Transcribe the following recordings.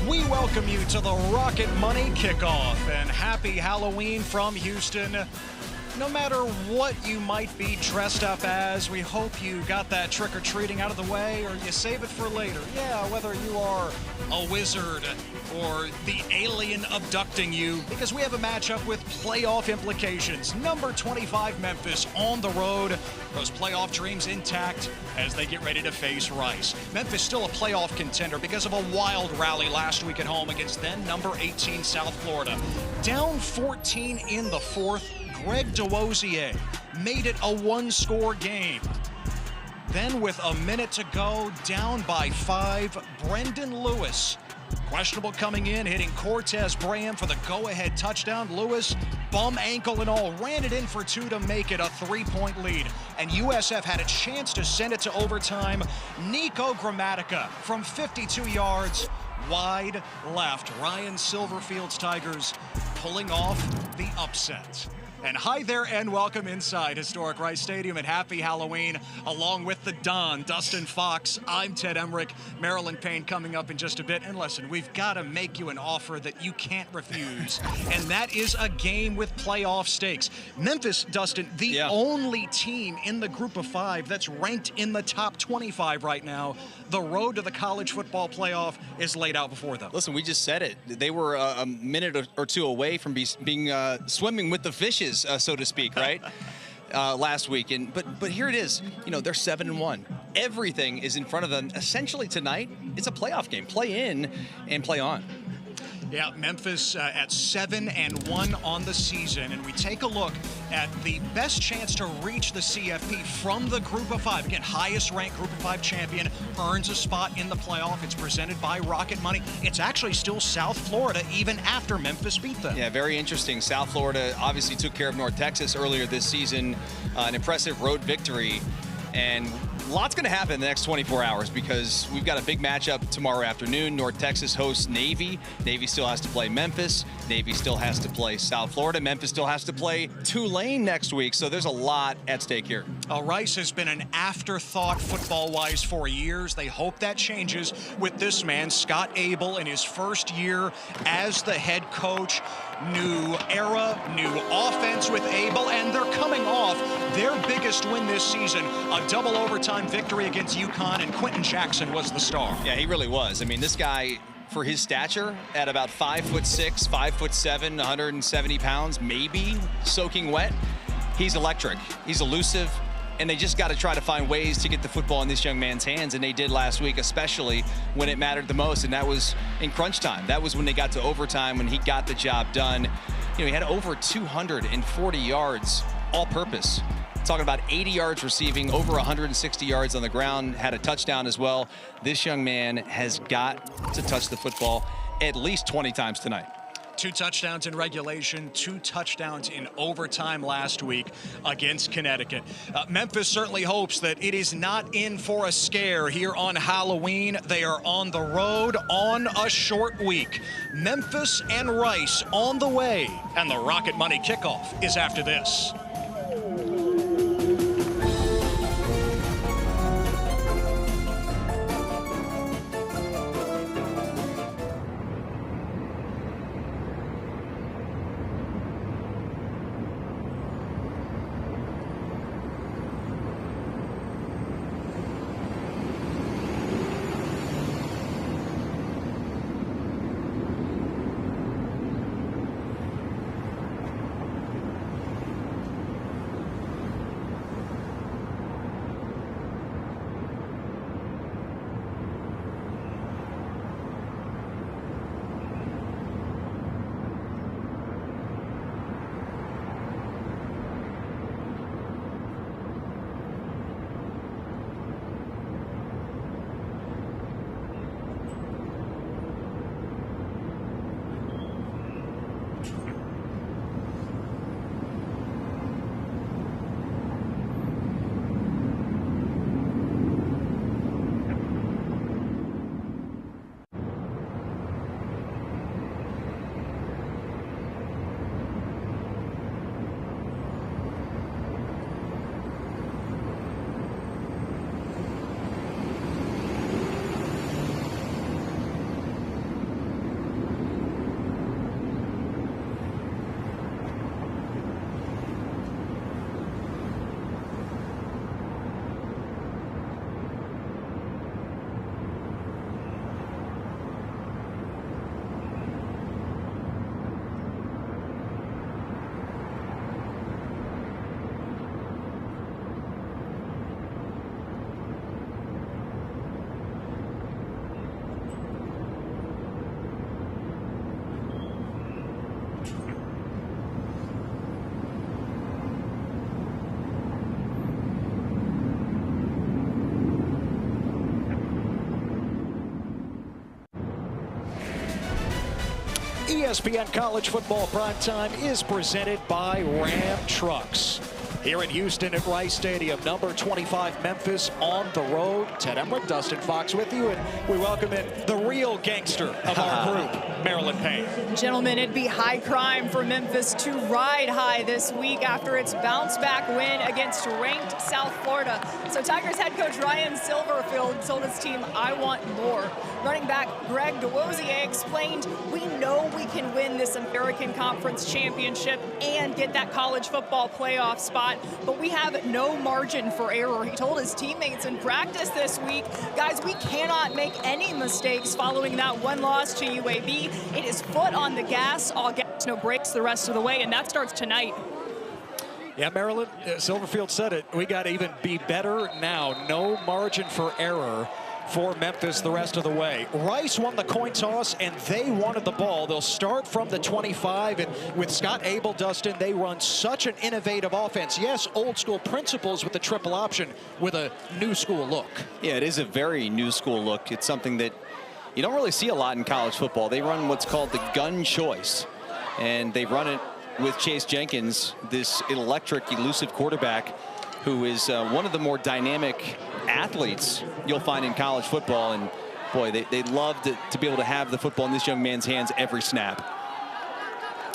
We welcome you to the Rocket Money Kickoff, and happy Halloween from Houston. No matter what you might be dressed up as, we hope you got that trick-or-treating out of the way, or you save it for later. Yeah, whether you are a wizard or the alien abducting you, because we have a matchup with playoff implications. Number 25 Memphis on the road, those playoff dreams intact as they get ready to face Rice. Memphis still a playoff contender because of a wild rally last week at home against then number 18 South Florida. Down 14 in the fourth, Greg DeWosier made it a one-score game. Then with a minute to go, down by 5, Brendan Lewis, questionable coming in, hitting Cortez Braham for the go-ahead touchdown. Lewis, bum, ankle, and all, ran it in for 2 to make it a 3-point lead. And USF had a chance to send it to overtime. Nico Grammatica from 52 yards, wide left. Ryan Silverfield's Tigers pulling off the upset. And hi there and welcome inside historic Rice Stadium, and happy Halloween along with the Don, Dustin Fox. I'm Ted Emmerich. Marilyn Payne coming up in just a bit. And listen, we've got to make you an offer that you can't refuse, and that is a game with playoff stakes. Memphis, Dustin, the only team in the group of 5 that's ranked in the top 25 right now. The road to the college football playoff is laid out before them. Listen, we just said it. They were a minute or two away from being swimming with the fishes, so to speak, right? Last week. But here it is. You know, they're 7-1. Everything is in front of them. Essentially tonight, it's a playoff game. Play in and play on. Yeah, Memphis at 7-1 on the season, and we take a look at the best chance to reach the CFP from the Group of 5. Again, highest-ranked Group of 5 champion earns a spot in the playoff. It's presented by Rocket Money. It's actually still South Florida, even after Memphis beat them. Yeah, very interesting. South Florida obviously took care of North Texas earlier this season, an impressive road victory, and lots going to happen in the next 24 hours because we've got a big matchup tomorrow afternoon. North Texas hosts Navy. Navy still has to play Memphis. Navy still has to play South Florida. Memphis still has to play Tulane next week. So there's a lot at stake here. Rice has been an afterthought football-wise for years. They hope that changes with this man, Scott Abel, in his first year as the head coach. New era, new offense with Abel, and they're coming off their biggest win this season, a double overtime victory against UConn, and Quentin Jackson was the star. Yeah, he really was. I mean, this guy, for his stature, at about 5'6", 5'7", 170 pounds, maybe soaking wet, he's electric. He's elusive. And they just got to try to find ways to get the football in this young man's hands, and they did last week, especially when it mattered the most, and that was in crunch time. That was when they got to overtime, when he got the job done. You know, he had over 240 yards all-purpose. Talking about 80 yards receiving, over 160 yards on the ground, had a touchdown as well. This young man has got to touch the football at least 20 times tonight. 2 touchdowns in regulation, 2 touchdowns in overtime last week against Connecticut. Memphis certainly hopes that it is not in for a scare here on Halloween. They are on the road on a short week. Memphis and Rice on the way, and the Rocket Money Kickoff is after this. ESPN College Football Primetime is presented by Ram Trucks. Here in Houston at Rice Stadium, number 25 Memphis on the road. Ted Emmerich, Dustin Fox with you, and we welcome in the real gangster of our group, Marilyn Payne. Gentlemen, it'd be high crime for Memphis to ride high this week after its bounce-back win against ranked South Florida. So Tigers head coach Ryan Silverfield told his team, "I want more." Running back Greg DeWosier explained, "We know we can win this American Conference Championship and get that college football playoff spot, but we have no margin for error." He told his teammates in practice this week, "Guys, we cannot make any mistakes following that one loss to UAB. It is foot on the gas, all gas, no brakes the rest of the way, and that starts tonight." Yeah, Marilyn, Silverfield said it. We got to even be better now. No margin for error for Memphis the rest of the way. Rice won the coin toss, and they wanted the ball. They'll start from the 25, and with Scott Abel, Dustin, they run such an innovative offense. Yes, old school principles with the triple option with a new school look. Yeah, it is a very new school look. It's something that you don't really see a lot in college football. They run what's called the gun choice, and they run it with Chase Jenkins, this electric, elusive quarterback who is one of the more dynamic athletes you'll find in college football. And boy, they love to be able to have the football in this young man's hands every snap.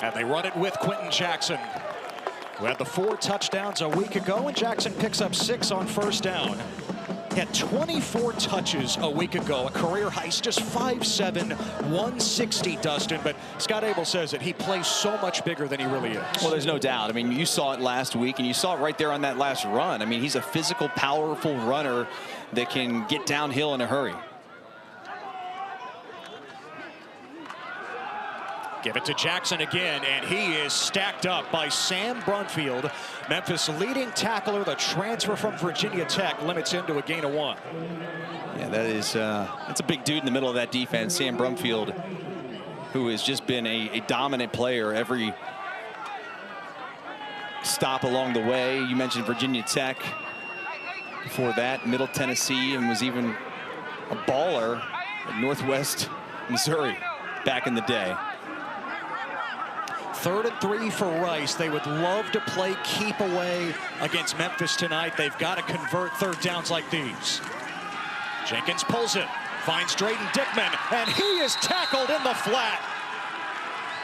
And they run it with Quentin Jackson, who had the 4 touchdowns a week ago, and Jackson picks up 6 on first down. He had 24 touches a week ago, a career high, just 5'7", 160, Dustin. But Scott Abel says that he plays so much bigger than he really is. Well, there's no doubt. I mean, you saw it last week, and you saw it right there on that last run. I mean, he's a physical, powerful runner that can get downhill in a hurry. Give it to Jackson again, and he is stacked up by Sam Brunfield. Memphis leading tackler, the transfer from Virginia Tech, limits him to a gain of 1. Yeah, that's a big dude in the middle of that defense, Sam Brunfield, who has just been a dominant player every stop along the way. You mentioned Virginia Tech. Before that, Middle Tennessee, and was even a baller at Northwest Missouri back in the day. 3rd and 3 for Rice. They would love to play keep away against Memphis tonight. They've got to convert 3rd downs like these. Jenkins pulls it, finds Drayton Dickman, and he is tackled in the flat.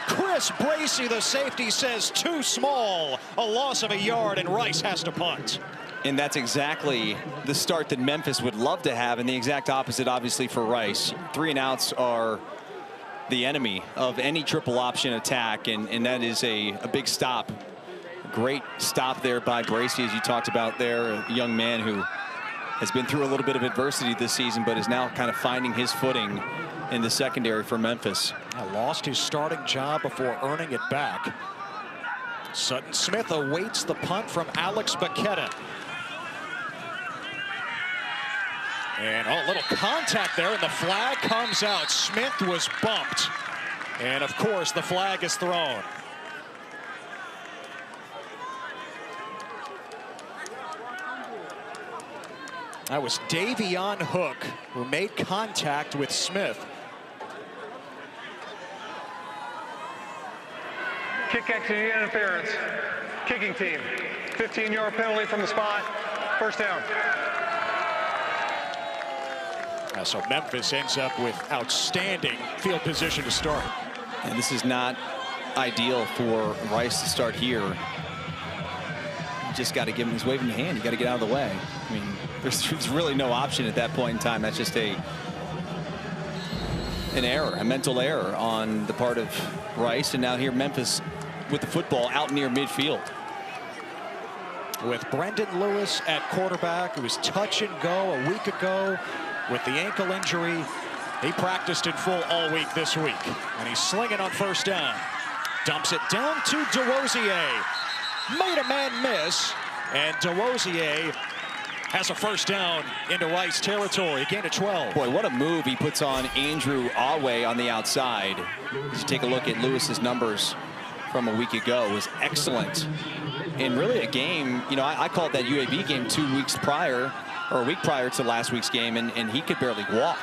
Chris Bracey, the safety, says too small. A loss of a yard, and Rice has to punt. And that's exactly the start that Memphis would love to have, and the exact opposite, obviously, for Rice. 3 and outs are the enemy of any triple option attack, and that is a big stop. Great stop there by Bracey, as you talked about there, a young man who has been through a little bit of adversity this season, but is now kind of finding his footing in the secondary for Memphis. Lost his starting job before earning it back. Sutton Smith awaits the punt from Alex Baqueta. And a little contact there, and the flag comes out. Smith was bumped. And of course, the flag is thrown. That was Davion Hook, who made contact with Smith. Kick exit interference. Kicking team. 15-yard penalty from the spot. First down. So Memphis ends up with outstanding field position to start. And this is not ideal for Rice to start here. You just got to give him, he's waving the hand. You got to get out of the way. I mean, there's really no option at that point in time. That's just an error, a mental error on the part of Rice. And now here Memphis with the football out near midfield. With Brendan Lewis at quarterback, who was touch and go a week ago with the ankle injury. He practiced in full all week this week, and he's slinging on first down. Dumps it down to DeWosier. Made a man miss, and DeWosier has a first down into Rice territory, gain of 12. Boy, what a move he puts on Andrew Awe on the outside. As you take a look at Lewis's numbers from a week ago, it was excellent. And really a game, you know, I called that UAB game 2 weeks prior, or a week prior to last week's game, and he could barely walk,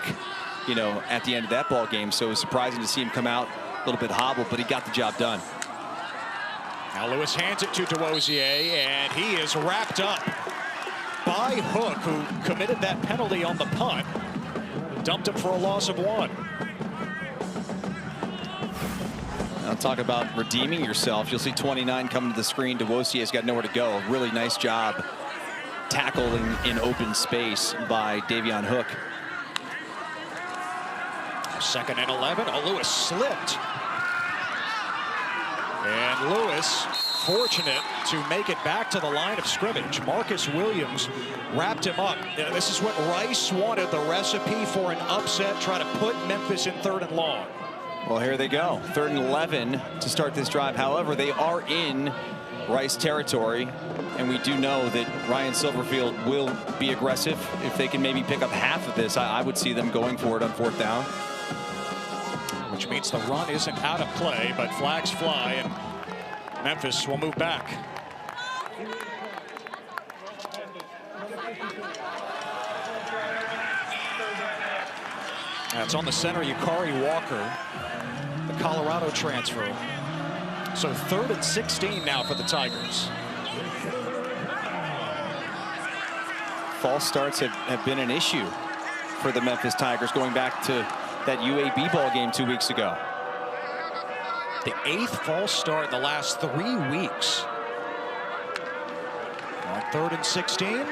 you know, at the end of that ball game. So it was surprising to see him come out A little bit hobbled, but he got the job done. Now Lewis hands it to DeWosier, and he is wrapped up by Hook, who committed that penalty on the punt. Dumped him for a loss of 1. Now talk about redeeming yourself. You'll see 29 coming to the screen. DeWosier's got nowhere to go. Really nice job tackling in open space by Davion Hook. 2nd and 11. Oh, Lewis slipped. And Lewis fortunate to make it back to the line of scrimmage. Marcus Williams wrapped him up. This is what Rice wanted, the recipe for an upset. Try to put Memphis in 3rd and long. Well, here they go. 3rd and 11 to start this drive. However, they are in Rice territory, and we do know that Ryan Silverfield will be aggressive. If they can maybe pick up half of this, I would see them going for it on 4th down. Which means the run isn't out of play, but flags fly, and Memphis will move back. That's on the center, Yukari Walker, the Colorado transfer. So 3rd and 16 now for the Tigers. False starts have been an issue for the Memphis Tigers going back to that UAB ball game 2 weeks ago. The 8th false start in the last 3 weeks. On 3rd and 16,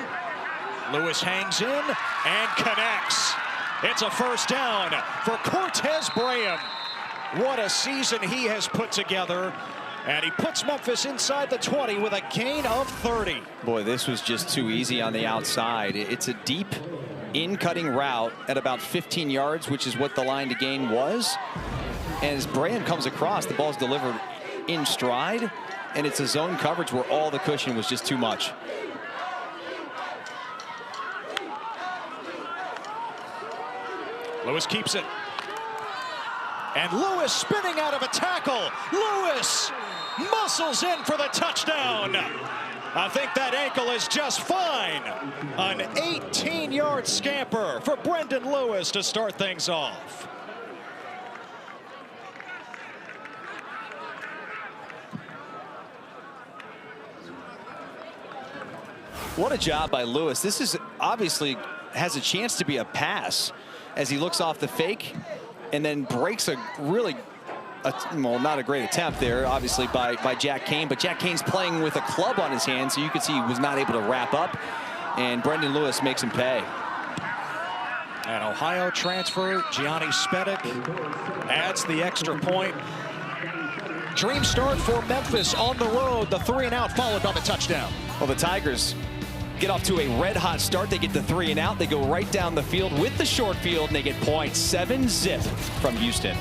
Lewis hangs in and connects. It's a 1st down for Cortez Braham. What a season he has put together. And he puts Memphis inside the 20 with a gain of 30. Boy, this was just too easy on the outside. It's a deep in-cutting route at about 15 yards, which is what the line to gain was. And as Braham comes across, the ball's delivered in stride, and it's a zone coverage where all the cushion was just too much. Lewis keeps it. And Lewis spinning out of a tackle. Lewis muscles in for the touchdown. I think that ankle is just fine. An 18-yard scamper for Brendan Lewis to start things off. What a job by Lewis. This is obviously has a chance to be a pass as he looks off the fake and then breaks a really, well, not a great attempt there, obviously, by Jack Kane. But Jack Kane's playing with a club on his hand, so you could see he was not able to wrap up. And Brendan Lewis makes him pay. An Ohio transfer, Gianni Spedic, adds the extra point. Dream start for Memphis on the road. The 3-and-out followed by the touchdown. Well, the Tigers get off to a red-hot start. They get the 3-and-out. They go right down the field with the short field, and they get points. 7-zip from Houston.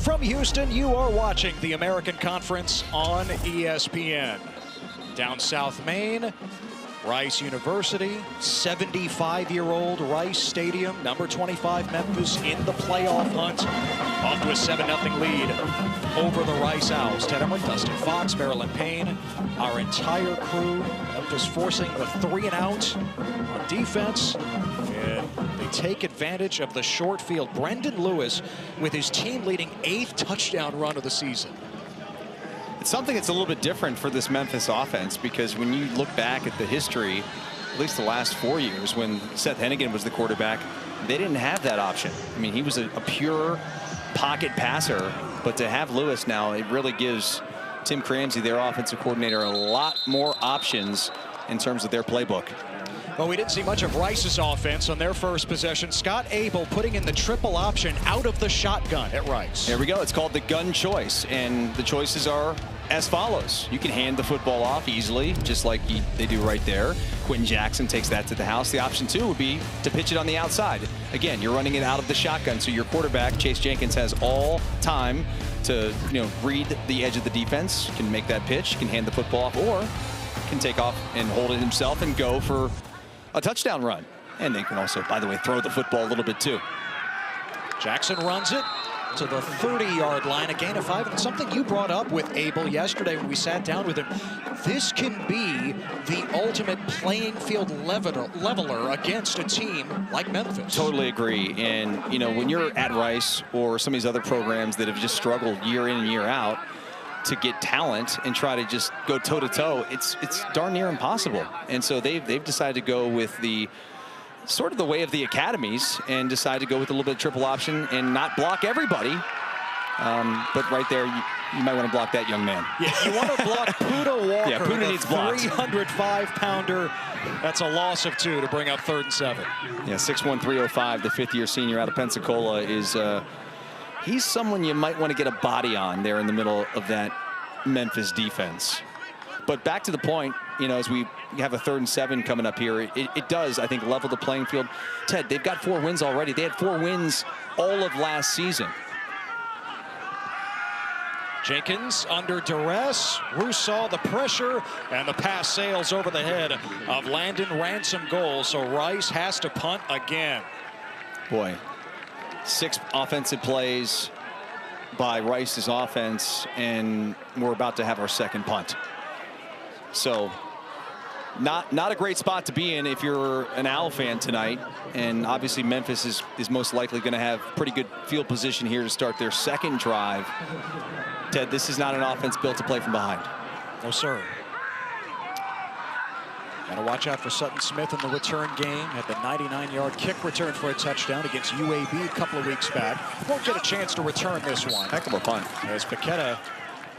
From Houston, you are watching the American Conference on ESPN. Down South Maine, Rice University, 75-year-old Rice Stadium, number 25 Memphis in the playoff hunt, off to a 7-0 lead over the Rice Owls. Ted Emmerich, Dustin Fox, Marilyn Payne, our entire crew. Memphis forcing the 3-and-out on defense, and they take advantage of the short field. Brendan Lewis with his team-leading 8th touchdown run of the season. It's something that's a little bit different for this Memphis offense, because when you look back at the history, at least the last 4 years, when Seth Hennigan was the quarterback, they didn't have that option. I mean, he was a pure pocket passer, but to have Lewis now, it really gives Tim Cramsey, their offensive coordinator, a lot more options in terms of their playbook. Well, we didn't see much of Rice's offense on their first possession. Scott Abel putting in the triple option out of the shotgun at Rice. There we go. It's called the gun choice, and the choices are as follows. You can hand the football off easily, just like they do right there. Quentin Jackson takes that to the house. The option 2 would be to pitch it on the outside. Again, you're running it out of the shotgun, so your quarterback, Chase Jenkins, has all time to read the edge of the defense, can make that pitch, can hand the football off, or can take off and hold it himself and go for a touchdown run. And they can also, by the way, throw the football a little bit too. Jackson runs it to the 30-yard line, a gain of 5. And something you brought up with Abel yesterday when we sat down with him, this can be the ultimate playing field leveler against a team like Memphis. Totally agree. And, when you're at Rice or some of these other programs that have just struggled year in and year out to get talent and try to just go toe-to-toe, it's darn near impossible. And so they've decided to go with the sort of the way of the academies and decide to go with a little bit of triple option and not block everybody. But right there, you might want to block that young man. Yeah, you want to block Puda Walker. Yeah, Puda needs blocked. 305-pounder. That's a loss of 2 to bring up 3rd and 7. Yeah, 6'1", 305, the 5th-year senior out of Pensacola is he's someone you might want to get a body on there in the middle of that Memphis defense. But back to the point, as we have a 3rd and 7 coming up here, it does, I think, level the playing field. Ted, they've got 4 wins already. They had 4 wins all of last season. Jenkins under duress. Roos saw the pressure, and the pass sails over the head of Landon Ransom goal. So Rice has to punt again. Boy, 6 offensive plays by Rice's offense, and we're about to have our 2nd punt. So not a great spot to be in if you're an Owl fan tonight. And obviously Memphis is most likely going to have pretty good field position here to start their 2nd drive. Ted, this is not an offense built to play from behind. No, sir. Got to watch out for Sutton Smith in the return game. Had the 99-yard kick return for a touchdown against UAB a couple of weeks back. Won't get a chance to return this one. Heck of a punt. As Paqueta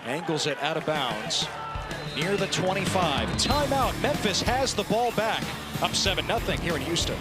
angles it out of bounds near the 25. Timeout. Memphis has the ball back. Up 7-0 here in Houston.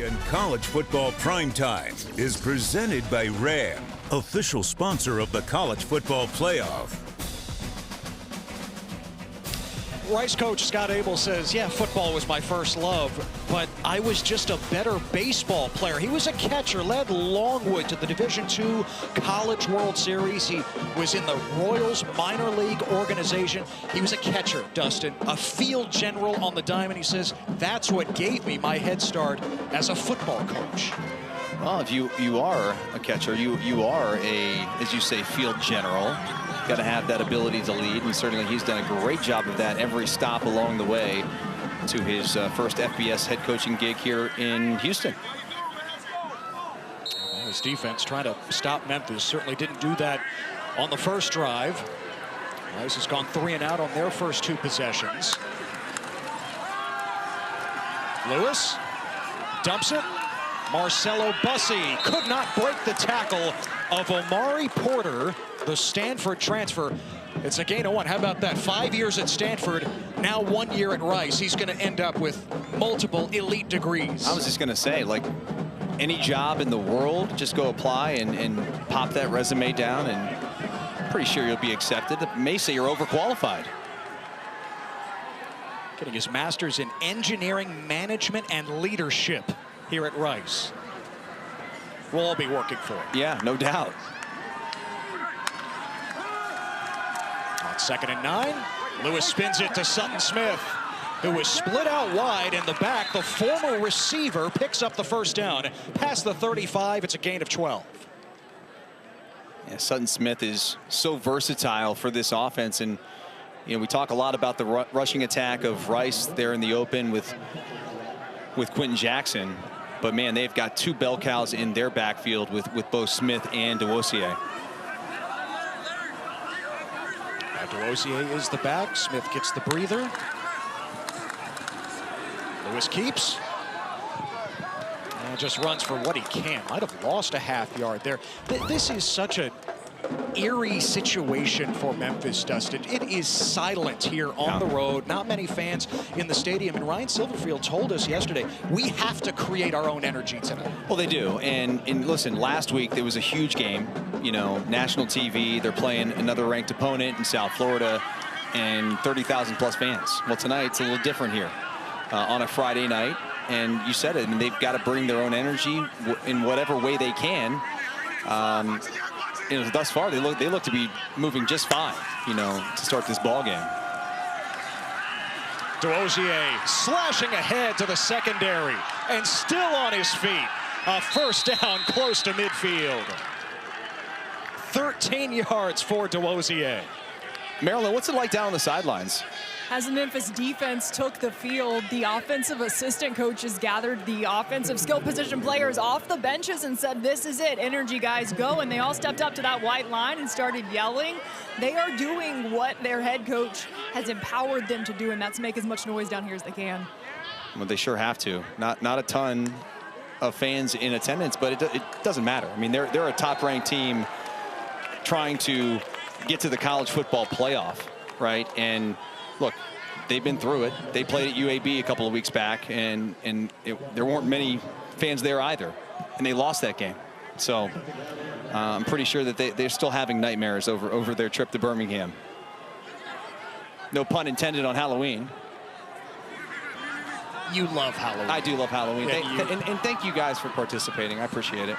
ESPN College Football Primetime is presented by Ram, official sponsor of the College Football Playoff. Rice coach Scott Abel says, yeah, football was my first love, but I was just a better baseball player. He was a catcher, led Longwood to the Division II College World Series. He was in the Royals minor league organization. He was a catcher, Dustin, a field general on the diamond. He says, that's what gave me my head start as a football coach. Well, if you are a catcher, you are a, as you say, field general. Got to have that ability to lead, and certainly he's done a great job of that every stop along the way to his first FBS head coaching gig here in Houston. Well, his defense trying to stop Memphis certainly didn't do that on the first drive. Rice has gone 3 and out on their first 2 possessions. Lewis dumps it. Marcelo Bussey could not break the tackle of Omari Porter, the Stanford transfer. It's a gain of 1. How about that? 5 years at Stanford, now 1 year at Rice. He's going to end up with multiple elite degrees. I was just going to say, like, any job in the world, just go apply and pop that resume down, and I'm pretty sure you'll be accepted. It may say you're overqualified. Getting his master's in engineering, management, and leadership here at Rice. We'll all be working for it. Yeah, no doubt. On 2nd and 9, Lewis spins it to Sutton Smith, who was split out wide in the back. The former receiver picks up the first down. Past the 35, it's a gain of 12. Yeah, Sutton Smith is so versatile for this offense, and you know, we talk a lot about the rushing attack of Rice there in the open with Quentin Jackson, but man, they've got 2 bell cows in their backfield with both Smith and DeWosier. DeWosier is the back. Smith gets the breather. Lewis keeps. And just runs for what he can. Might have lost a half yard there. This is such an eerie situation for Memphis, Dustin. It is silent here on the road. Not many fans in the stadium. And Ryan Silverfield told us yesterday, we have to create our own energy tonight. Well, they do. And listen, last week there was a huge game. You know, national TV. They're playing another ranked opponent in South Florida, and 30,000 plus fans. Well, tonight it's a little different here on a Friday night. And you said it. I mean, they've got to bring their own energy in whatever way they can. You know, thus far they look to be moving just fine, you know, to start this ball game. DeWosier slashing ahead to the secondary and still on his feet. A first down close to midfield. 13 yards for DeWosier. Marilyn, what's it like down on the sidelines? As the Memphis defense took the field, the offensive assistant coaches gathered the offensive skill position players off the benches and said, this is it, energy guys, go. And they all stepped up to that white line and started yelling. They are doing what their head coach has empowered them to do, and that's make as much noise down here as they can. Well, they sure have to. Not a ton of fans in attendance, but it doesn't matter. I mean, they're a top-ranked team trying to get to the college football playoff, right? And look, they've been through it. They played at UAB a couple of weeks back, and there weren't many fans there either, and they lost that game. So I'm pretty sure that they're still having nightmares over their trip to Birmingham. No pun intended on Halloween. You love Halloween. I do love Halloween. Yeah, and thank you guys for participating. I appreciate it.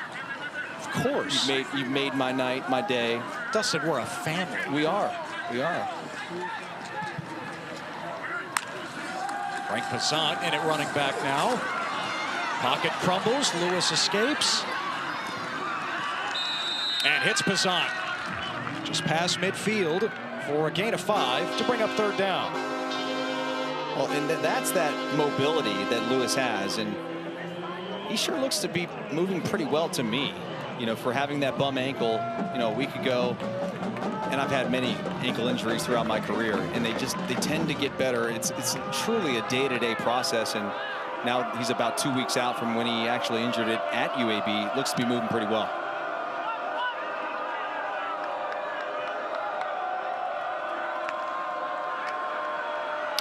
Of course. You've made my night, my day. Dustin, we're a family. We are. We are. Frank Passant in it, running back now. Pocket crumbles. Lewis escapes. And hits Passant. Just past midfield for a gain of 5 to bring up 3rd down. Well, and that's that mobility that Lewis has, and he sure looks to be moving pretty well to me. You know, for having that bum ankle, you know, a week ago, and I've had many ankle injuries throughout my career, and they tend to get better. It's truly a day-to-day process, and now he's about 2 weeks out from when he actually injured it at UAB. Looks to be moving pretty well.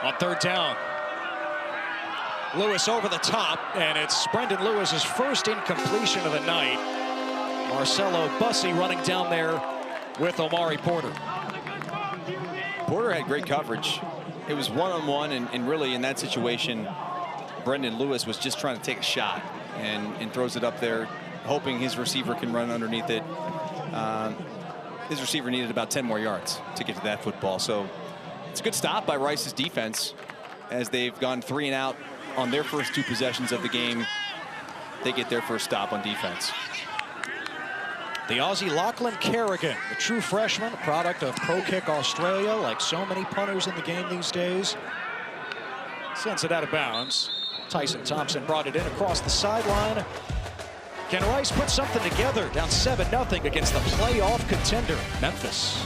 On 3rd down, Lewis over the top, and it's Brendan Lewis's first incompletion of the night. Marcelo Bussey running down there with Omari Porter. Porter had great coverage. It was one-on-one, and really in that situation, Brendan Lewis was just trying to take a shot and throws it up there, hoping his receiver can run underneath it. His receiver needed about 10 more yards to get to that football. So it's a good stop by Rice's defense as they've gone 3 and out on their first 2 possessions of the game. They get their first stop on defense. The Aussie Lachlan Kerrigan, the true freshman, a product of Pro Kick Australia, like so many punters in the game these days. Sends it out of bounds. Tyson Thompson brought it in across the sideline. Can Rice put something together? Down 7-0 against the playoff contender, Memphis.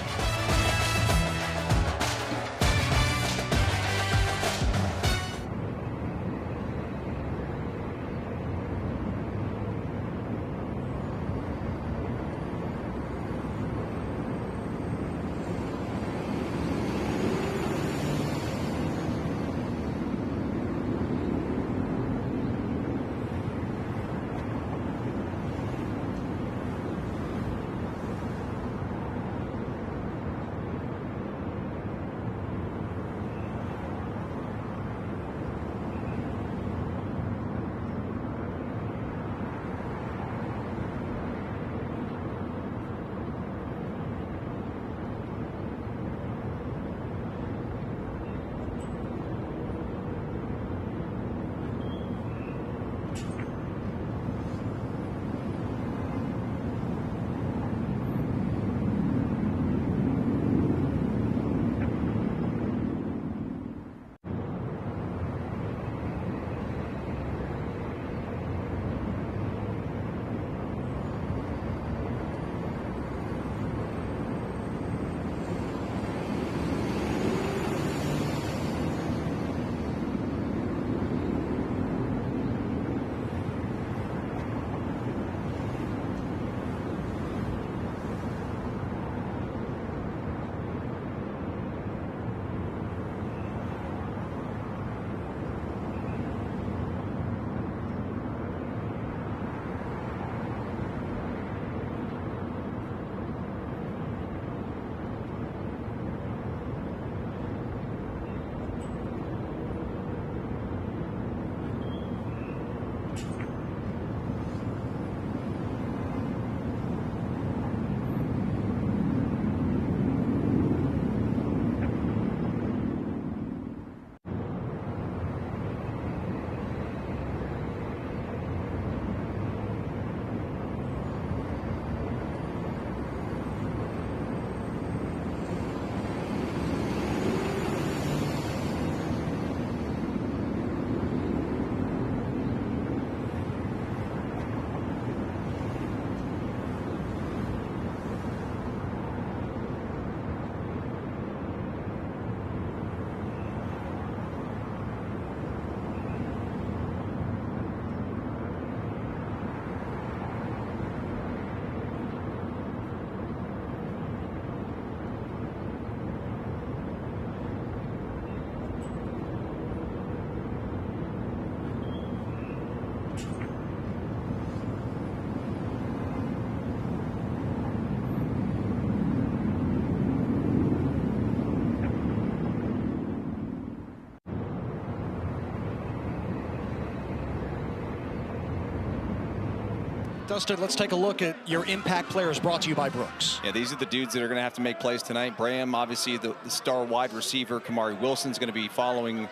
Dustin, let's take a look at your impact players brought to you by Brooks. Yeah, these are the dudes that are going to have to make plays tonight. Braham, obviously the star wide receiver. Kamari Wilson's going to be following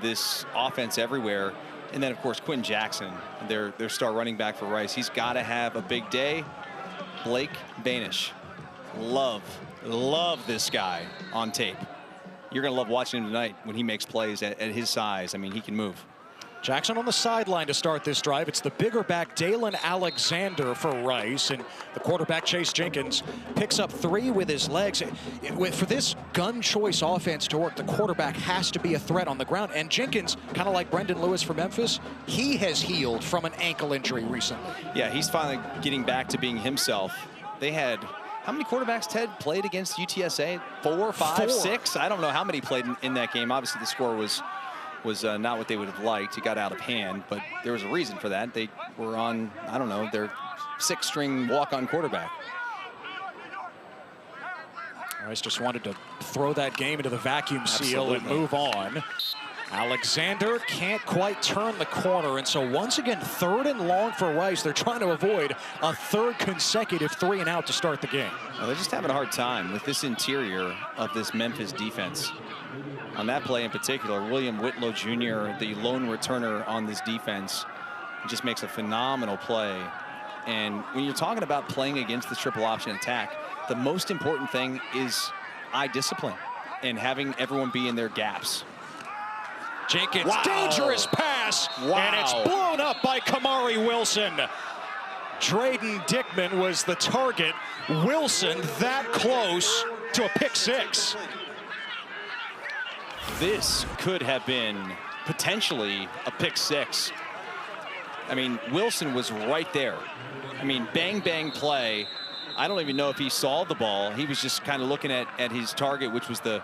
this offense everywhere. And then, of course, Quinn Jackson, their star running back for Rice. He's got to have a big day. Blake Banish. Love this guy on tape. You're going to love watching him tonight when he makes plays at his size. I mean, he can move. Jackson on the sideline to start this drive. It's the bigger back, Dalen Alexander, for Rice. And the quarterback, Chase Jenkins, picks up 3 with his legs. For this gun choice offense to work, the quarterback has to be a threat on the ground. And Jenkins, kind of like Brendan Lewis for Memphis, he has healed from an ankle injury recently. Yeah, he's finally getting back to being himself. They had, how many quarterbacks, Ted, played against UTSA? 4, 5, 6? I don't know how many played in that game. Obviously, the score was was not what they would have liked. He got out of hand, but there was a reason for that. They were on, I don't know, their 6th-string walk-on quarterback. Rice just wanted to throw that game into the vacuum seal and move on. Alexander can't quite turn the corner, and so once again, 3rd and long for Rice. They're trying to avoid a 3rd consecutive 3-and-out to start the game. Well, they're just having a hard time with this interior of this Memphis defense. On that play in particular, William Whitlow Jr., the lone returner on this defense, just makes a phenomenal play. And when you're talking about playing against the triple option attack, the most important thing is eye discipline and having everyone be in their gaps. Jenkins, dangerous pass, and it's blown up by Kamari Wilson. Drayden Dickman was the target. Wilson that close to a pick 6. This could have been potentially a pick 6. I mean, Wilson was right there. I mean, bang, bang play. I don't even know if he saw the ball. He was just kind of looking at his target, which was the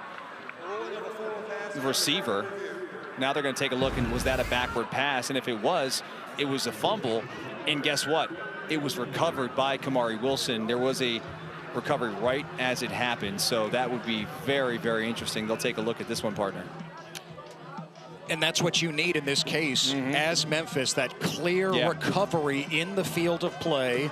receiver. Now they're going to take a look, and was that a backward pass? And if it was a fumble. And guess what? It was recovered by Kamari Wilson. There was a recovery right as it happened. So that would be very, very interesting. They'll take a look at this one, partner. And that's what you need in this case as Memphis, that clear recovery in the field of play.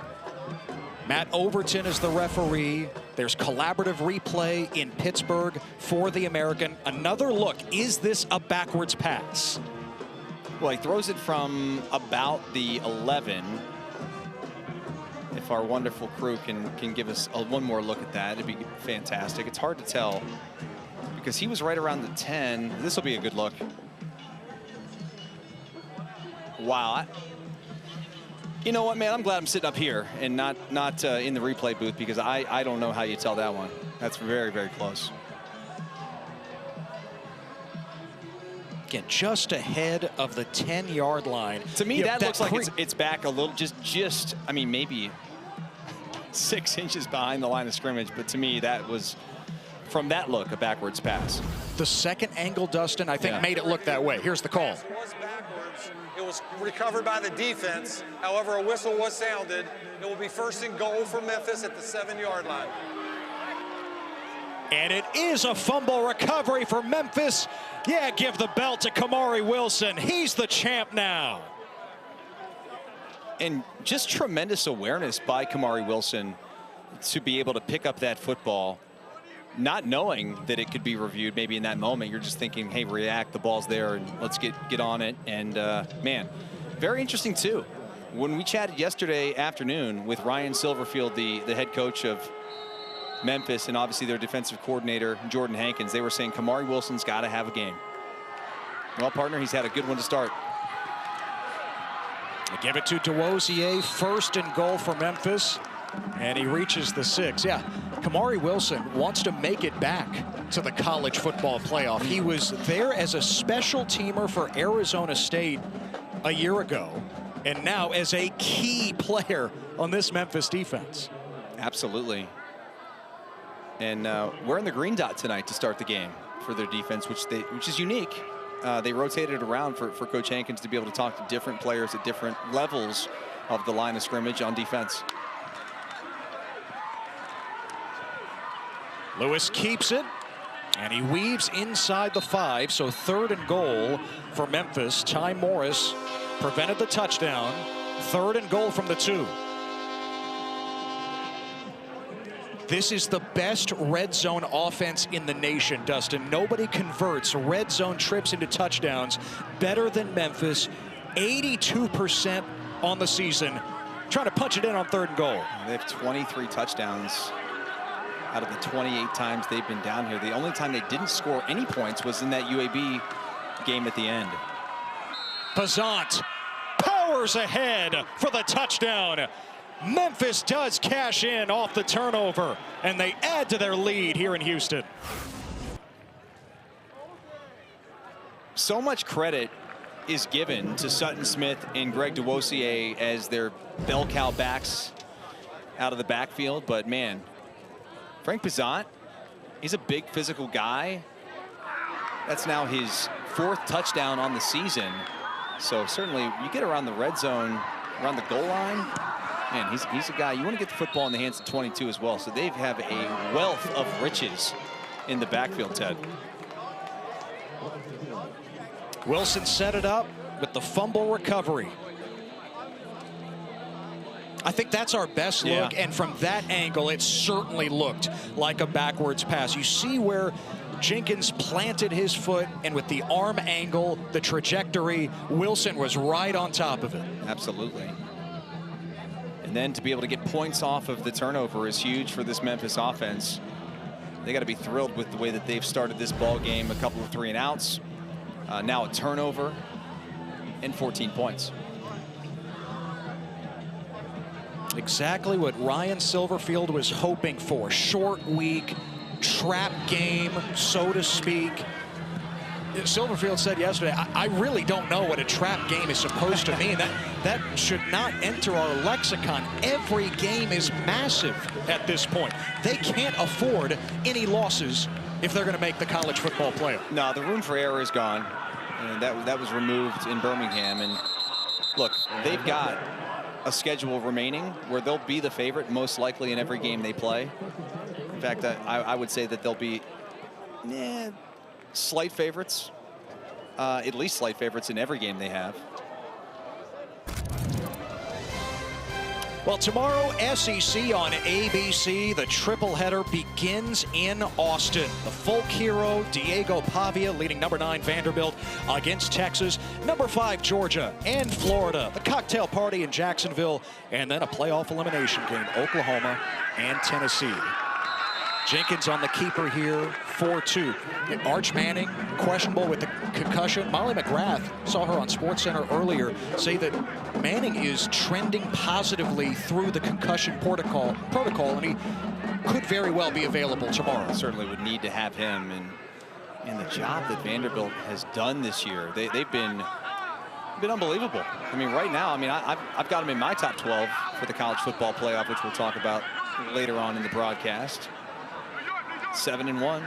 Matt Overton is the referee. There's collaborative replay in Pittsburgh for the American. Another look, is this a backwards pass? Well, he throws it from about the 11. If our wonderful crew can give us one more look at that, it'd be fantastic. It's hard to tell because he was right around the 10. This will be a good look. Wow. You know what, man? I'm glad I'm sitting up here and not in the replay booth, because I don't know how you tell that one. That's very, very close. Again, just ahead of the 10-yard line. To me, that looks like it's back a little, just I mean, maybe 6 inches behind the line of scrimmage. But to me, that was, from that look, a backwards pass. The second angle, Dustin, I think made it look that way. Here's the call. It was recovered by the defense. However, a whistle was sounded. It will be 1st and goal for Memphis at the 7-yard line. And it is a fumble recovery for Memphis. Yeah, give the belt to Kamari Wilson. He's the champ now. And just tremendous awareness by Kamari Wilson to be able to pick up that football, not knowing that it could be reviewed. Maybe in that moment you're just thinking, hey, react, the ball's there, and let's get on it. And man, very interesting too. When we chatted yesterday afternoon with Ryan Silverfield, the head coach of Memphis, and obviously their defensive coordinator, Jordan Hankins, they were saying Kamari Wilson's got to have a game. Well, partner, he's had a good one to start. They give it to DeWosier, 1st and goal for Memphis. And he reaches the 6. Yeah, Kamari Wilson wants to make it back to the college football playoff. He was there as a special teamer for Arizona State a year ago, and now as a key player on this Memphis defense. Absolutely. And we're in the green dot tonight to start the game for their defense, which is unique. They rotated around for Coach Hankins to be able to talk to different players at different levels of the line of scrimmage on defense. Lewis keeps it, and he weaves inside the 5, so 3rd and goal for Memphis. Ty Morris prevented the touchdown. 3rd and goal from the 2. This is the best red zone offense in the nation, Dustin. Nobody converts red zone trips into touchdowns better than Memphis. 82% on the season. Trying to punch it in on 3rd and goal. They have 23 touchdowns out of the 28 times they've been down here. The only time they didn't score any points was in that UAB game at the end. Pazant powers ahead for the touchdown. Memphis does cash in off the turnover, and they add to their lead here in Houston. So much credit is given to Sutton Smith and Greg DeWosier as their bell cow backs out of the backfield, but man, Frank Pazant, he's a big physical guy. That's now his 4th touchdown on the season. So certainly you get around the red zone, around the goal line, man, he's a guy, you want to get the football in the hands of 22 as well. So they have a wealth of riches in the backfield, Ted. Wilson set it up with the fumble recovery. I think that's our best look, and from that angle, it certainly looked like a backwards pass. You see where Jenkins planted his foot, and with the arm angle, the trajectory, Wilson was right on top of it. Absolutely. And then to be able to get points off of the turnover is huge for this Memphis offense. They got to be thrilled with the way that they've started this ball game. A couple of 3-and-outs, now a turnover, and 14 points. Exactly what Ryan Silverfield was hoping for. Short week, trap game, so to speak. Silverfield said yesterday, I really don't know what a trap game is supposed to mean. That should not enter our lexicon. Every game is massive at this point. They can't afford any losses if they're going to make the college football playoff. No, the room for error is gone. And that was removed in Birmingham. And look, they've got a schedule remaining where they'll be the favorite most likely in every game they play. In fact, I would say that they'll be slight favorites, at least slight favorites in every game they have. Well, tomorrow, SEC on ABC. The triple header begins in Austin. The folk hero, Diego Pavia, leading number 9 Vanderbilt against Texas. Number 5 Georgia and Florida. The cocktail party in Jacksonville. And then a playoff elimination game, Oklahoma and Tennessee. Jenkins on the keeper here, 4-2. Arch Manning, questionable with the concussion. Molly McGrath, saw her on SportsCenter earlier, say that Manning is trending positively through the concussion protocol, and he could very well be available tomorrow. Certainly would need to have him. And the job that Vanderbilt has done this year, they've been unbelievable. I mean, right now, I mean, I've got them in my top 12 for the college football playoff, which we'll talk about later on in the broadcast. 7-1.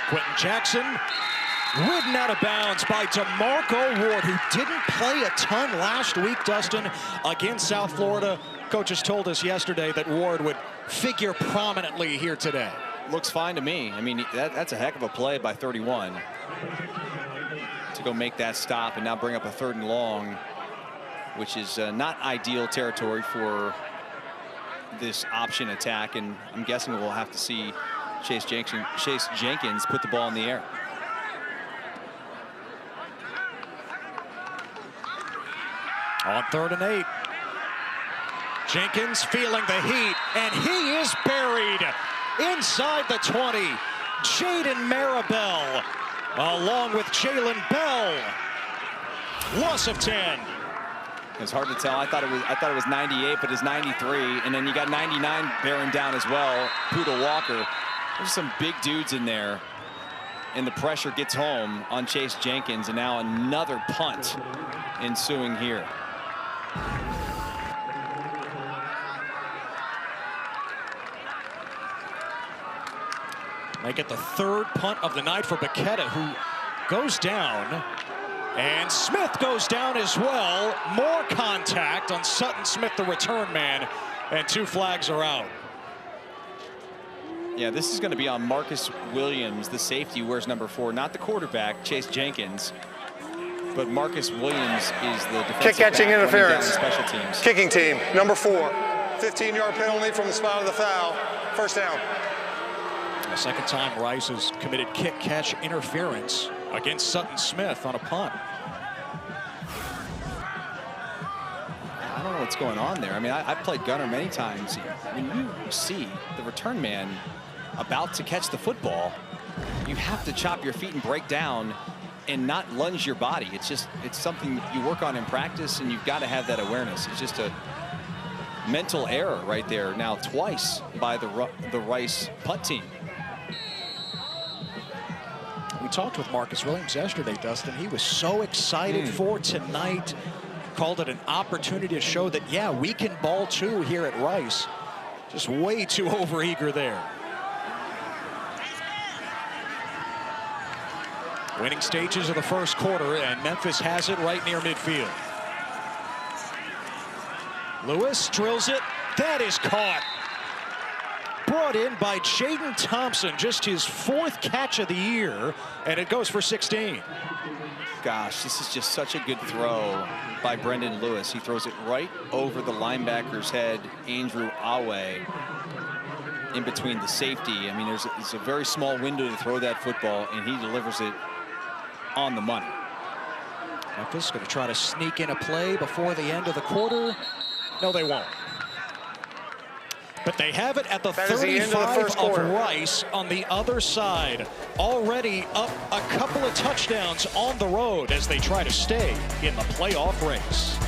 Quentin Jackson ridden out of bounds by DeMarco Ward, who didn't play a ton last week, Dustin, against South Florida. Coaches told us yesterday that Ward would figure prominently here today. Looks fine to me. I mean, that's a heck of a play by 31 to go make that stop and now bring up a 3rd and long, which is not ideal territory for this option attack, and I'm guessing we'll have to see Chase Jenkins put the ball in the air. On 3rd and 8. Jenkins feeling the heat, and he is buried inside the 20. Jaden Maribel along with Jalen Bell. Loss of 10. It's hard to tell. I thought it was 98, but it's 93, and then you got 99 bearing down as well. Poodle Walker. There's some big dudes in there, and the pressure gets home on Chase Jenkins, and now another punt ensuing here. Make it the 3rd punt of the night for Bacchetta, who goes down. And Smith goes down as well. More contact on Sutton Smith, the return man, and 2 flags are out. Yeah, this is going to be on Marcus Williams, the safety, who wears number 4, not the quarterback, Chase Jenkins, but Marcus Williams is the defensive kick catching back interference. Special teams. Kicking team, number 4. 15-yard penalty from the spot of the foul. 1st down. The 2nd time Rice has committed kick-catch interference against Sutton Smith on a punt. I don't know what's going on there. I mean, I've played gunner many times. When you see the return man about to catch the football, you have to chop your feet and break down and not lunge your body. It's something you work on in practice, and you've got to have that awareness. It's just a mental error right there now twice by the Rice punt team. We talked with Marcus Williams yesterday, Dustin. He was so excited for tonight. Called it an opportunity to show that, yeah, we can ball too here at Rice. Just way too overeager there. Winning stages of the first quarter, and Memphis has it right near midfield. Lewis drills it. That is caught. Brought in by Jaden Thompson, just his 4th catch of the year, and it goes for 16. Gosh, this is just such a good throw by Brendan Lewis. He throws it right over the linebacker's head, Andrew Awe, in between the safety. I mean, it's a very small window to throw that football, and he delivers it on the money. Memphis going to try to sneak in a play before the end of the quarter. No, they won't. But they have it at the 35 of Rice on the other side. Already up a couple of touchdowns on the road as they try to stay in the playoff race.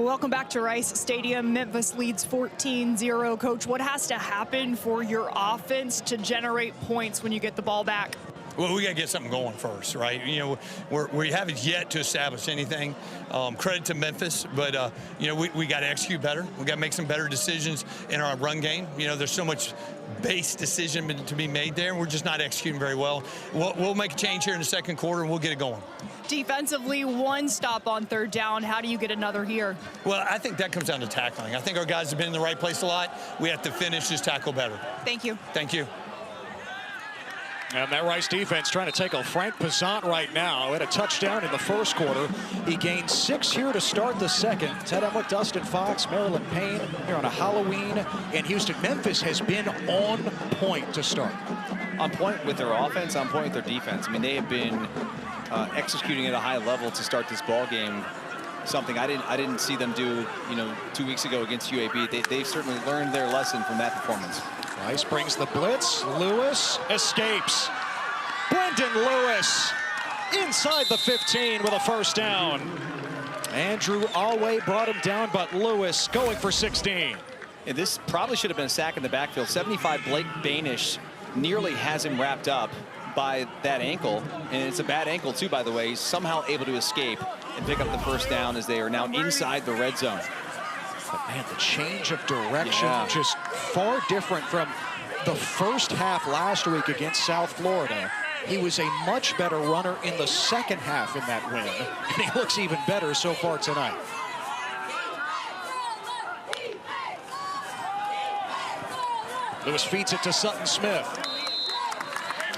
Welcome back to Rice Stadium. Memphis leads 14-0. Coach, what has to happen for your offense to generate points when you get the ball back? Well, we got to get something going first, right? You know, we haven't yet to establish anything. Credit to Memphis, but, you know, we got to execute better. We got to make some better decisions in our run game. You know, there's so much base decision to be made there, and we're just not executing very well. We'll make a change here in the second quarter, and we'll get it going. Defensively, one stop on third down. How do you get another here? Well, I think that comes down to tackling. I think our guys have been in the right place a lot. We have to finish this tackle better. Thank you. Thank you. And that Rice defense trying to tackle Frank Pazant right now. Had a touchdown in the first quarter. He gained 6 here to start the second. Tied up with Dustin Fox, Maryland Payne here on a Halloween in Houston. Memphis has been on point to start. On point with their offense, on point with their defense. I mean, they have been executing at a high level to start this ball game. Something I didn't see them do, you know, 2 weeks ago against UAB. They've certainly learned their lesson from that performance. Rice brings the blitz. Lewis escapes. Brendan Lewis inside the 15 with a first down. Andrew Alway brought him down, but Lewis going for 16. And this probably should have been a sack in the backfield. 75 Blake Banish nearly has him wrapped up by that ankle. And it's a bad ankle, too, by the way. He's somehow able to escape and pick up the first down as they are now inside the red zone. But man, the change of direction just far different from the first half last week against South Florida. He was a much better runner in the second half in that win, and he looks even better so far tonight. Lewis feeds it to Sutton Smith.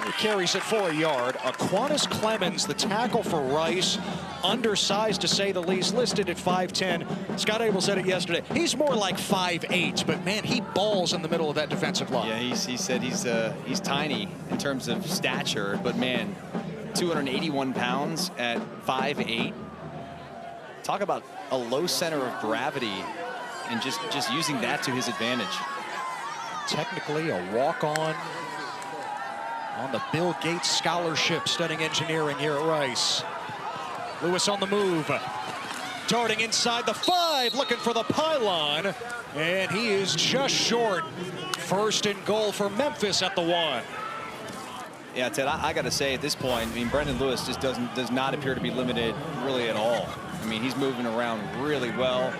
He carries it for a yard. Aquinas Clemens, the tackle for Rice, undersized to say the least, listed at 5'10". Scott Abel said it yesterday. He's more like 5'8", but man, he balls in the middle of that defensive line. Yeah, he said he's tiny in terms of stature, but man, 281 pounds at 5'8". Talk about a low center of gravity and just using that to his advantage. Technically a walk-on on the Bill Gates Scholarship studying engineering here at Rice. Lewis on the move. Darting inside the 5, looking for the pylon. And he is just short. First and goal for Memphis at the 1. Yeah, Ted, I got to say at this point, I mean, Brendan Lewis just does not appear to be limited really at all. I mean, he's moving around really well.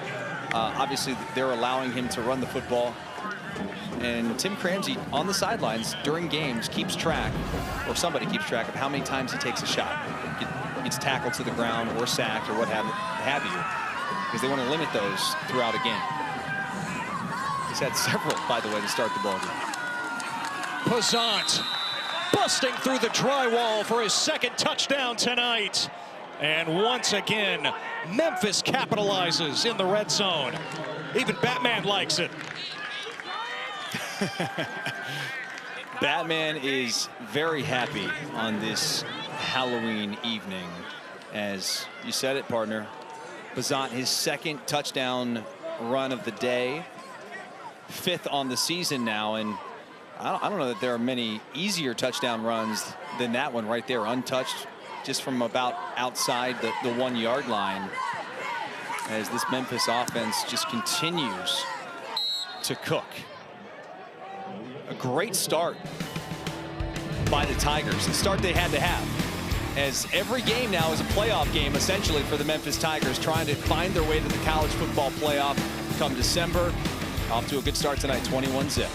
Obviously, they're allowing him to run the football. And Tim Cramsey on the sidelines during games keeps track, or somebody keeps track of how many times he takes a shot. Gets tackled to the ground or sacked or what have you, because they want to limit those throughout a game. He's had several, by the way, to start the ball game. Pazant busting through the drywall for his second touchdown tonight. And once again, Memphis capitalizes in the red zone. Even Batman likes it. Batman is very happy on this Halloween evening. As you said it, partner, Pazant, his second touchdown run of the day, 5th on the season now, and I don't know that there are many easier touchdown runs than that one right there, untouched, just from about outside the 1 yard line, as this Memphis offense just continues to cook. A great start by the Tigers, the start they had to have, as every game now is a playoff game essentially for the Memphis Tigers, trying to find their way to the college football playoff come December. Off to a good start tonight, 21-zip.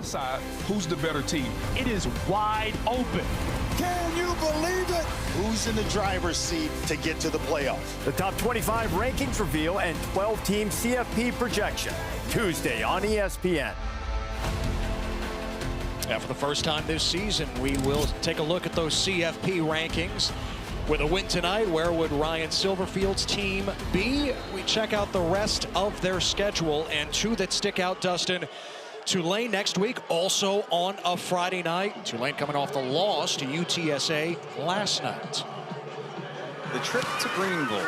decide who's the better team. It is wide open. Can you believe it? Who's in the driver's seat to get to the playoffs? The top 25 rankings reveal and 12-team CFP projection. Tuesday on ESPN. Yeah, for the first time this season, we will take a look at those CFP rankings. With a win tonight, where would Ryan Silverfield's team be? We check out the rest of their schedule, and two that stick out, Dustin. Tulane next week, also on a Friday night. Tulane coming off the loss to UTSA last night. The trip to Greenville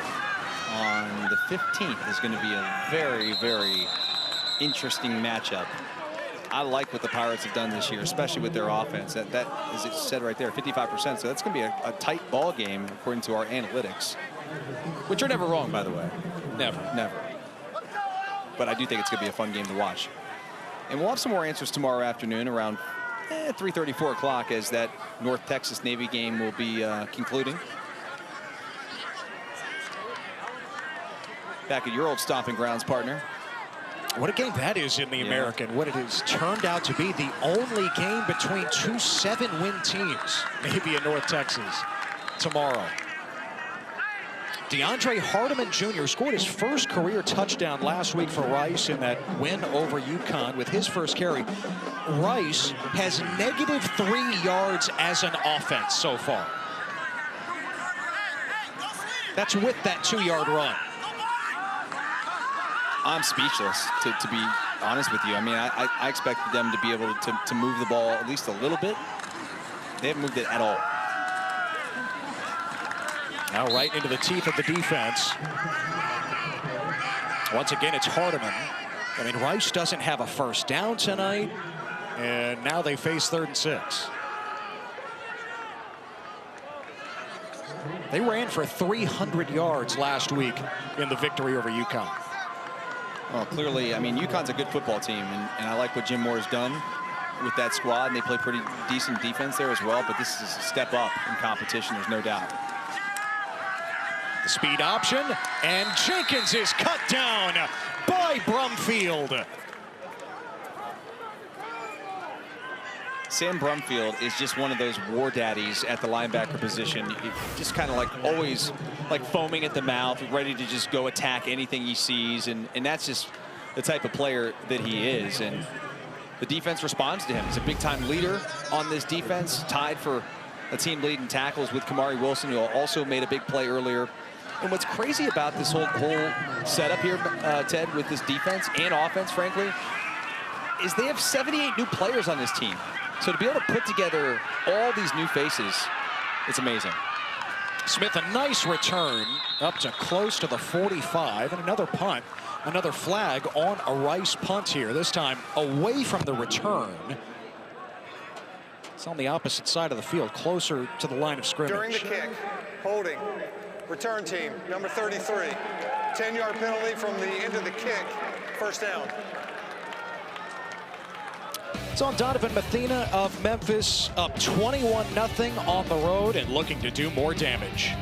on the 15th is going to be a very, very interesting matchup. I like what the Pirates have done this year, especially with their offense. That as it said right there, 55%. So that's going to be a tight ball game according to our analytics, which are never wrong, by the way. Never. But I do think it's going to be a fun game to watch. And we'll have some more answers tomorrow afternoon around 3:30, 4 o'clock, as that North Texas Navy game will be concluding. Back at your old stomping grounds, partner. What a game that is in the American. What it has turned out to be the only game between two 7-win teams, maybe in North Texas, tomorrow. DeAndre Hardiman Jr. scored his first career touchdown last week for Rice in that win over UConn with his first carry. Rice has -3 yards as an offense so far. That's with that 2-yard run. I'm speechless, to be honest with you. I mean, I expected them to be able to move the ball at least a little bit. They haven't moved it at all. Now right into the teeth of the defense. Once again, it's Hardiman. I mean, Rice doesn't have a first down tonight, and now they face 3rd and 6. They ran for 300 yards last week in the victory over UConn. Well, clearly, I mean, UConn's a good football team, and I like what Jim Moore has done with that squad, and they play pretty decent defense there as well, but this is a step up in competition, there's no doubt. The speed option, and Jenkins is cut down by Brumfield. Sam Brumfield is just one of those war daddies at the linebacker position. Just kind of like always like foaming at the mouth, ready to just go attack anything he sees. And that's just the type of player that he is. And the defense responds to him. He's a big-time leader on this defense, tied for a team lead in tackles with Kamari Wilson, who also made a big play earlier. And what's crazy about this whole setup here, Ted, with this defense and offense, frankly, is they have 78 new players on this team. So to be able to put together all these new faces, it's amazing. Smith, a nice return up to close to the 45, and another punt, another flag on a Rice punt here, this time away from the return. It's on the opposite side of the field, closer to the line of scrimmage. During the kick, holding, return team, number 33. 10-yard penalty from the end of the kick, first down. It's on Donovan Mathena of Memphis, up 21-0 on the road and looking to do more damage.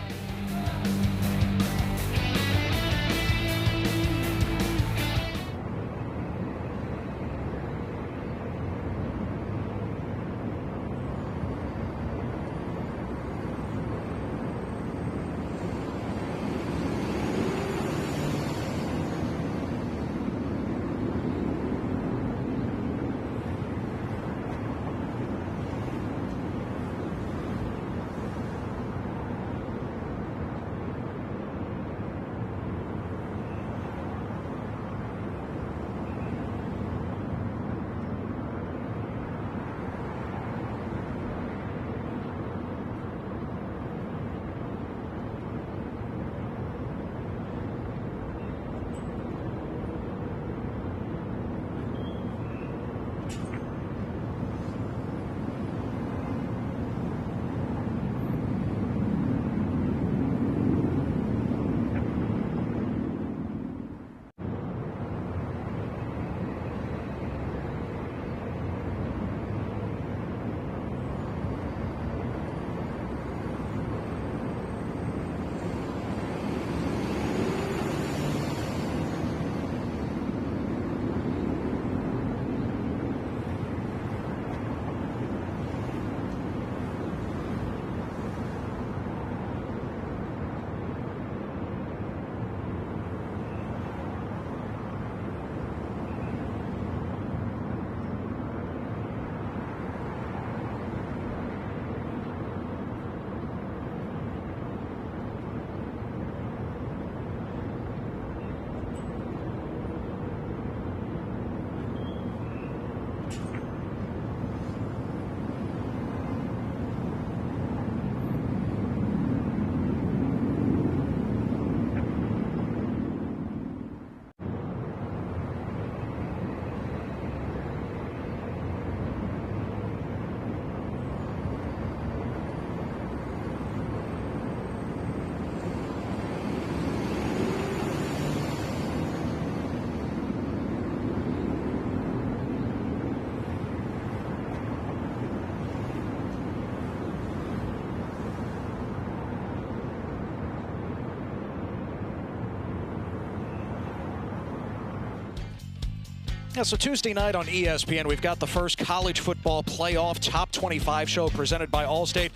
Yeah, so Tuesday night on ESPN, we've got the first college football playoff top 25 show presented by Allstate.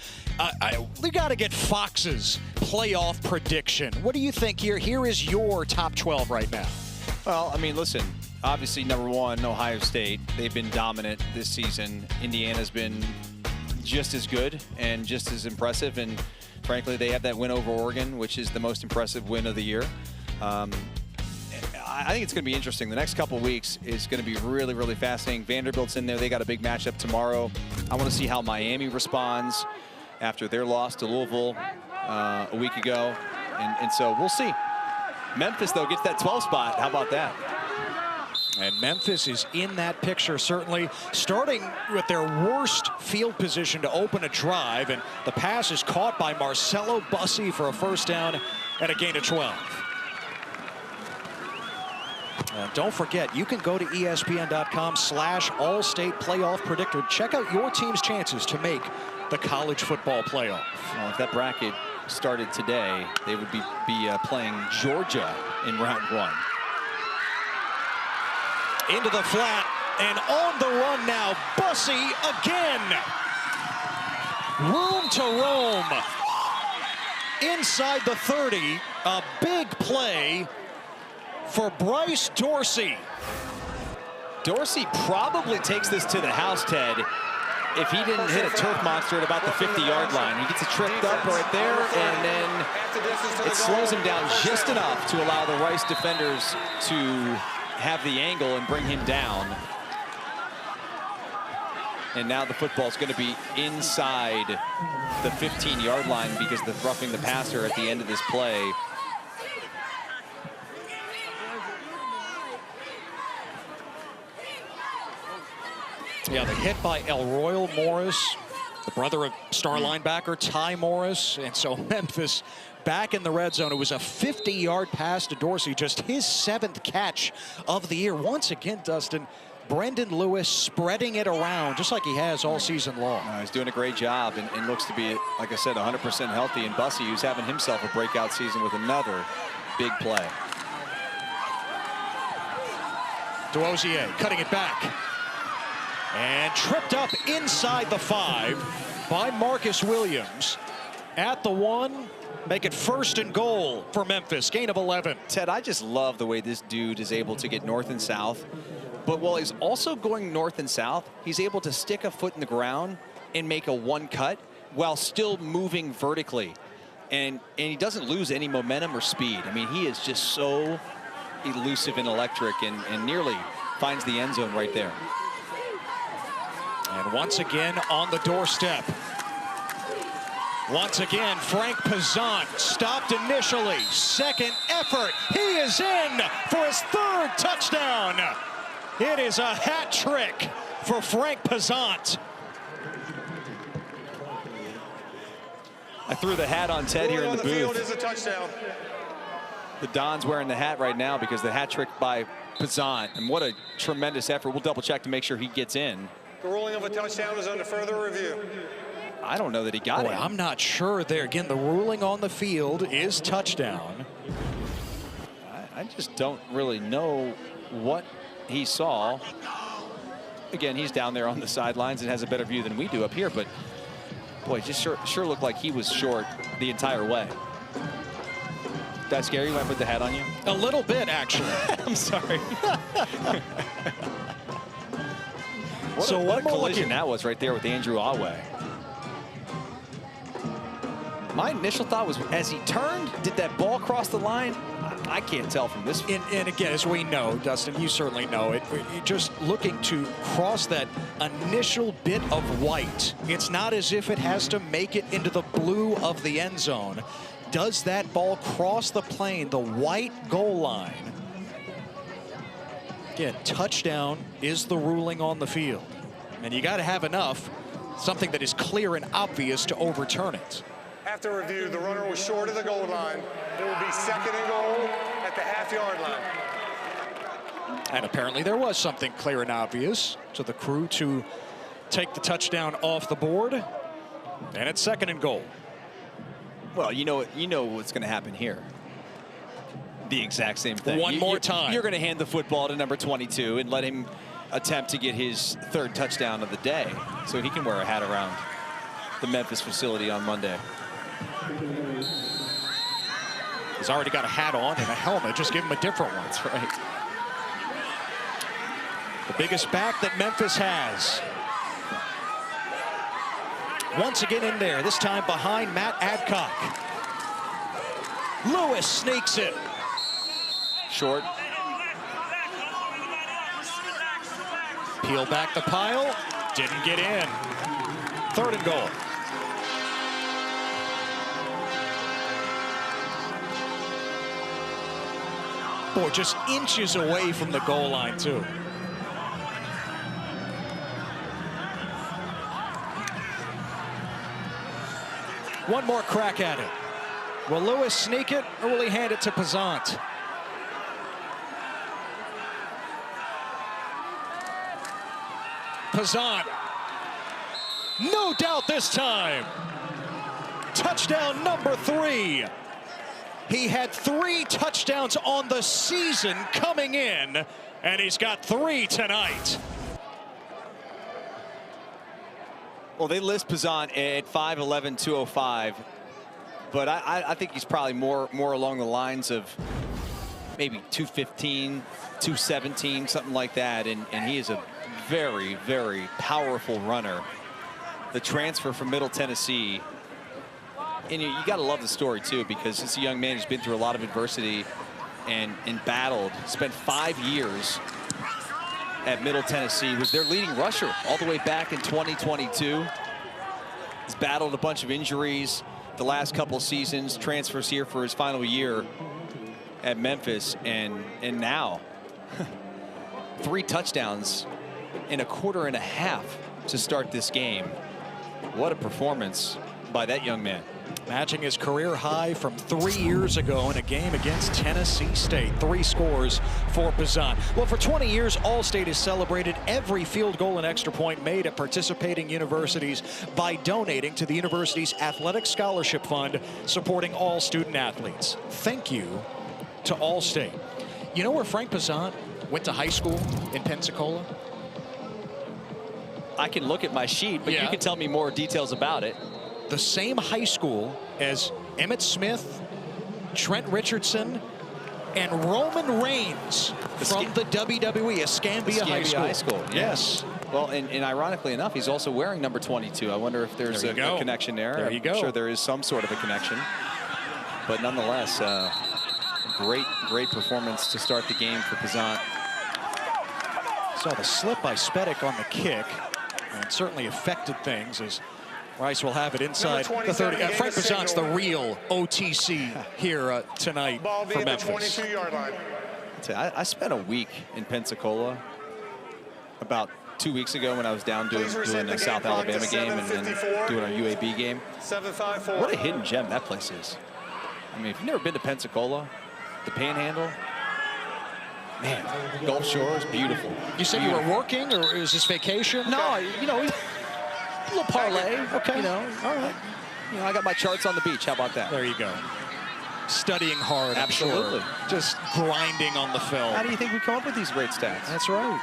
We got to get Fox's playoff prediction. What do you think here? Here is your top 12 right now. Well, I mean, listen, obviously, number one, Ohio State. They've been dominant this season. Indiana's been just as good and just as impressive. And frankly, they have that win over Oregon, which is the most impressive win of the year. I think it's going to be interesting. The next couple weeks is going to be really, really fascinating. Vanderbilt's in there. They got a big matchup tomorrow. I want to see how Miami responds after their loss to Louisville a week ago. And so we'll see. Memphis, though, gets that 12 spot. How about that? And Memphis is in that picture, certainly, starting with their worst field position to open a drive. And the pass is caught by Marcelo Bussey for a first down and a gain of 12. Don't forget, you can go to ESPN.com/Allstate Playoff Predictor. Check out your team's chances to make the college football playoff. Well, if that bracket started today, they would be playing Georgia in round one. Into the flat and on the run now. Bussey again. Room to roam. Inside the 30, a big play for Bryce Dorsey. Dorsey probably takes this to the house, Ted, if he didn't hit a turf monster at about the 50-yard line. He gets it tripped up right there, and then it slows him down just enough to allow the Rice defenders to have the angle and bring him down. And now the football's going to be inside the 15-yard line because they're roughing the passer at the end of this play. Yeah, the hit by Elroy Morris, the brother of star linebacker Ty Morris. And so Memphis back in the red zone. It was a 50-yard pass to Dorsey, just his 7th catch of the year. Once again, Dustin, Brendan Lewis spreading it around just like he has all season long. He's doing a great job and looks to be, like I said, 100% healthy. And Bussey, who's having himself a breakout season with another big play. Dozier cutting it back. And tripped up inside the 5 by Marcus Williams. At the 1, make it 1st and goal for Memphis. Gain of 11. Ted, I just love the way this dude is able to get north and south. But while he's also going north and south, he's able to stick a foot in the ground and make a 1 cut while still moving vertically. And he doesn't lose any momentum or speed. I mean, he is just so elusive and electric and nearly finds the end zone right there. And once again on the doorstep. Once again, Frank Pazant stopped initially. 2nd effort. He is in for his 3rd touchdown. It is a hat trick for Frank Pazant. I threw the hat on Ted here in the booth. Field is a touchdown. The Don's wearing the hat right now because the hat trick by Pazant. And what a tremendous effort. We'll double check to make sure he gets in. The ruling of a touchdown is under further review. I don't know that he got it. I'm not sure there. Again, the ruling on the field is touchdown. I just don't really know what he saw. Again, he's down there on the sidelines and has a better view than we do up here. But, boy, just sure looked like he was short the entire way. Did that scare you when I put the hat on you? A little bit, actually. I'm sorry. What a collision that was right there with Andrew Awe. My initial thought was, as he turned, did that ball cross the line? I can't tell from this. And again, as we know, Dustin, you certainly know it, just looking to cross that initial bit of white. It's not as if it has to make it into the blue of the end zone. Does that ball cross the plane, the white goal line? Again, touchdown is the ruling on the field. And you got to have enough, something that is clear and obvious to overturn it. After review, the runner was short of the goal line. It will be 2nd and goal at the half-yard line. And apparently there was something clear and obvious to the crew to take the touchdown off the board. And it's 2nd and goal. Well, you know what's going to happen here. the exact same thing. One more time. You're going to hand the football to number 22 and let him attempt to get his 3rd touchdown of the day so he can wear a hat around the Memphis facility on Monday. He's already got a hat on and a helmet. Just give him a different one. That's right. The biggest back that Memphis has. Once again in there, this time behind Matt Adcock. Lewis sneaks it. Short. Peel back the pile. Didn't get in. 3rd and goal. Boy, just inches away from the goal line, too. One more crack at it. Will Lewis sneak it, or will he hand it to Pazant? Pazant. No doubt this time. Touchdown number 3. He had 3 touchdowns on the season coming in, and he's got 3 tonight. Well, they list Pazant at 5'11", 205, but I think he's probably more along the lines of maybe 215, 217, something like that, and he is a very, very powerful runner. The transfer from Middle Tennessee, and you got to love the story too, because it's a young man who's been through a lot of adversity and battled, spent 5 years at Middle Tennessee, was their leading rusher all the way back in 2022. He's battled a bunch of injuries the last couple seasons, transfers here for his final year at Memphis, and now 3 touchdowns in a quarter and a half to start this game. What a performance by that young man. Matching his career high from 3 years ago in a game against Tennessee State. 3 scores for Pazant. Well, for 20 years, All-State has celebrated every field goal and extra point made at participating universities by donating to the university's athletic scholarship fund, supporting all student athletes. Thank you to All-State. You know where Frank Pazant went to high school? In Pensacola? I can look at my sheet, but you can tell me more details about it. The same high school as Emmitt Smith, Trent Richardson, and Roman Reigns from the WWE, Escambia High School. Yes. Well, and ironically enough, he's also wearing number 22. I wonder if there's a connection there. There you go. I'm sure there is some sort of a connection. But nonetheless, great performance to start the game for Pazant. Saw the slip by Spedic on the kick, and certainly affected things as Rice will have it inside the 30. Frank Pazant's the real OTC here tonight for Memphis. 22-yard line. I spent a week in Pensacola about 2 weeks ago when I was down doing a South Alabama game and then doing our UAB game. 754. What a hidden gem that place is. I mean, if you've never been to Pensacola, the Panhandle, man, Gulf Shore is beautiful. You said you were working, or is this vacation? No, you know, a little parlay. Okay. You know, all right. You know, I got my charts on the beach. How about that? There you go. Studying hard. Absolutely. I'm sure. Just grinding on the film. How do you think we come up with these great stats? That's right.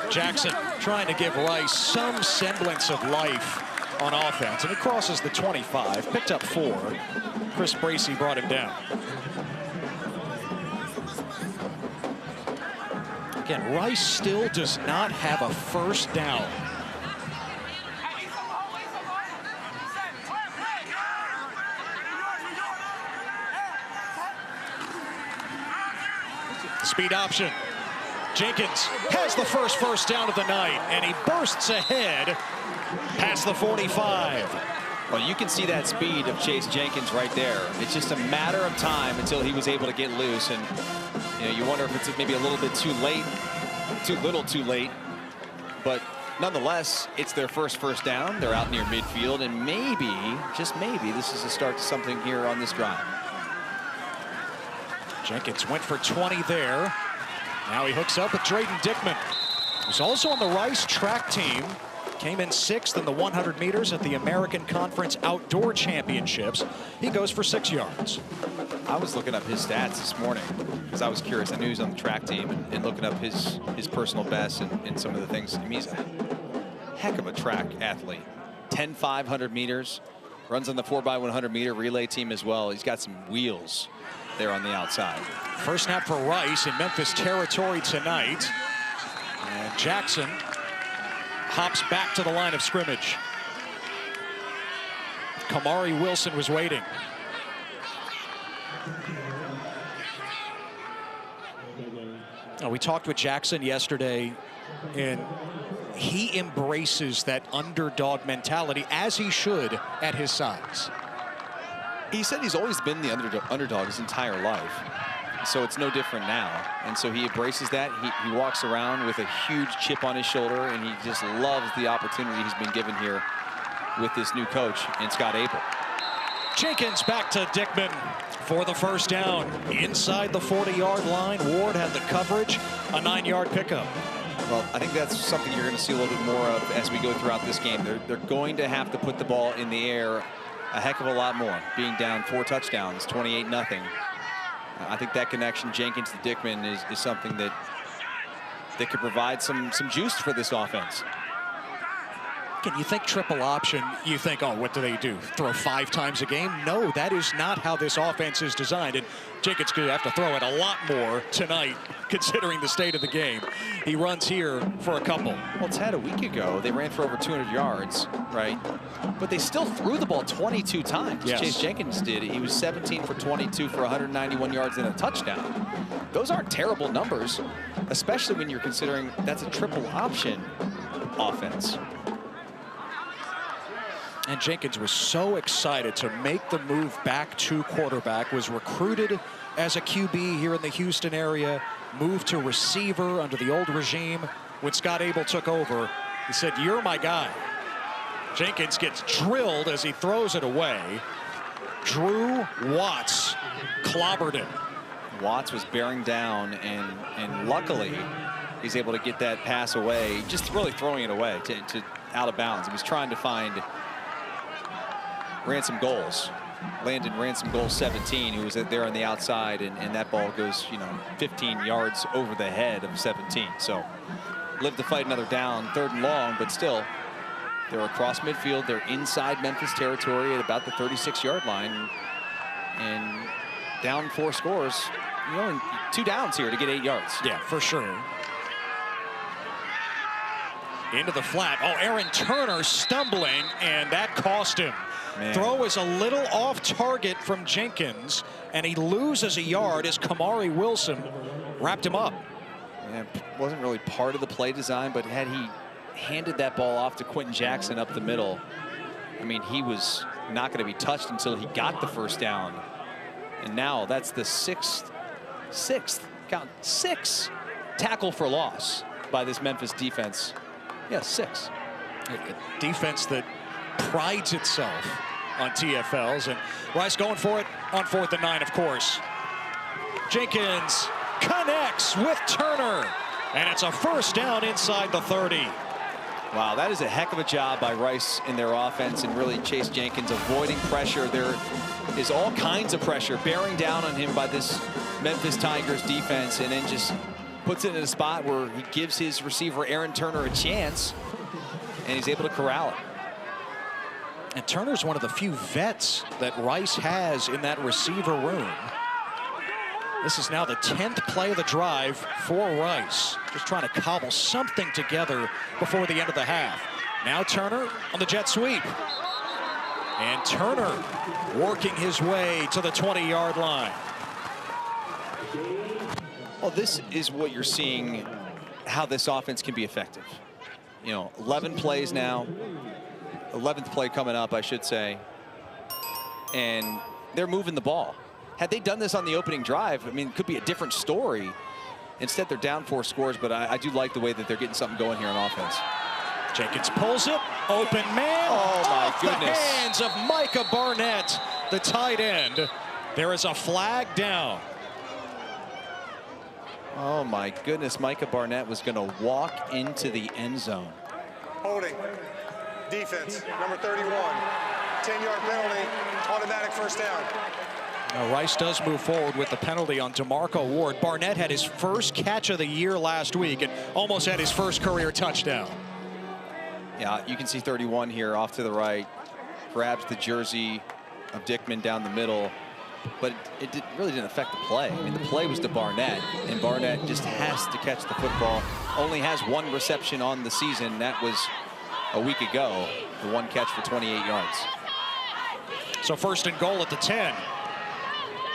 Jackson trying to give Rice some semblance of life on offense, and he crosses the 25, picked up 4. Chris Bracey brought him down. Again, Rice still does not have a first down. Speed option. Jenkins has the first down of the night, and he bursts ahead past the 45. Well, you can see that speed of Chase Jenkins right there. It's just a matter of time until he was able to get loose, and you wonder if it's maybe a little bit too late, too late. But nonetheless, it's their first down. They're out near midfield, and maybe, just maybe, this is a start to something here on this drive. Jenkins went for 20 there. Now he hooks up with Drayton Dickman, who's also on the Rice track team. Came in 6th in the 100 meters at the American Conference Outdoor Championships. He goes for 6 yards. I was looking up his stats this morning because I was curious. I knew he was on the track team and looking up his personal best and some of the things. I mean, he's a heck of a track athlete. 10,500 meters, runs on the 4x100 meter relay team as well. He's got some wheels there on the outside. First snap for Rice in Memphis territory tonight. And Jackson hops back to the line of scrimmage. Kamari Wilson was waiting. Oh, we talked with Jackson yesterday, and he embraces that underdog mentality, as he should at his size. He said he's always been the underdog his entire life. So it's no different now. And so he embraces that. He walks around with a huge chip on his shoulder, and he just loves the opportunity he's been given here with this new coach in Scott Abel. Jenkins back to Dickman for the first down. Inside the 40-yard line, Ward had the coverage, a 9-yard pickup. Well, I think that's something you're going to see a little bit more of as we go throughout this game. They're going to have to put the ball in the air a heck of a lot more, being down 4 touchdowns, 28-0. I think that connection, Jenkins to Dickman, is something that could provide some juice for this offense. Can you think triple option? You think, oh, what do? Throw 5 times a game? No, that is not how this offense is designed. And Jenkins could have to throw it a lot more tonight, considering the state of the game. He runs here for a couple. Well, Ted, a week ago, they ran for over 200 yards, right? But they still threw the ball 22 times. Yes. Chase Jenkins did. He was 17 for 22 for 191 yards and a touchdown. Those aren't terrible numbers, especially when you're considering that's a triple option offense. And Jenkins was so excited to make the move back to quarterback, was recruited as a QB here in the Houston area, moved to receiver under the old regime. When Scott Abel took over, he said, "You're my guy." Jenkins gets drilled as he throws it away. Drew Watts clobbered him. Watts was bearing down, and luckily he's able to get that pass away, just really throwing it away to out of bounds. He was trying to find Ransom Goals. Landon Ransom Goals 17, who was there on the outside, and that ball goes, 15 yards over the head of 17. So lived to fight another down, 3rd and long, but still they're across midfield. They're inside Memphis territory at about the 36-yard line, and down 4 scores. And 2 downs here to get 8 yards. Yeah, for sure. Into the flat. Oh, Aaron Turner stumbling, and that cost him. Man. Throw is a little off target from Jenkins, and he loses a yard as Kamari Wilson wrapped him up. Yeah, wasn't really part of the play design, but had he handed that ball off to Quentin Jackson up the middle, I mean, he was not going to be touched until he got the first down. And now that's the sixth tackle for loss by this Memphis defense. Yeah, 6. A defense that prides itself on TFLs, and Rice going for it on 4th and 9, of course. Jenkins connects with Turner, and it's a first down inside the 30. Wow, that is a heck of a job by Rice in their offense, and really Chase Jenkins avoiding pressure. There is all kinds of pressure bearing down on him by this Memphis Tigers defense, and then just puts it in a spot where he gives his receiver Aaron Turner a chance, and he's able to corral it. And Turner's one of the few vets that Rice has in that receiver room. This is now the 10th play of the drive for Rice. Just trying to cobble something together before the end of the half. Now Turner on the jet sweep. And Turner working his way to the 20-yard line. Well, this is what you're seeing, how this offense can be effective. 11 plays now. 11th play coming up, I should say. And they're moving the ball. Had they done this on the opening drive, I mean, it could be a different story. Instead, they're down 4 scores, but I do like the way that they're getting something going here on offense. Jenkins pulls it. Open man. Oh, my goodness. The hands of Micah Barnett, the tight end. There is a flag down. Oh, my goodness. Micah Barnett was going to walk into the end zone. Holding. Defense, number 31. 10-yard penalty, automatic first down. Now Rice does move forward with the penalty on DeMarco Ward. Barnett had his first catch of the year last week and almost had his first career touchdown. Yeah, you can see 31 here off to the right. Grabs the jersey of Dickman down the middle. But it really didn't affect the play. I mean, the play was to Barnett, and Barnett just has to catch the football. Only has one reception on the season. That was a week ago. The one catch for 28 yards. So first and goal at the 10.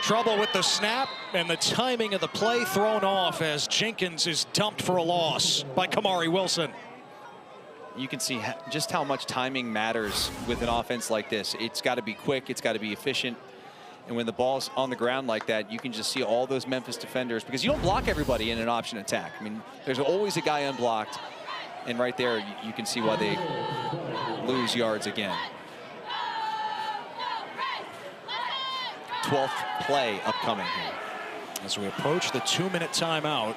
Trouble with the snap, and the timing of the play thrown off as Jenkins is dumped for a loss by Kamari Wilson. You can see just how much timing matters with an offense like this. It's got to be quick. It's got to be efficient. And when the ball's on the ground like that, you can just see all those Memphis defenders, because you don't block everybody in an option attack. I mean, there's always a guy unblocked. And right there, you can see why they lose yards again. 12th play upcoming here. As we approach the 2-minute timeout.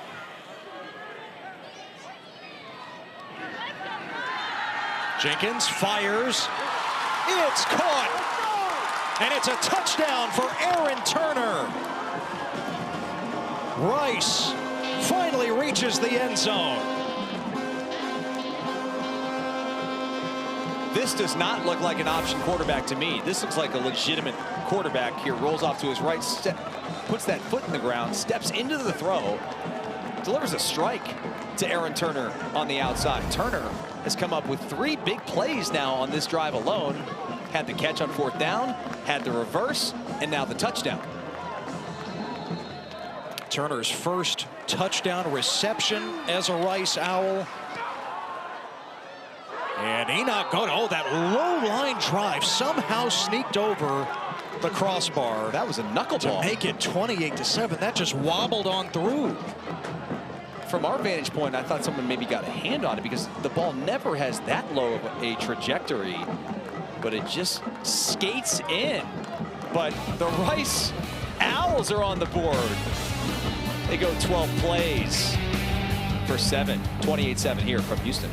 Jenkins fires. It's caught. And it's a touchdown for Aaron Turner. Rice finally reaches the end zone. This does not look like an option quarterback to me. This looks like a legitimate quarterback here. Rolls off to his right, puts that foot in the ground, steps into the throw, delivers a strike to Aaron Turner on the outside. Turner has come up with 3 big plays now on this drive alone. Had the catch on 4th down, had the reverse, and now the touchdown. Turner's first touchdown reception as a Rice Owl. And Enoch Goto, oh, that low line drive somehow sneaked over the crossbar. That was a knuckleball. To make it 28-7. That just wobbled on through. From our vantage point, I thought someone maybe got a hand on it, because the ball never has that low of a trajectory, but it just skates in. But the Rice Owls are on the board. They go 12 plays for 7, 28-7 here from Houston.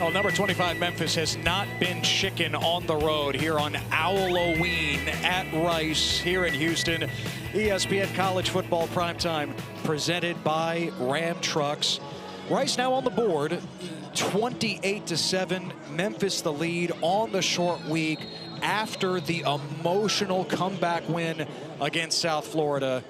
Well, number 25 Memphis has not been chicken on the road here on Halloween at Rice here in Houston. ESPN College Football Primetime presented by Ram Trucks. Rice now on the board, 28-7. Memphis the lead on the short week after the emotional comeback win against South Florida.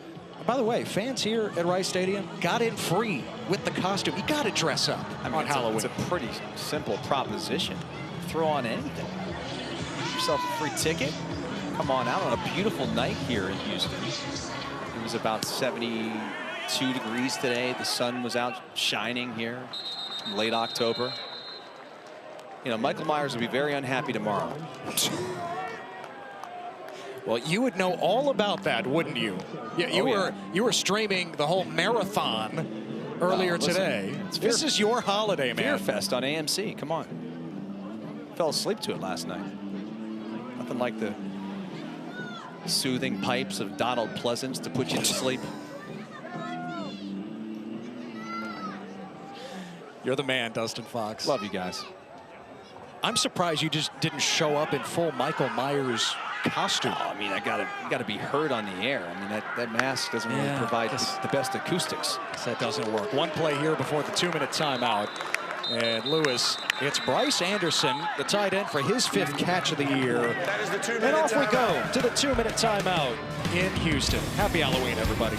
By the way, fans here at Rice Stadium got in free with the costume. You got to dress up on Halloween. It's a pretty simple proposition. Throw on anything. Get yourself a free ticket. Come on out on a beautiful night here in Houston. It was about 72 degrees today. The sun was out shining here in late October. You know, Michael Myers will be very unhappy tomorrow. Well, you would know all about that, wouldn't you? Yeah, you were streaming the whole marathon earlier today. This is your holiday, man. Fear Fest on AMC. Come on. Fell asleep to it last night. Nothing like the soothing pipes of Donald Pleasance to put you to sleep. You're the man, Dustin Fox. Love you guys. I'm surprised you just didn't show up in full Michael Myers costume. Oh, I mean, I gotta be heard on the air. I mean, that mask doesn't really provide the best acoustics. That doesn't work. One play here before the 2-minute timeout. And Lewis, it's Bryce Anderson, the tight end, for his 5th catch of the year. That is the 2-minute And off we timeout. go to the 2-minute timeout in Houston. Happy Halloween, everybody.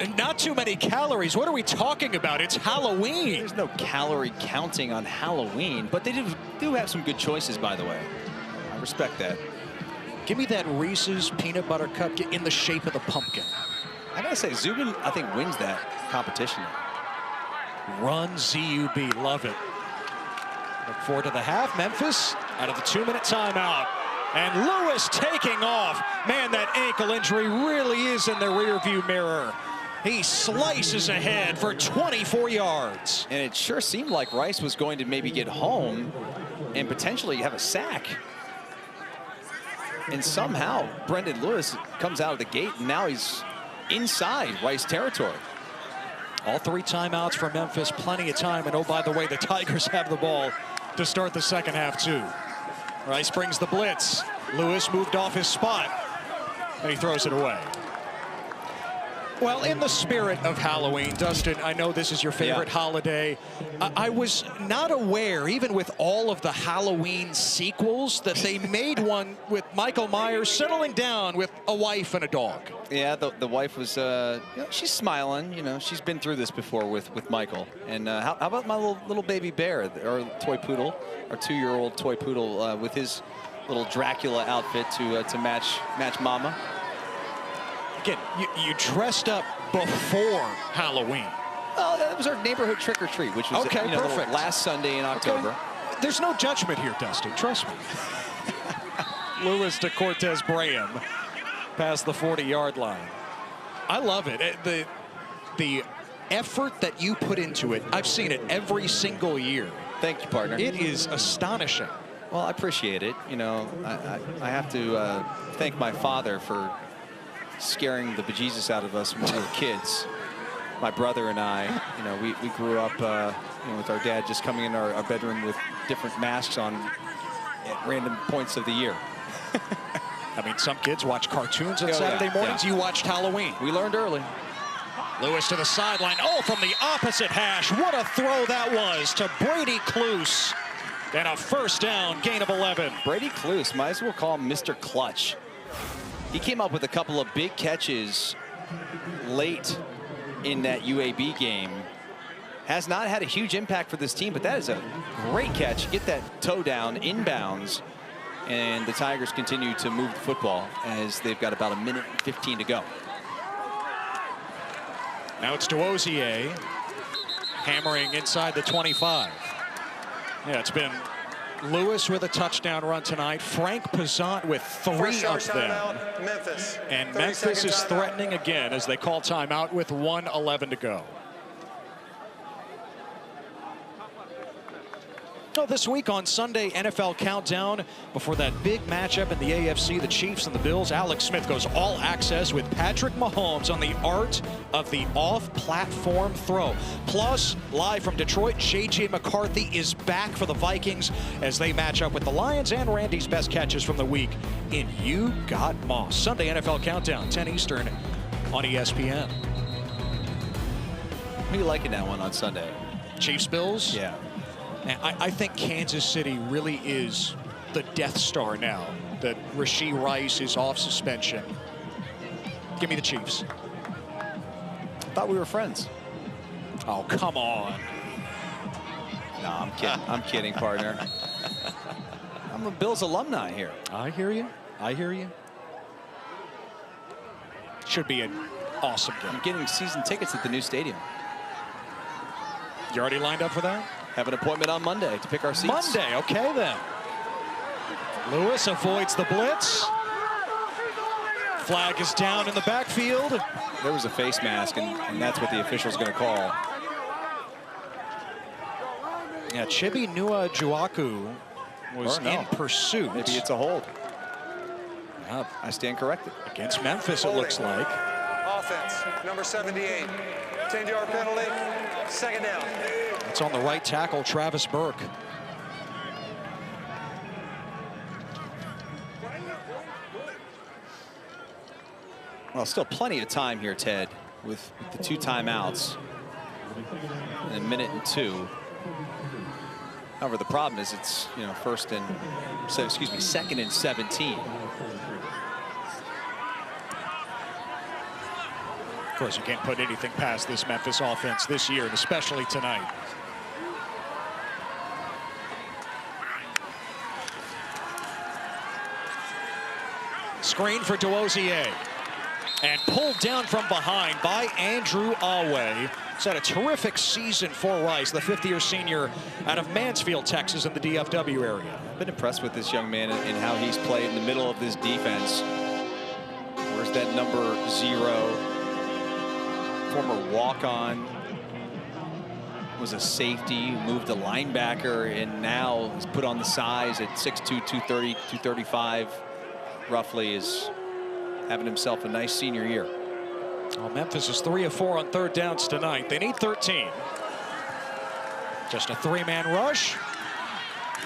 not too many calories. What are we talking about? It's Halloween. There's no calorie counting on Halloween, but they do have some good choices, by the way. I respect that. Give me that Reese's peanut butter cup in the shape of the pumpkin. I gotta say, Zubin, I think, wins that competition. Run ZUB, love it. Look forward to the half. Memphis out of the 2-minute timeout. And Lewis taking off. Man, that ankle injury really is in the rearview mirror. He slices ahead for 24 yards. And it sure seemed like Rice was going to maybe get home and potentially have a sack. And somehow Brendan Lewis comes out of the gate, and now he's inside Rice territory. All 3 timeouts for Memphis, plenty of time. And oh, by the way, the Tigers have the ball to start the second half too. Rice brings the blitz. Lewis moved off his spot, and he throws it away. Well, in the spirit of Halloween, Dustin, I know this is your favorite holiday. I was not aware, even with all of the Halloween sequels, that they made one with Michael Myers settling down with a wife and a dog. Yeah, the wife was, she's smiling. You know, she's been through this before with Michael. And how about my little baby bear, or toy poodle, our 2-year-old toy poodle with his little Dracula outfit to match Mama. Again, you dressed up before Halloween. Oh, that was our neighborhood trick-or-treat, which was perfect. Last Sunday in October. Okay. There's no judgment here, Dustin. Trust me. Lewis to Cortez Braham past the 40-yard line. I love it. The effort that you put into it, I've seen it every single year. Thank you, partner. It is astonishing. Well, I appreciate it. You know, I have to thank my father for scaring the bejesus out of us when we were kids. My brother and I, you know, we grew up, with our dad just coming in our bedroom with different masks on at random points of the year. I mean, some kids watch cartoons on Saturday mornings. You watched Halloween. We learned early. Lewis to the sideline. Oh, from the opposite hash. What a throw that was to Brady Cluse. And a first down, gain of 11. Brady Cluse, might as well call him Mr. Clutch. He came up with a couple of big catches late in that UAB game. Has not had a huge impact for this team, but that is a great catch. Get that toe down inbounds, and the Tigers continue to move the football as they've got about 1:15 to go. Now it's Duozier hammering inside the 25. Yeah, it's been Lewis with a touchdown run tonight. Frank Pazant with 3 of them. Memphis. And Memphis is threatening again as they call timeout with 1:11 to go. So this week on Sunday, NFL Countdown, before that big matchup in the AFC, the Chiefs and the Bills, Alex Smith goes all access with Patrick Mahomes on the art of the off-platform throw. Plus, live from Detroit, J.J. McCarthy is back for the Vikings as they match up with the Lions and Randy's best catches from the week in You Got Moss. Sunday NFL Countdown, 10 Eastern on ESPN. Who are you liking that one on Sunday? Chiefs, Bills? Yeah. I think Kansas City really is the Death Star now that Rashee Rice is off suspension. Give me the Chiefs. Thought we were friends. Oh, come on. No, I'm kidding. I'm kidding, partner. I'm a Bills alumni here. I hear you. I hear you. Should be an awesome game. I'm getting season tickets at the new stadium. You already lined up for that? Have an appointment on Monday to pick our seats. Monday, okay then. Lewis avoids the blitz. Flag is down in the backfield. There was a face mask, and that's what the official's going to call. Yeah, Chibi Nua-Juaku was in pursuit. Maybe it's a hold. I stand corrected. Against Memphis, it looks like. Offense, number 78. 10-yard penalty, second down. It's on the right tackle, Travis Burke. Well, still plenty of time here, Ted, with the 2 timeouts in 1:02. However, the problem is it's, second and 17. Of course, you can't put anything past this Memphis offense this year, and especially tonight. Screen for Dozier. And pulled down from behind by Andrew Awe. He's had a terrific season for Rice, the fifth-year senior out of Mansfield, Texas, in the DFW area. I've been impressed with this young man and how he's played in the middle of this defense. Where's that number 0? Former walk-on. Was a safety, moved to linebacker, and now he's put on the size at 6'2", 230, 235, roughly, is having himself a nice senior year. Well, Memphis is 3 of 4 on third downs tonight. They need 13. Just a 3-man rush.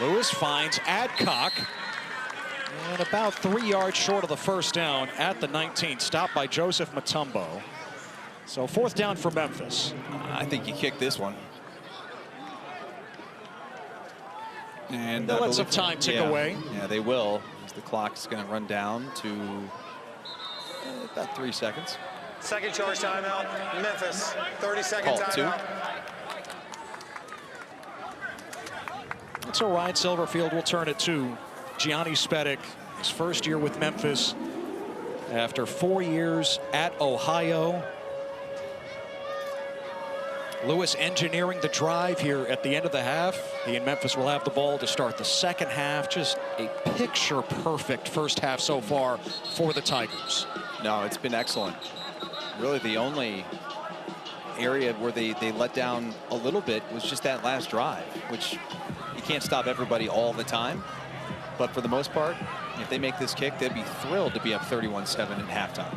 Lewis finds Adcock. And about 3 yards short of the first down at the 19. Stopped by Joseph Mutombo. So 4th down for Memphis. I think you kick this one. And they'll let some time tick away. Yeah, they will. As the clock's going to run down to about 3 seconds. Second charge timeout. Memphis. 30-second timeout. And so Ryan Silverfield will turn it to Gianni Spedic, his first year with Memphis after 4 years at Ohio. Lewis engineering the drive here at the end of the half. He and Memphis will have the ball to start the second half. Just a picture-perfect first half so far for the Tigers. No, it's been excellent. Really, the only area where they let down a little bit was just that last drive, which you can't stop everybody all the time. But for the most part, if they make this kick, they'd be thrilled to be up 31-7 at halftime.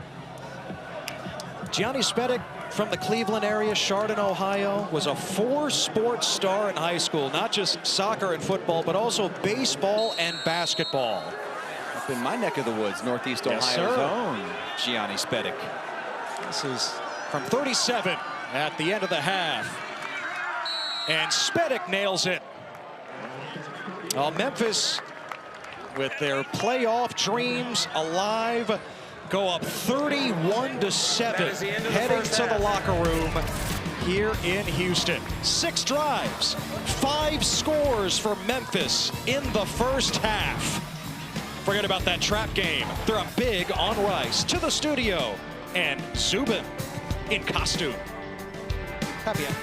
Gianni Spedic from the Cleveland area, Chardon, Ohio, was a 4-sport star in high school. Not just soccer and football, but also baseball and basketball. Up in my neck of the woods, Northeast Ohio's own Gianni Spedic. This is from 37 at the end of the half. And Spedic nails it. Well, Memphis, with their playoff dreams alive, go up 31-7, heading to the locker room here in Houston. 6 drives, 5 scores for Memphis in the first half. Forget about that trap game. They're up big on Rice. To the studio, and Zubin in costume. Happy end.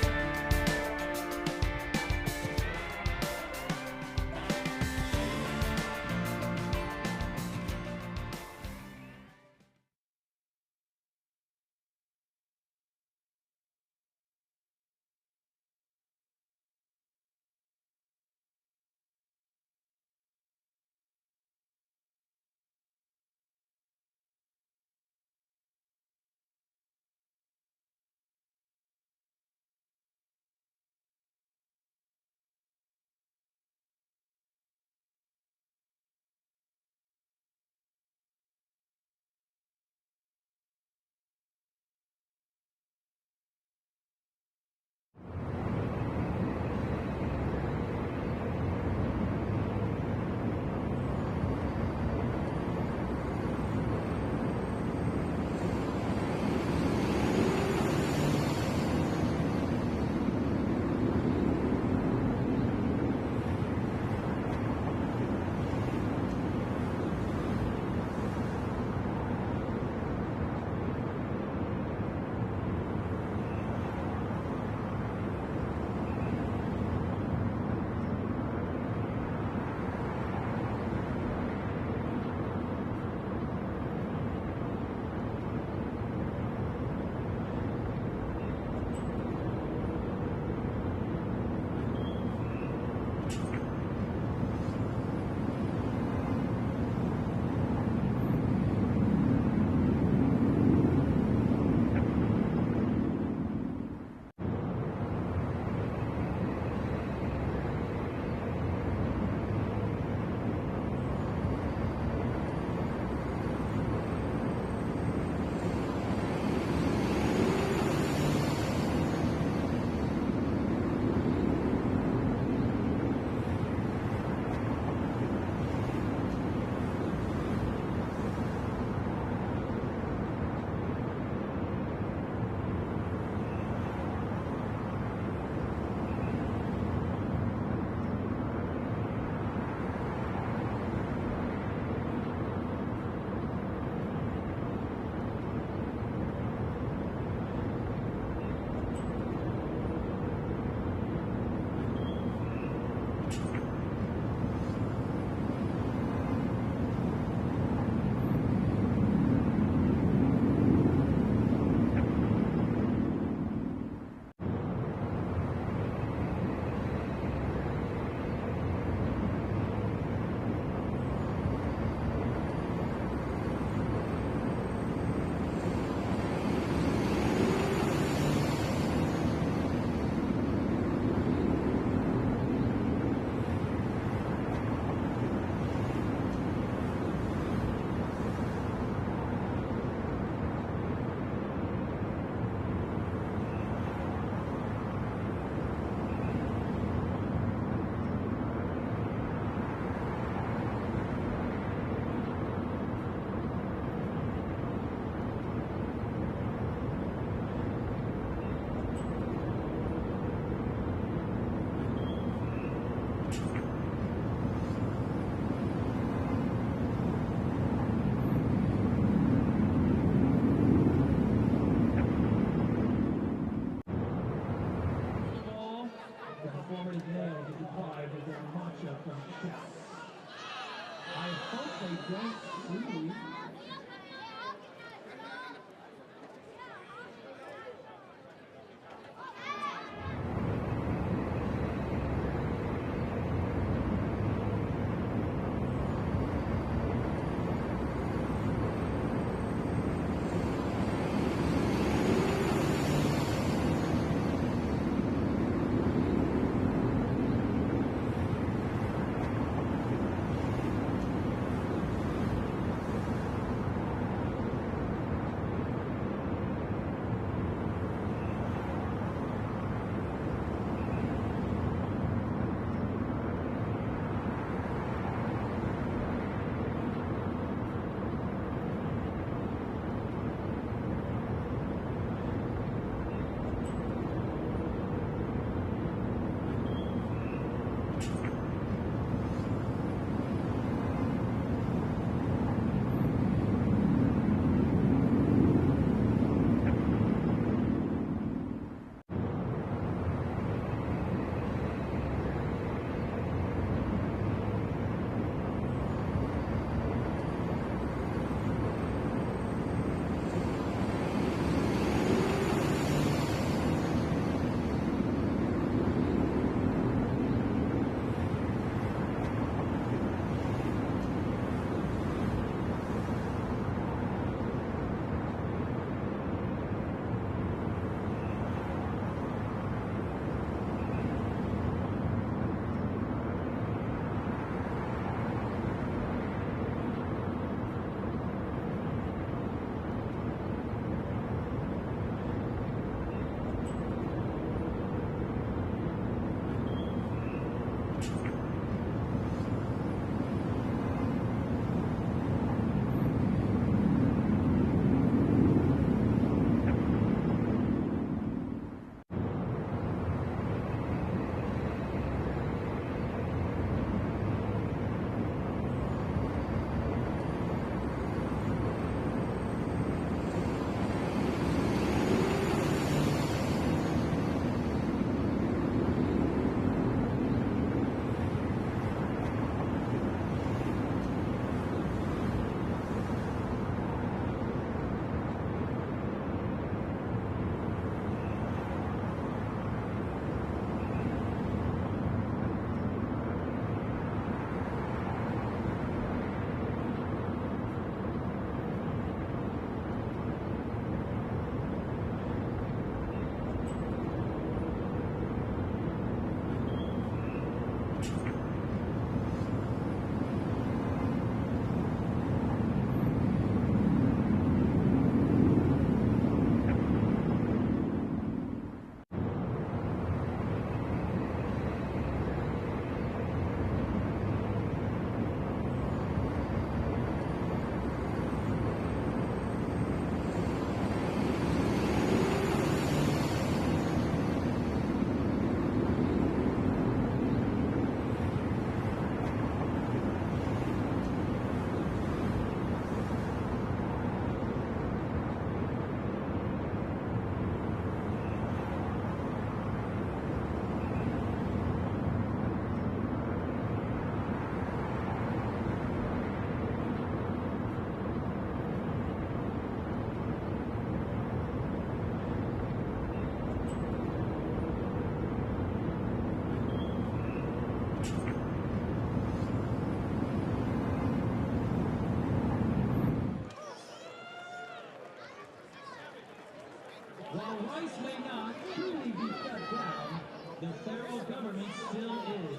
While Rice may not truly be shut down, the federal government still is.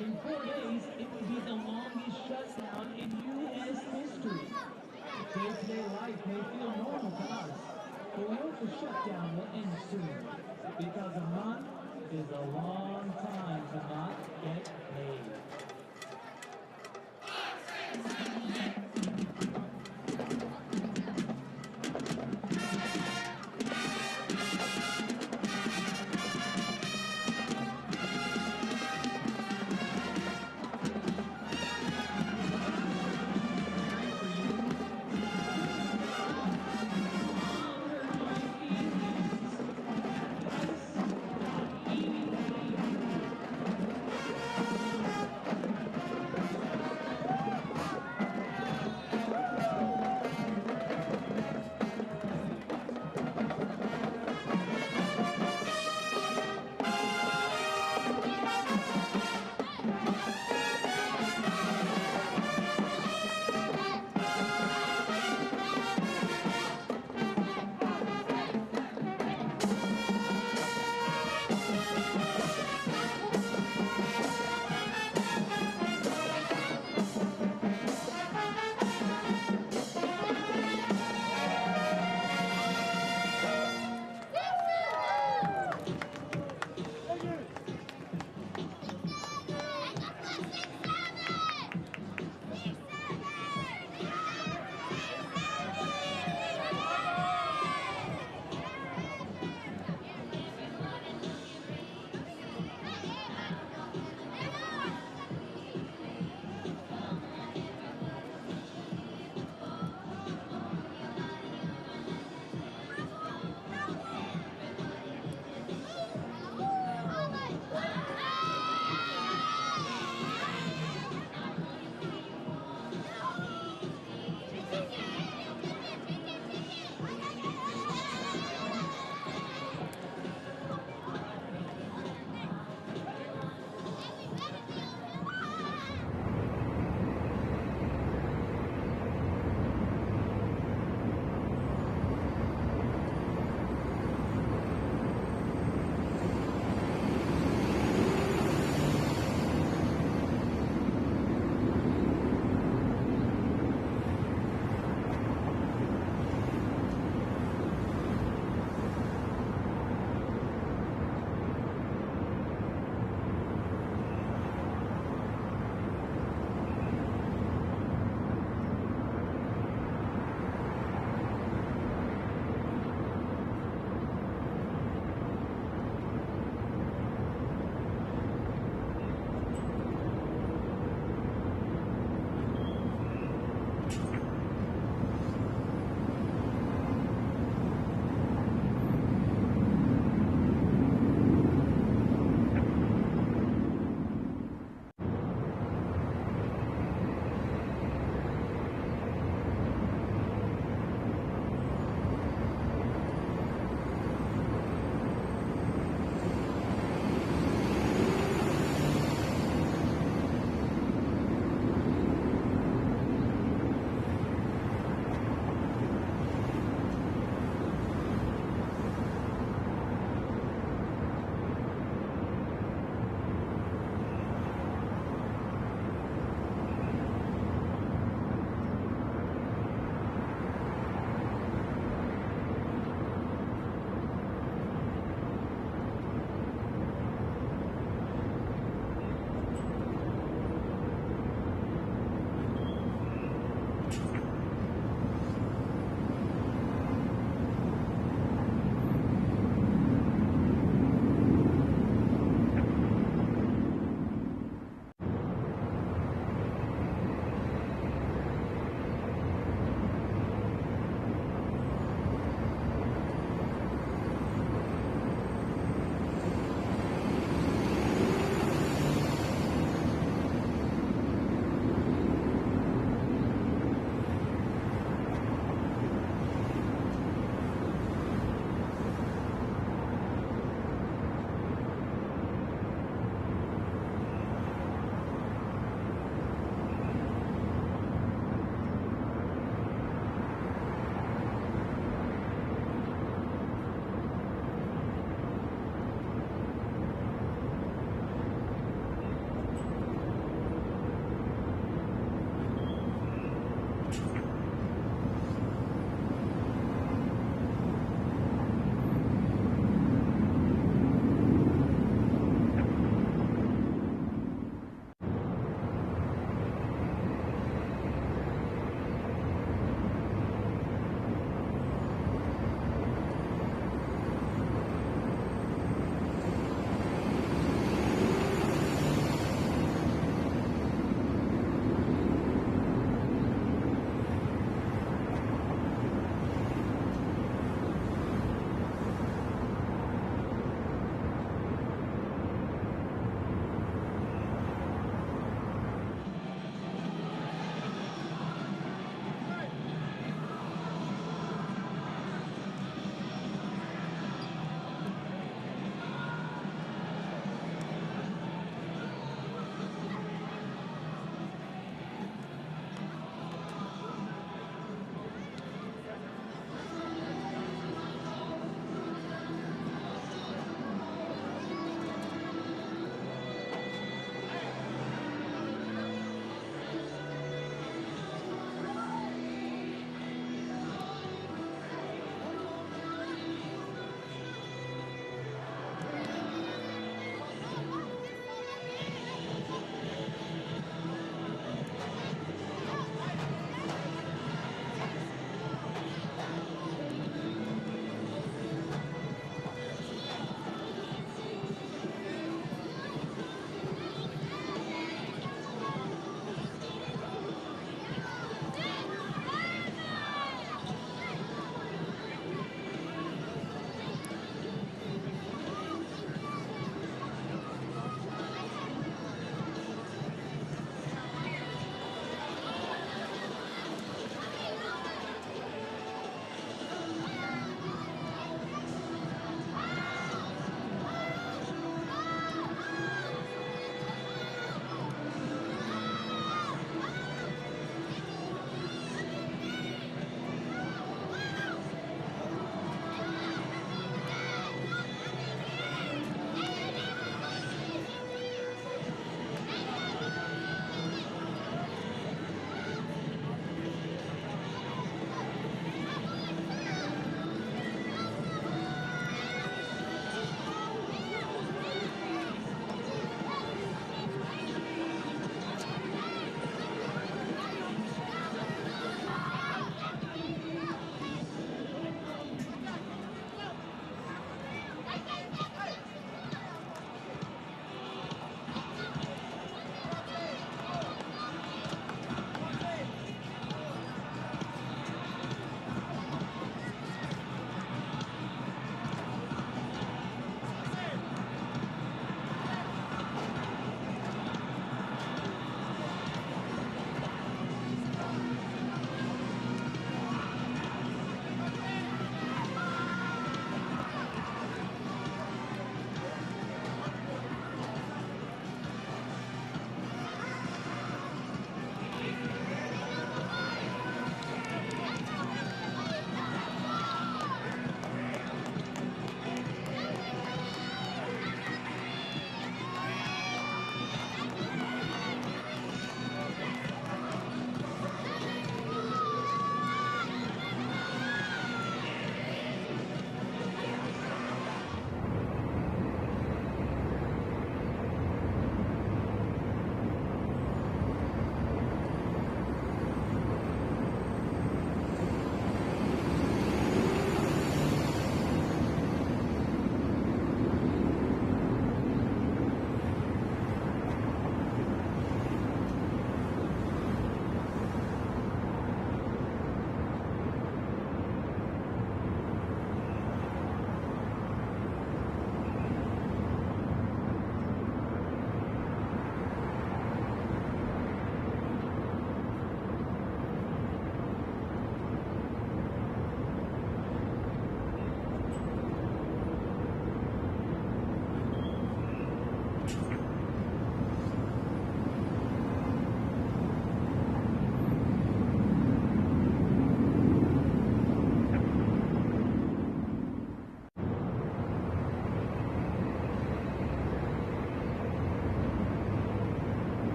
In 4 days, it will be the longest shutdown in U.S. history. Day-to-day life may feel normal to us, but we hope the shutdown will end soon, because a month is a long time to not get paid.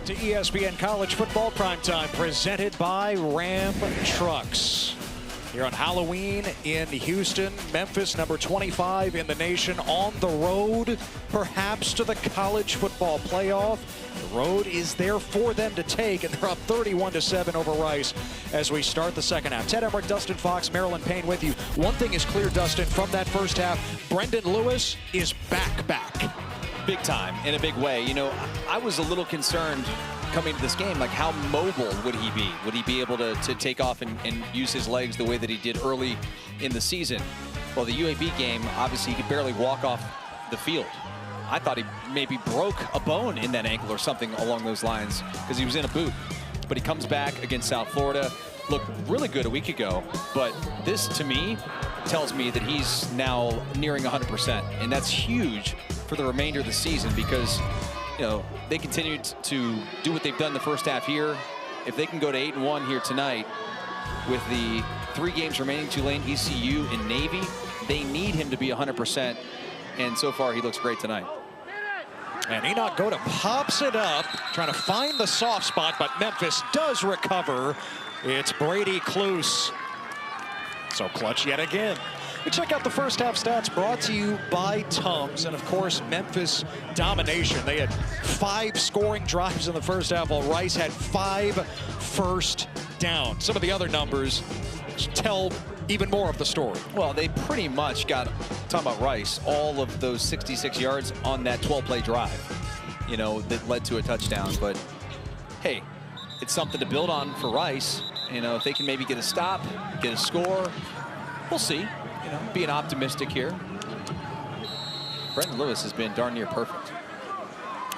to ESPN College Football Primetime, presented by Ram Trucks. Here on Halloween in Houston, Memphis, number 25 in the nation, on the road, perhaps to the college football playoff. The road is there for them to take, and they're up 31-7 over Rice as we start the second half. Ted Emmerich, Dustin Fox, Marilyn Payne with you. One thing is clear, Dustin, from that first half, Brendan Lewis is back. Big time, in a big way. You know, I was a little concerned coming to this game, like how mobile would he be? Would he be able to take off and use his legs the way that he did early in the season? Well, the UAB game, obviously he could barely walk off the field. I thought he maybe broke a bone in that ankle or something along those lines because he was in a boot. But he comes back against South Florida, looked really good a week ago, but this to me tells me that he's now nearing 100%, and that's huge for the remainder of the season because, you know, they continued to do what they've done the first half here. If they can go to 8-1 here tonight with the 3 games remaining, Tulane, ECU, and Navy, they need him to be 100%, and so far he looks great tonight. And Enoch Goda pops it up, trying to find the soft spot, but Memphis does recover. It's Brady Cluse. So clutch yet again. We check out the first half stats brought to you by Tums, and of course Memphis domination. They had 5 scoring drives in the first half, while Rice had 5 first downs. Some of the other numbers tell even more of the story. Well, they pretty much got, talking about Rice, all of those 66 yards on that 12-play drive, you know, that led to a touchdown. But hey, it's something to build on for Rice. You know, if they can maybe get a stop, get a score, we'll see. You know, being optimistic here. Brendan Lewis has been darn near perfect.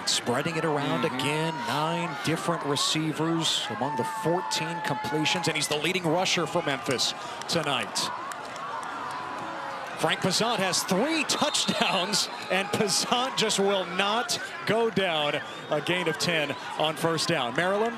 Spreading it around again, 9 different receivers among the 14 completions, and he's the leading rusher for Memphis tonight. Frank Pazant has 3 touchdowns, and Pazant just will not go down. A gain of 10 on first down. Maryland?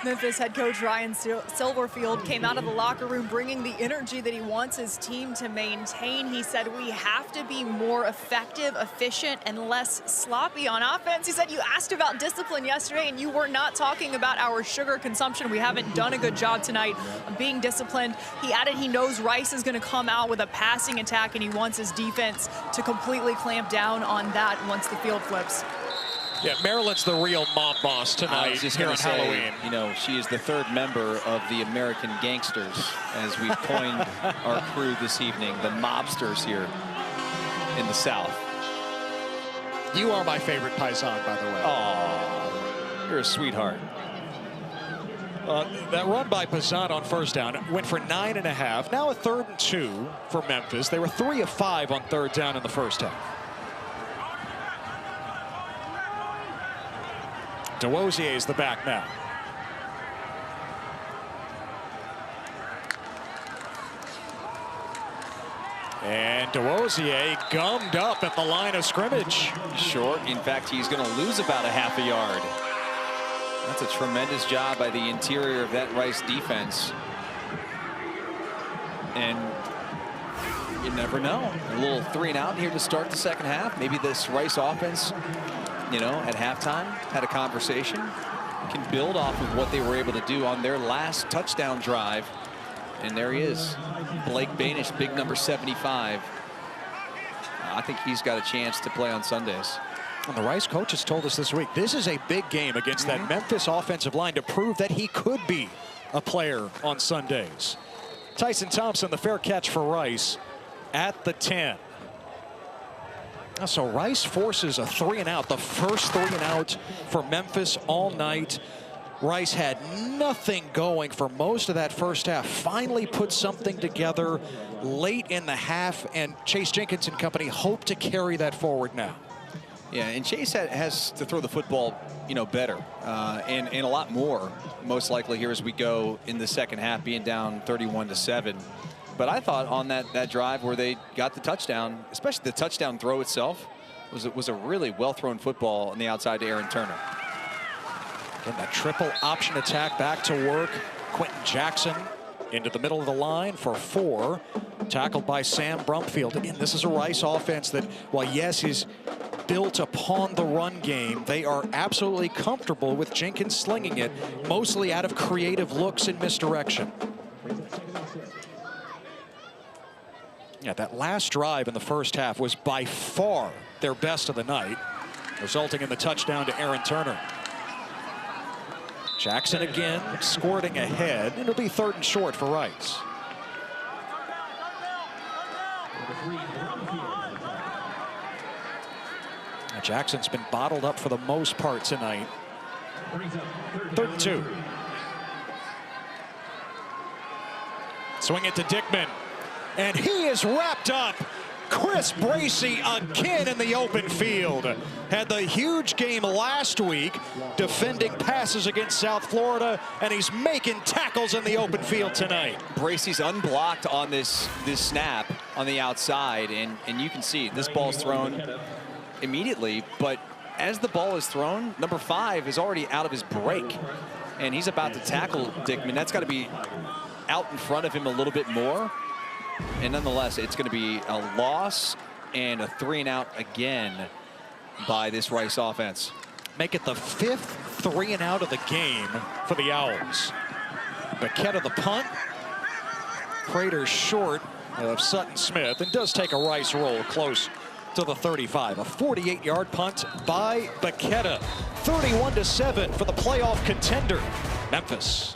Memphis head coach Ryan Silverfield came out of the locker room bringing the energy that he wants his team to maintain. He said, we have to be more effective, efficient, and less sloppy on offense. He said, you asked about discipline yesterday, and you were not talking about our sugar consumption. We haven't done a good job tonight of being disciplined. He added he knows Rice is going to come out with a passing attack, and he wants his defense to completely clamp down on that once the field flips. Yeah, Maryland's the real mob boss tonight here on Halloween. You know, she is the 3rd member of the American Gangsters, as we've coined our crew this evening, the mobsters here in the South. You are my favorite Paisan, by the way. Oh, you're a sweetheart. That run by Pazant on first down went for 9.5. Now a 3rd and 2 for Memphis. They were 3 of 5 on 3rd down in the first half. DeWosier is the back now. And DeWosier gummed up at the line of scrimmage. Short. In fact, he's going to lose about a half a yard. That's a tremendous job by the interior of that Rice defense. And you never know. A little 3 and out here to start the second half. Maybe this Rice offense, you know, at halftime, had a conversation, can build off of what they were able to do on their last touchdown drive. And there he is, Blake Banish, big number 75. I think he's got a chance to play on Sundays. And the Rice coaches told us this week, this is a big game against that Memphis offensive line to prove that he could be a player on Sundays. Tyson Thompson, the fair catch for Rice at the 10. So Rice forces a 3 and out, the first 3 and out for Memphis all night. Rice had nothing going for most of that first half. Finally put something together late in the half, and Chase Jenkins and company hope to carry that forward now. Yeah, and Chase has to throw the football, you know, better and a lot more, most likely here as we go in the second half, being down 31-7. But I thought on that drive where they got the touchdown, especially the touchdown throw itself, was a really well-thrown football on the outside to Aaron Turner. Again, that triple option attack back to work. Quentin Jackson into the middle of the line for 4. Tackled by Sam Brumfield. Again, this is a Rice offense that, while yes, is built upon the run game. They are absolutely comfortable with Jenkins slinging it, mostly out of creative looks and misdirection. Yeah, that last drive in the first half was by far their best of the night, resulting in the touchdown to Aaron Turner. Jackson again squirting ahead. It'll be 3rd and short for Rice. Now Jackson's been bottled up for the most part tonight. 3rd and 2. Swing it to Dickman. And he is wrapped up. Chris Bracey again in the open field. Had the huge game last week defending passes against South Florida, and he's making tackles in the open field tonight. Bracey's unblocked on this snap on the outside, and you can see this ball's thrown immediately, but as the ball is thrown, number 5 is already out of his break, and he's about to tackle Dickman. That's got to be out in front of him a little bit more. And nonetheless, it's going to be a loss and a 3-and-out again by this Rice offense. Make it the 5th 3-and-out of the game for the Owls. Baquetta the punt. Prater short of Sutton Smith, and does take a Rice roll close to the 35. A 48-yard punt by Baquetta. 31-7 for the playoff contender, Memphis.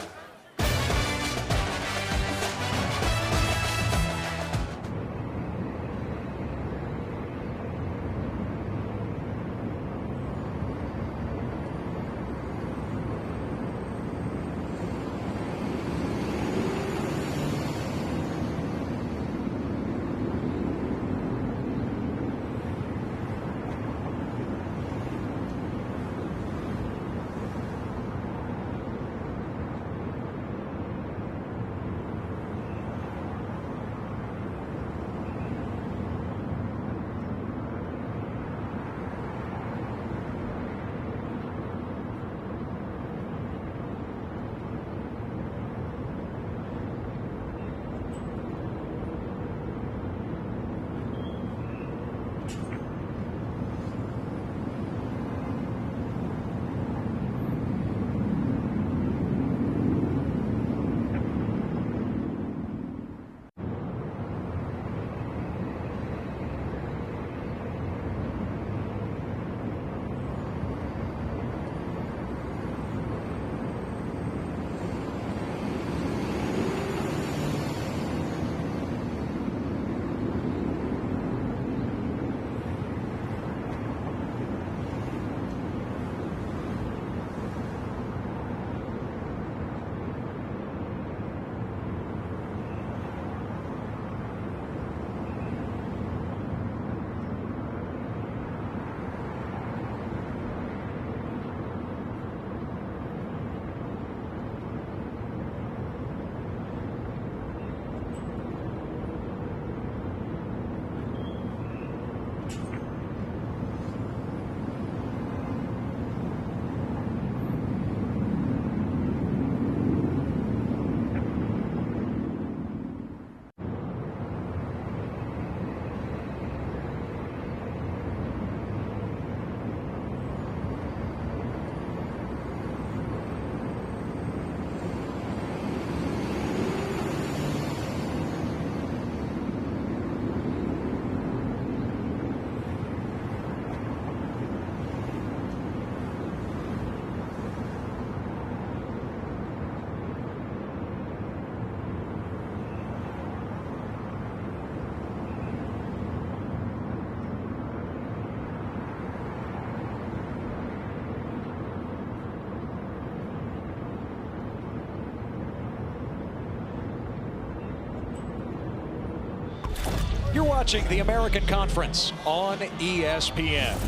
You're watching the American Conference on ESPN.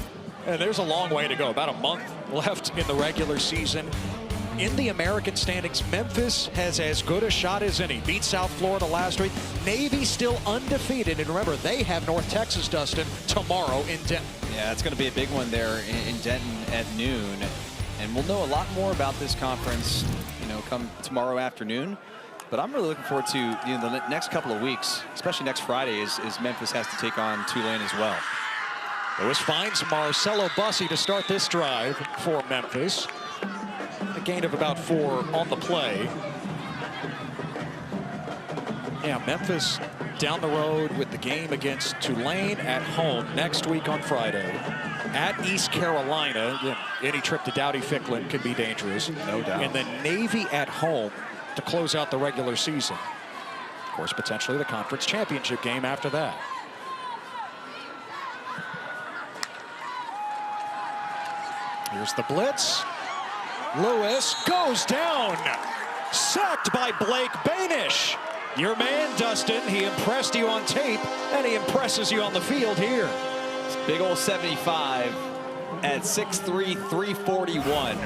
And there's a long way to go, about a month left in the regular season. In the American standings, Memphis has as good a shot as any. Beat South Florida last week. Navy still undefeated. And remember, they have North Texas, Dustin, tomorrow in Denton. Yeah, it's going to be a big one there in Denton at noon. And we'll know a lot more about this conference, come tomorrow afternoon. But I'm really looking forward to the next couple of weeks, especially next Friday, as Memphis has to take on Tulane as well. Lewis finds Marcelo Bussey to start this drive for Memphis. A gain of about 4 on the play. Yeah, Memphis down the road with the game against Tulane at home next week on Friday. At East Carolina, any trip to Dowdy-Ficklin could be dangerous. No doubt. And then Navy at home to close out the regular season. Of course, potentially the conference championship game after that. Here's the blitz. Lewis goes down. Sacked by Blake Banish. Your man, Dustin, he impressed you on tape, and he impresses you on the field here. Big old 75 at 6'3", 341.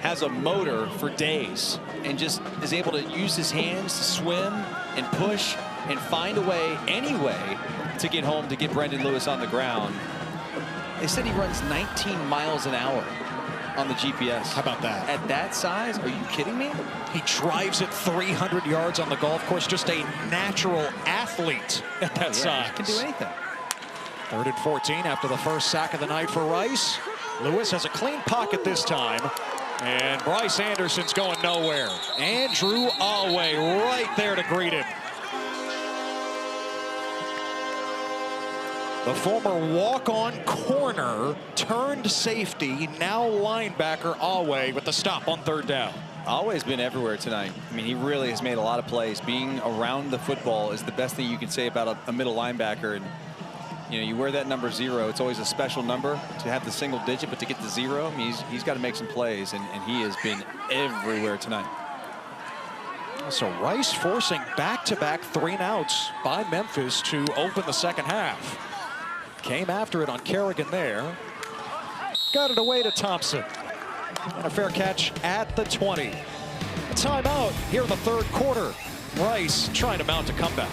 Has a motor for days and just is able to use his hands to swim and push and find a way, any way, to get home to get Brendan Lewis on the ground. They said he runs 19 miles an hour on the GPS. How about that? At that size? Are you kidding me? He drives it 300 yards on the golf course. Just a natural athlete at that size. He can do anything. 3rd and 14 after the first sack of the night for Rice. Lewis has a clean pocket this time. And Bryce Anderson's going nowhere. Andrew Alway right there to greet him. The former walk-on corner turned safety, now linebacker Alway with the stop on 3rd down. Alway's been everywhere tonight. I mean, he really has made a lot of plays. Being around the football is the best thing you can say about a middle linebacker. And you know, you wear that number 0. It's always a special number to have the single digit, but to get the 0, I mean, he's got to make some plays, and he has been everywhere tonight. So Rice forcing back-to-back 3-and-outs by Memphis to open the second half. Came after it on Kerrigan there. Got it away to Thompson. And a fair catch at the 20. A timeout here in the 3rd quarter. Rice trying to mount a comeback.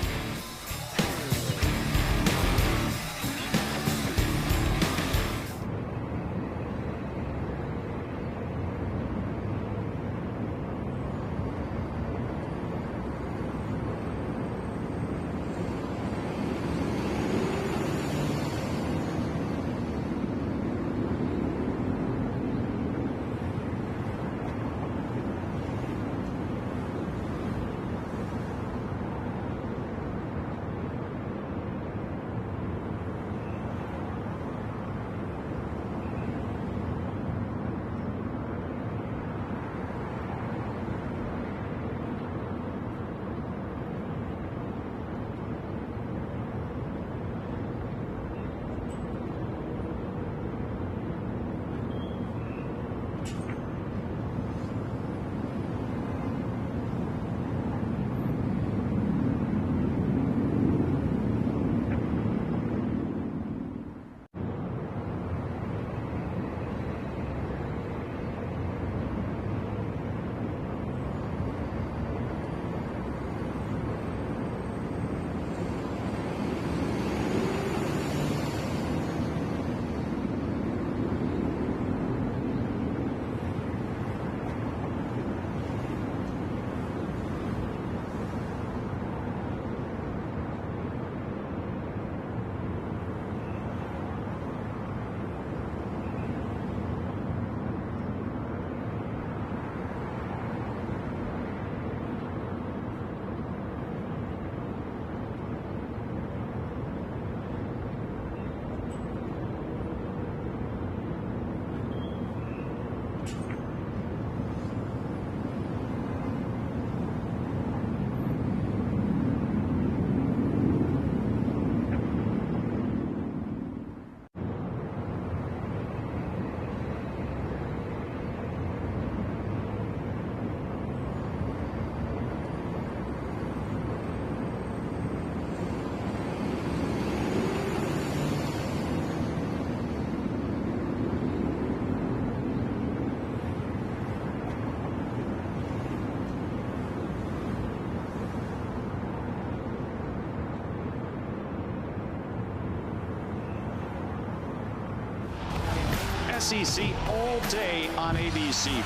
SEC all day on ABC.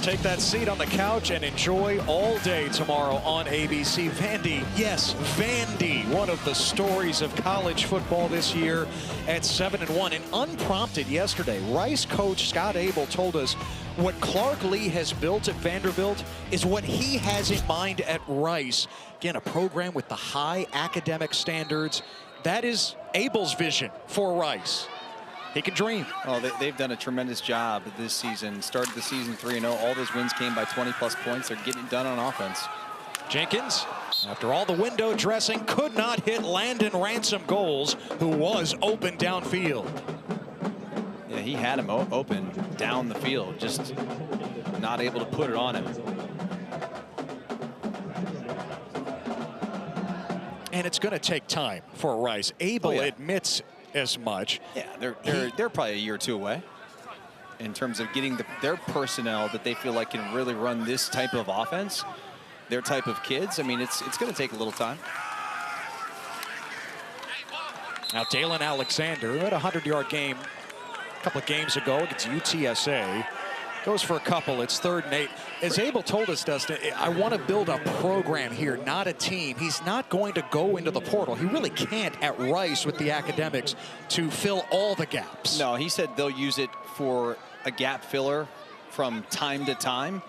take that seat on the couch and enjoy all day tomorrow on ABC. Vandy, yes, Vandy, one of the stories of college football this year at 7-1. And unprompted yesterday, Rice coach Scott Abel told us what Clark Lee has built at Vanderbilt is what he has in mind at Rice. Again, a program with the high academic standards. That is Abel's vision for Rice. He can dream. Oh, they've done a tremendous job this season. Started the season 3-0. All those wins came by 20-plus points. They're getting it done on offense. Jenkins, after all the window dressing, could not hit Landon Ransom goals, who was open downfield. Yeah, he had him open down the field, just not able to put it on him. And it's going to take time for Rice. Abel admits as much. Yeah, they're probably a year or two away in terms of getting their personnel that they feel like can really run this type of offense, their type of kids. I mean, it's going to take a little time. Now, Dalen Alexander had a 100-yard game a couple of games ago against UTSA. Goes for a couple. It's 3rd and 8. As Abel told us, Dustin, I want to build a program here, not a team. He's not going to go into the portal. He really can't at Rice with the academics to fill all the gaps. No, he said they'll use it for a gap filler from time to time.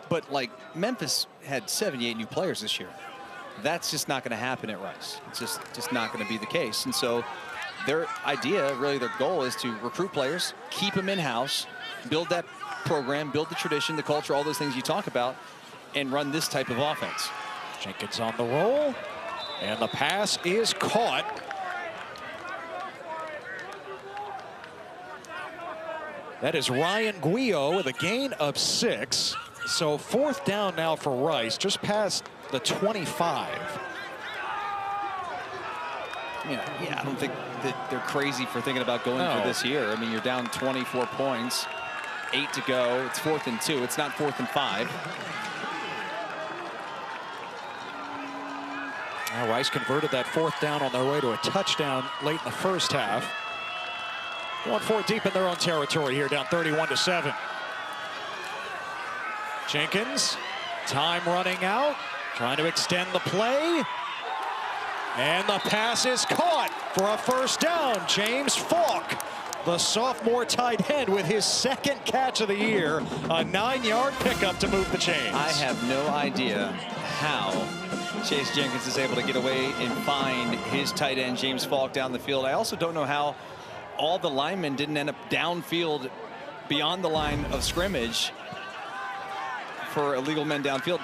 But, like, Memphis had 78 new players this year. That's just not going to happen at Rice. It's just not going to be the case. And so their idea, really their goal, is to recruit players, keep them in-house, build that program, build the tradition, the culture, all those things you talk about, and run this type of offense. Jenkins on the roll, and the pass is caught. That is Ryan Guio with a gain of 6. So 4th down now for Rice, just past the 25. Yeah, I don't think that they're crazy for thinking about going for this here. I mean, you're down 24 points. 8 to go. It's 4th and 2. It's not 4th and 5. Now Rice converted that 4th down on their way to a touchdown late in the first half. Going 4 deep in their own territory here, down 31-7. Jenkins, time running out, trying to extend the play. And the pass is caught for a 1st down. James Falk, the sophomore tight end, with his 2nd catch of the year, a 9-yard pickup to move the chains. I have no idea how Chase Jenkins is able to get away and find his tight end, James Falk, down the field. I also don't know how all the linemen didn't end up downfield beyond the line of scrimmage for illegal men downfield.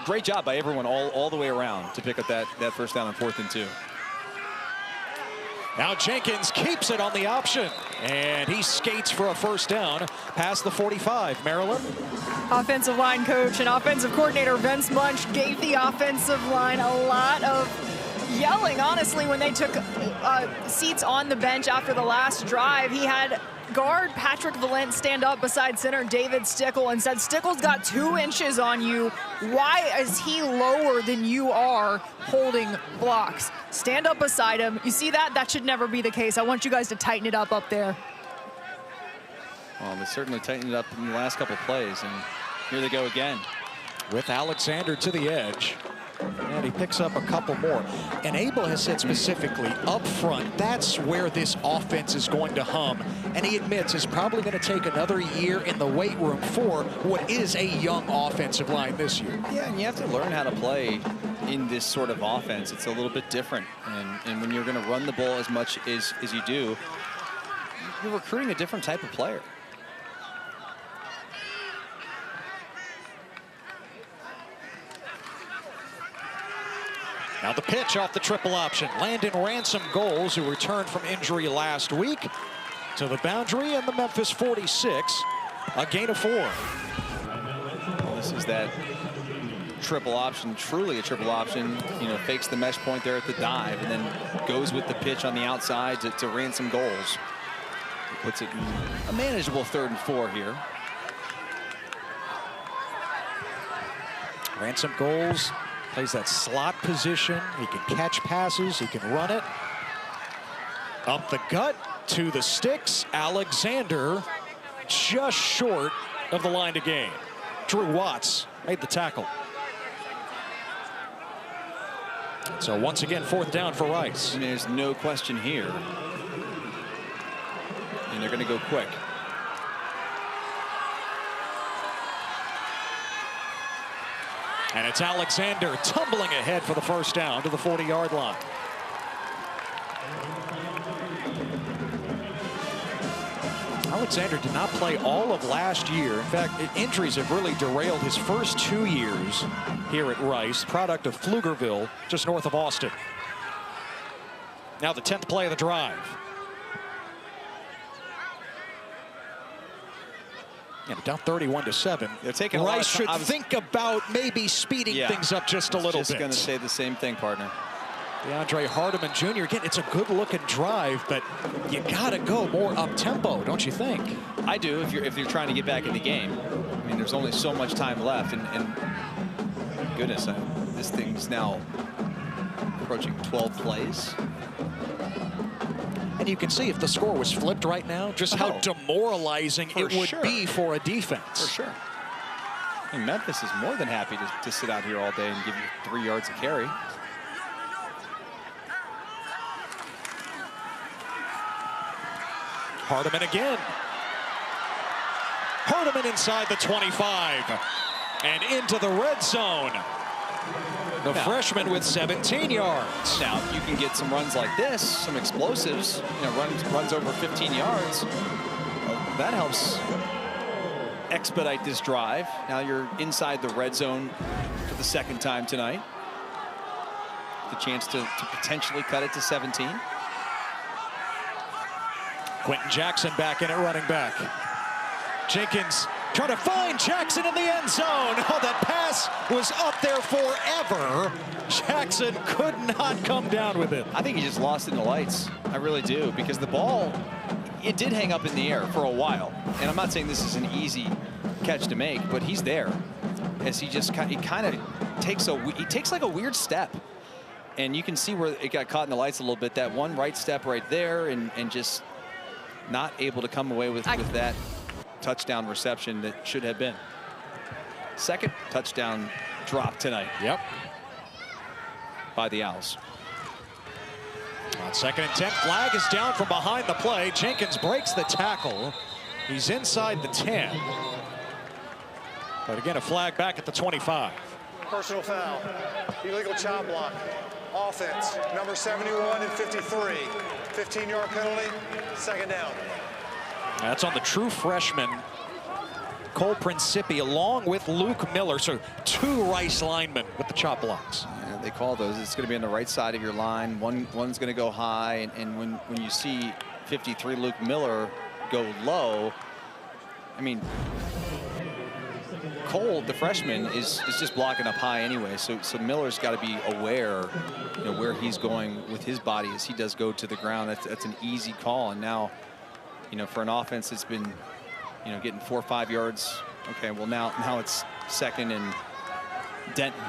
Great job by everyone all the way around to pick up that 1st down on 4th and 2. Now Jenkins keeps it on the option, and he skates for a 1st down past the 45. Maryland. Offensive line coach and offensive coordinator Vince Munch gave the offensive line a lot of yelling, honestly, when they took seats on the bench after the last drive. He had guard Patrick Valent stand up beside center David Stickle and said, "Stickle's got 2 inches on you. Why is he lower than you are holding blocks? Stand up beside him." You see that? That should never be the case. I want you guys to tighten it up there. Well, they certainly tightened it up in the last couple plays, and here they go again. With Alexander to the edge. And he picks up a couple more. And Abel has said specifically up front, that's where this offense is going to hum. And he admits it's probably going to take another year in the weight room for what is a young offensive line this year. Yeah, and you have to learn how to play in this sort of offense. It's a little bit different. And when you're going to run the ball as much as you do, you're recruiting a different type of player. Now the pitch off the triple option. Landon Ransom goals, who returned from injury last week, to the boundary, and the Memphis 46, a gain of 4. Well, this is that triple option, truly a triple option. You know, fakes the mesh point there at the dive, and then goes with the pitch on the outside to Ransom goals. He puts it in a manageable 3rd and 4 here. Ransom goals. Plays that slot position. He can catch passes. He can run it. Up the gut to the sticks. Alexander just short of the line to gain. Drew Watts made the tackle. So once again, 4th down for Rice. And there's no question here. And they're going to go quick. And it's Alexander tumbling ahead for the 1st down to the 40-yard line. Alexander did not play all of last year. In fact, injuries have really derailed his first 2 years here at Rice, product of Pflugerville, just north of Austin. Now the 10th play of the drive. And down 31-7. They're taking Rice should think about maybe speeding things up just a little bit. Just going to say the same thing, partner. DeAndre Hardiman Jr. Again, it's a good-looking drive, but you got to go more up-tempo, don't you think? I do. If you're trying to get back in the game. I mean, there's only so much time left, and goodness, this thing's now approaching 12 plays. And you can see if the score was flipped right now, just how demoralizing it would be for a defense. For sure. And Memphis is more than happy to sit out here all day and give you 3 yards a carry. Hardiman again. Hardiman inside the 25 and into the red zone. The freshman with 17 yards. Now, you can get some runs like this, some explosives, runs over 15 yards. That helps expedite this drive. Now you're inside the red zone for the 2nd time tonight. The chance to potentially cut it to 17. Quentin Jackson back in at running back. Jenkins trying to find Jackson in the end zone. Oh, that pass was up there forever. Jackson could not come down with it. I think he just lost in the lights. I really do, because the ball, it did hang up in the air for a while. And I'm not saying this is an easy catch to make, but he's there. As he kind of takes like a weird step. And you can see where it got caught in the lights a little bit. That one right step right there, and just not able to come away with that touchdown reception that should have been. 2nd touchdown drop tonight. Yep. By the Owls. On 2nd and 10, flag is down from behind the play. Jenkins breaks the tackle. He's inside the 10. But again, a flag back at the 25. Personal foul. Illegal chop block. Offense, number 71 and 53. 15-yard penalty, 2nd down. That's on the true freshman, Cole Principi, along with Luke Miller. So 2 Rice linemen with the chop blocks. Yeah, they call those. It's going to be on the right side of your line. One's going to go high, and when you see 53 Luke Miller go low, I mean, Cole, the freshman, is just blocking up high anyway. So Miller's got to be aware, where he's going with his body as he does go to the ground. That's an easy call. And now, for an offense that's been, getting 4 or 5 yards. Okay, well now it's 2nd and Denton.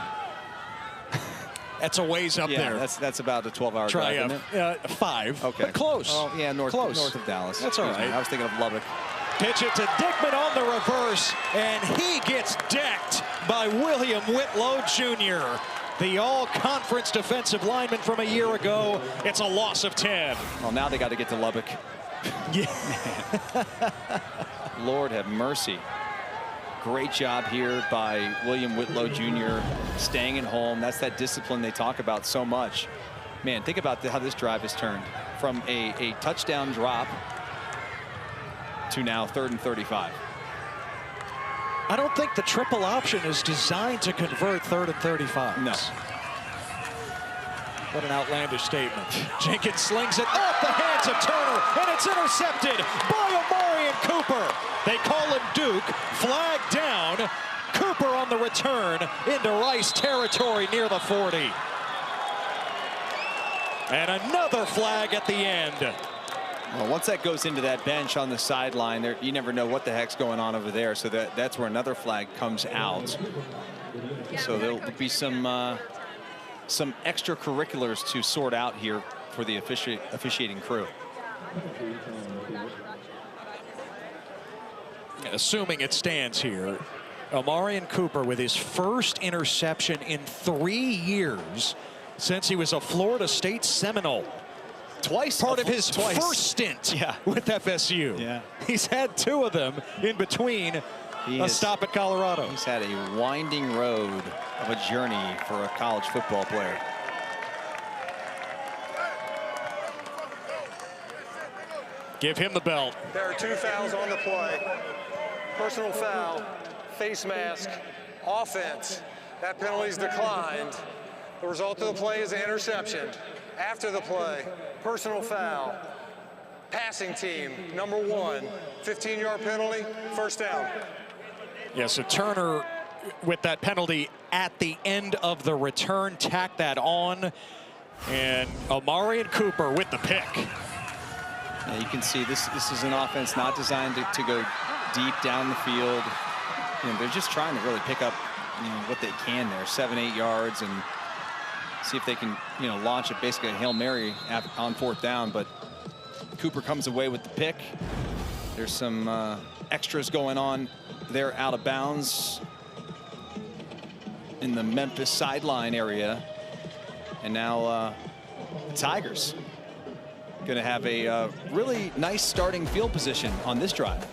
That's a ways up there. That's about a 12-hour drive, isn't it? 5. Okay. But close. Oh yeah, north of Dallas. That's all right. I was thinking of Lubbock. Pitch it to Dickman on the reverse, and he gets decked by William Whitlow Jr., the all-conference defensive lineman from a year ago. It's a loss of 10. Well, now they got to get to Lubbock. Yeah. Lord have mercy. Great job here by William Whitlow Jr. staying at home. That's that discipline they talk about so much. Man, think about how this drive has turned from a touchdown drop to now 3rd and 35. I don't think the triple option is designed to convert 3rd and 35. No. What an outlandish statement. Jenkins slings it off the hands of Turner, and it's intercepted by Amarian Cooper. They call him Duke. Flag down. Cooper on the return into Rice territory near the 40. And another flag at the end. Well, once that goes into that bench on the sideline, you never know what the heck's going on over there. So that's where another flag comes out. So there'll be some extracurriculars to sort out here for the officiating crew. Assuming it stands here, Omarion Cooper with his first interception in 3 years since he was a Florida State Seminole. Twice. Part of his first stint with FSU. Yeah. He's had 2 of them in between a stop at Colorado. He's had a winding road of a journey for a college football player. Give him the belt. There are 2 fouls on the play. Personal foul, face mask, offense. That penalty's declined. The result of the play is an interception. After the play, personal foul. Passing team, number 1, 15-yard penalty, first down. Yes, so Turner with that penalty at the end of the return, tack that on. And Omarion Cooper with the pick. Yeah, you can see this is an offense not designed to go deep down the field. You know, they're just trying to really pick up, you know, what they can there, 7-8 yards, and see if they can, you know, launch it basically a Hail Mary on 4th down. But Cooper comes away with the pick. There's some extras going on there out of bounds in the Memphis sideline area. And now the Tigers going to have a really nice starting field position on this drive.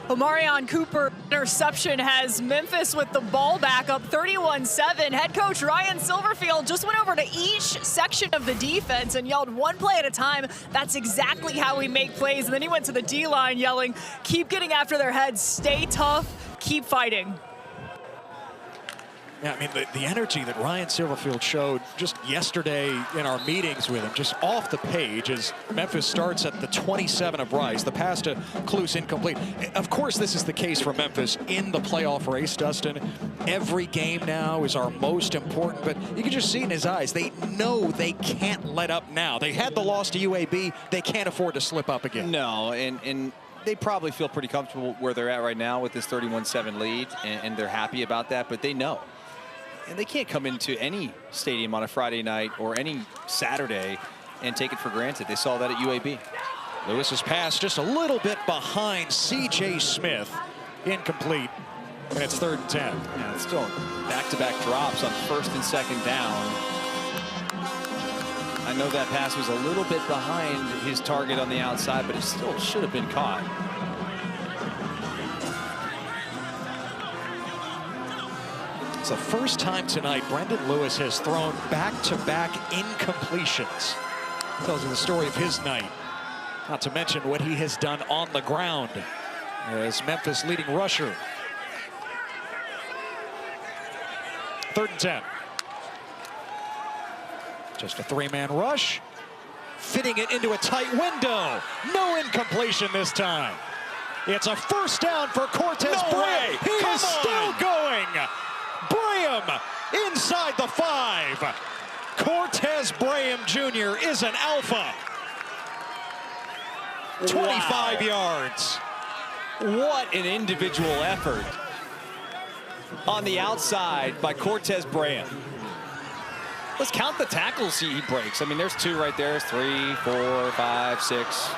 Omarion Cooper interception has Memphis with the ball back up 31-7. Head coach Ryan Silverfield just went over to each section of the defense and yelled one play at a time. That's exactly how we make plays. And then he went to the D-line yelling, keep getting after their heads, stay tough, keep fighting. Yeah, I mean, the energy that Ryan Silverfield showed just yesterday in our meetings with him, just off the page, as Memphis starts at the 27 of Rice. The pass to Kluse incomplete. Of course, this is the case for Memphis in the playoff race, Dustin. Every game now is our most important, but you can just see in his eyes, they know they can't let up now. They had the loss to UAB. They can't afford to slip up again. No, and they probably feel pretty comfortable where they're at right now with this 31-7 lead, and they're happy about that, but they know. And they can't come into any stadium on a Friday night or any Saturday and take it for granted. They saw that at UAB. Lewis's pass just a little bit behind C.J. Smith. Incomplete. And it's 3rd and 10. Yeah, it's still back-to-back drops on 1st and 2nd down. I know that pass was a little bit behind his target on the outside, but it still should have been caught. It's the first time tonight Brendan Lewis has thrown back-to-back incompletions. Tells you the story of his night. Not to mention what he has done on the ground as Memphis leading rusher. 3rd and 10. Just a 3-man rush. Fitting it into a tight window. No incompletion this time. It's a 1st down for Cortez Bray. He is still going. Braham inside the 5. Cortez Braham Jr. is an alpha. 25 yards. What an individual effort on the outside by Cortez Braham. Let's count the tackles he breaks. I mean, there's 2 right there. 3, 4, 5, 6,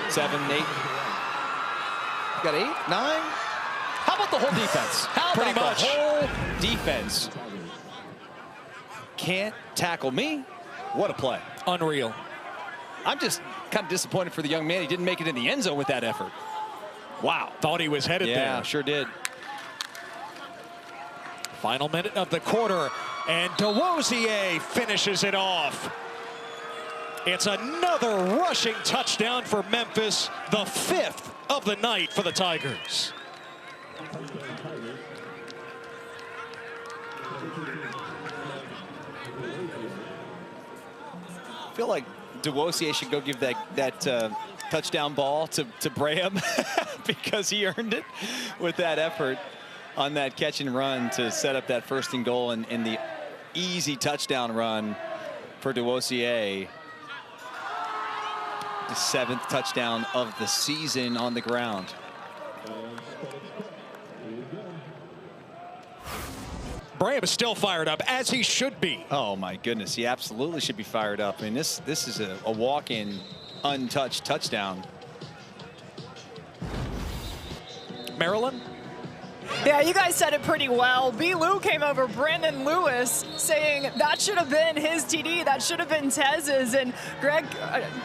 7, 8. You got 8, 9? How about the whole defense? How Pretty about much. the whole defense? Can't tackle me. What a play. Unreal. I'm just kind of disappointed for the young man. He didn't make it in the end zone with that effort. Wow. Thought he was headed there. Yeah, sure did. Final minute of the quarter, and DeRosier finishes it off. It's another rushing touchdown for Memphis, the 5th of the night for the Tigers. I feel like DeRosier should go give that touchdown ball to Braham because he earned it with that effort on that catch and run to set up that 1st and goal in the easy touchdown run for DeRosier. The 7th touchdown of the season on the ground. Braham is still fired up, as he should be. Oh my goodness, he absolutely should be fired up. I mean, this is a walk-in, untouched touchdown. Maryland? Yeah, you guys said it pretty well. B. Lou came over Brandon Lewis saying that should have been his TD, that should have been Tez's, and Greg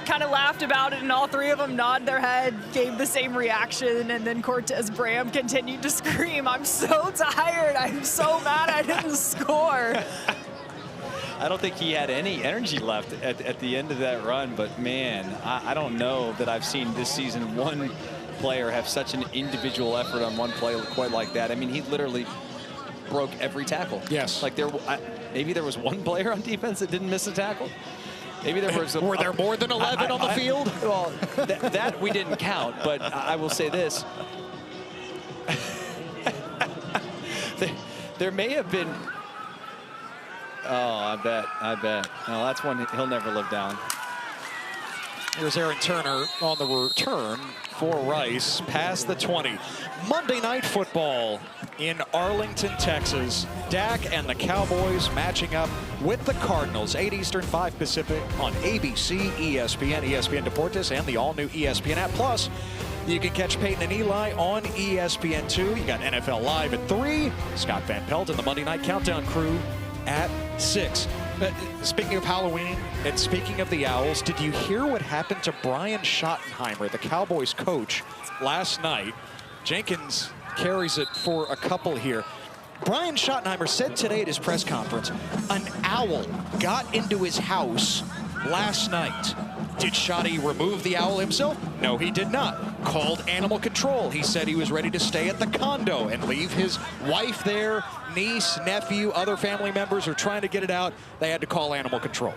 kind of laughed about it, and all 3 of them nodded their head, gave the same reaction, and then Cortez Braham continued to scream, "I'm so tired, I'm so mad I didn't score." I don't think he had any energy left at the end of that run, but man, I don't know that I've seen this season one player have such an individual effort on one play quite like that. I mean, he literally broke every tackle. Yes. Like maybe there was one player on defense that didn't miss a tackle. Maybe there was. Were there more than 11 on the field? Well, that we didn't count, but I will say this. there may have been. Oh, I bet. No, that's one he'll never live down. Here's Aaron Turner on the return for Rice past the 20. Monday Night Football in Arlington, Texas. Dak and the Cowboys matching up with the Cardinals. 8 Eastern, 5 Pacific on ABC, ESPN, ESPN Deportes, and the all-new ESPN app. Plus, you can catch Peyton and Eli on ESPN2. You got NFL Live at 3. Scott Van Pelt and the Monday Night Countdown crew at 6. Speaking of Halloween and speaking of the Owls, did you hear what happened to Brian Schottenheimer, the Cowboys coach, last night? Jenkins carries it for a couple here. Brian Schottenheimer said today at his press conference, an owl got into his house last night. Did Shotty remove the owl himself? No, he did not. Called animal control. He said he was ready to stay at the condo and leave his wife there, niece, nephew, other family members are trying to get it out. They had to call animal control.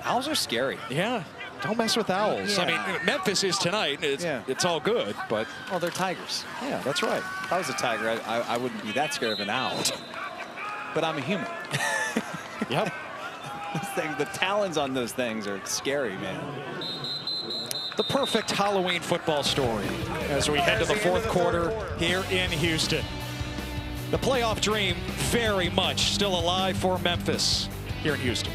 Owls are scary. Yeah, don't mess with owls. Yeah. I mean, Memphis is tonight. It's all good, but... Well, they're tigers. Yeah, that's right. If I was a tiger, I wouldn't be that scared of an owl. But I'm a human. Yep. The talons on those things are scary, man. The perfect Halloween football story as we head to the fourth quarter here in Houston. The playoff dream very much still alive for Memphis here in Houston.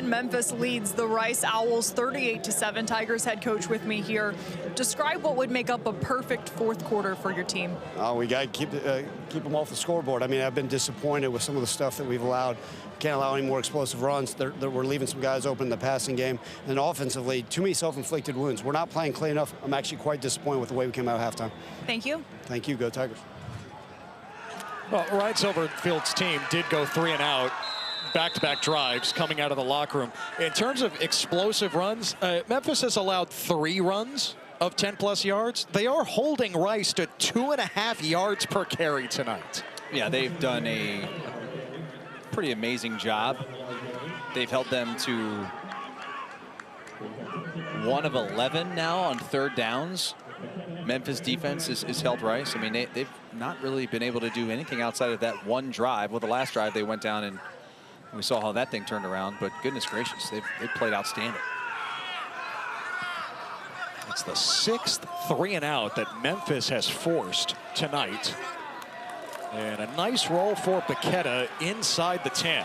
Memphis leads the Rice Owls 38-7. Tigers head coach with me here. Describe what would make up a perfect fourth quarter for your team. We got to keep them off the scoreboard. I mean, I've been disappointed with some of the stuff that we've allowed. Can't allow any more explosive runs. We're leaving some guys open in the passing game. And offensively, too many self-inflicted wounds. We're not playing clean enough. I'm actually quite disappointed with the way we came out at halftime. Thank you. Thank you. Go Tigers. Well, Ryan Silverfield's team did go 3 and out. Back-to-back drives coming out of the locker room. In terms of explosive runs, Memphis has allowed 3 runs of 10-plus yards. They are holding Rice to 2.5 yards per carry tonight. Yeah, they've done a pretty amazing job. They've held them to 1 of 11 now on 3rd downs. Memphis defense has held Rice. I mean, they've not really been able to do anything outside of that one drive. Well, the last drive they went down and we saw how that thing turned around, but goodness gracious, they've played outstanding. It's the 6th 3-and-out that Memphis has forced tonight. And a nice roll for Paqueta inside the 10.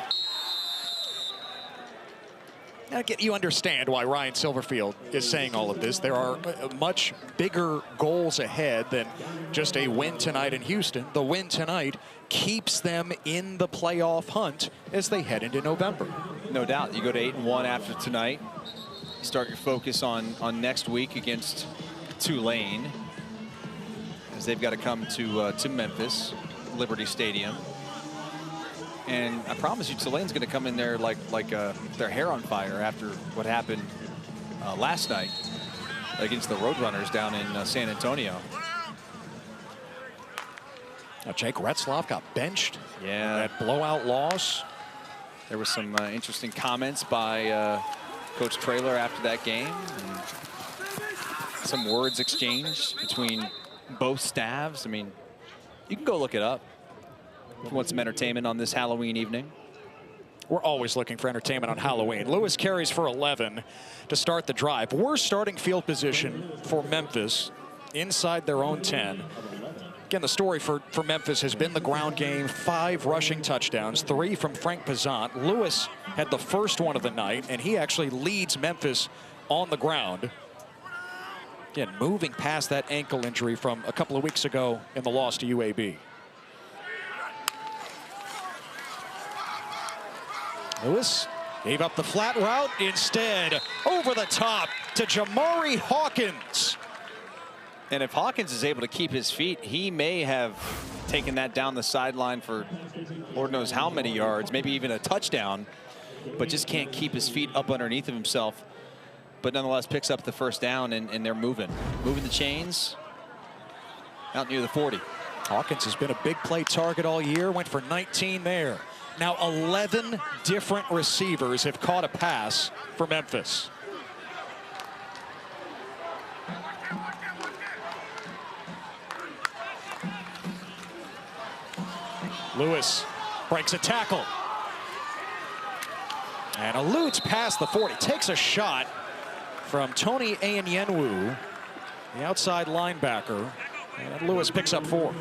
You understand why Ryan Silverfield is saying all of this. There are much bigger goals ahead than just a win tonight in Houston. The win tonight keeps them in the playoff hunt as they head into November. No doubt. You go to 8-1 after tonight. You start your focus on next week against Tulane, as they've got to come to Memphis, Liberty Stadium. And I promise you, Tulane's going to come in there like their hair on fire after what happened last night against the Roadrunners down in San Antonio. Now, Jake Retzloff got benched. Yeah. That blowout loss. There was some interesting comments by Coach Traylor after that game. And some words exchanged between both staffs. I mean, you can go look it up if you want some entertainment on this Halloween evening. We're always looking for entertainment on Halloween. Lewis carries for 11 to start the drive. Worst starting field position for Memphis inside their own 10. Again, the story for Memphis has been the ground game. 5 rushing touchdowns, 3 from Frank Pazant. Lewis had the first one of the night, and he actually leads Memphis on the ground. Again, moving past that ankle injury from a couple of weeks ago in the loss to UAB. Lewis gave up the flat route. Instead, over the top to Jamari Hawkins. And if Hawkins is able to keep his feet, he may have taken that down the sideline for Lord knows how many yards, maybe even a touchdown, but just can't keep his feet up underneath of himself. But nonetheless picks up the first down, and they're moving the chains out near the 40. Hawkins has been a big play target all year, went for 19 there. Now 11 different receivers have caught a pass for Memphis. Lewis breaks a tackle and eludes past the 40. Takes a shot from Tony Ayenyenwu, the outside linebacker, and Lewis picks up 4.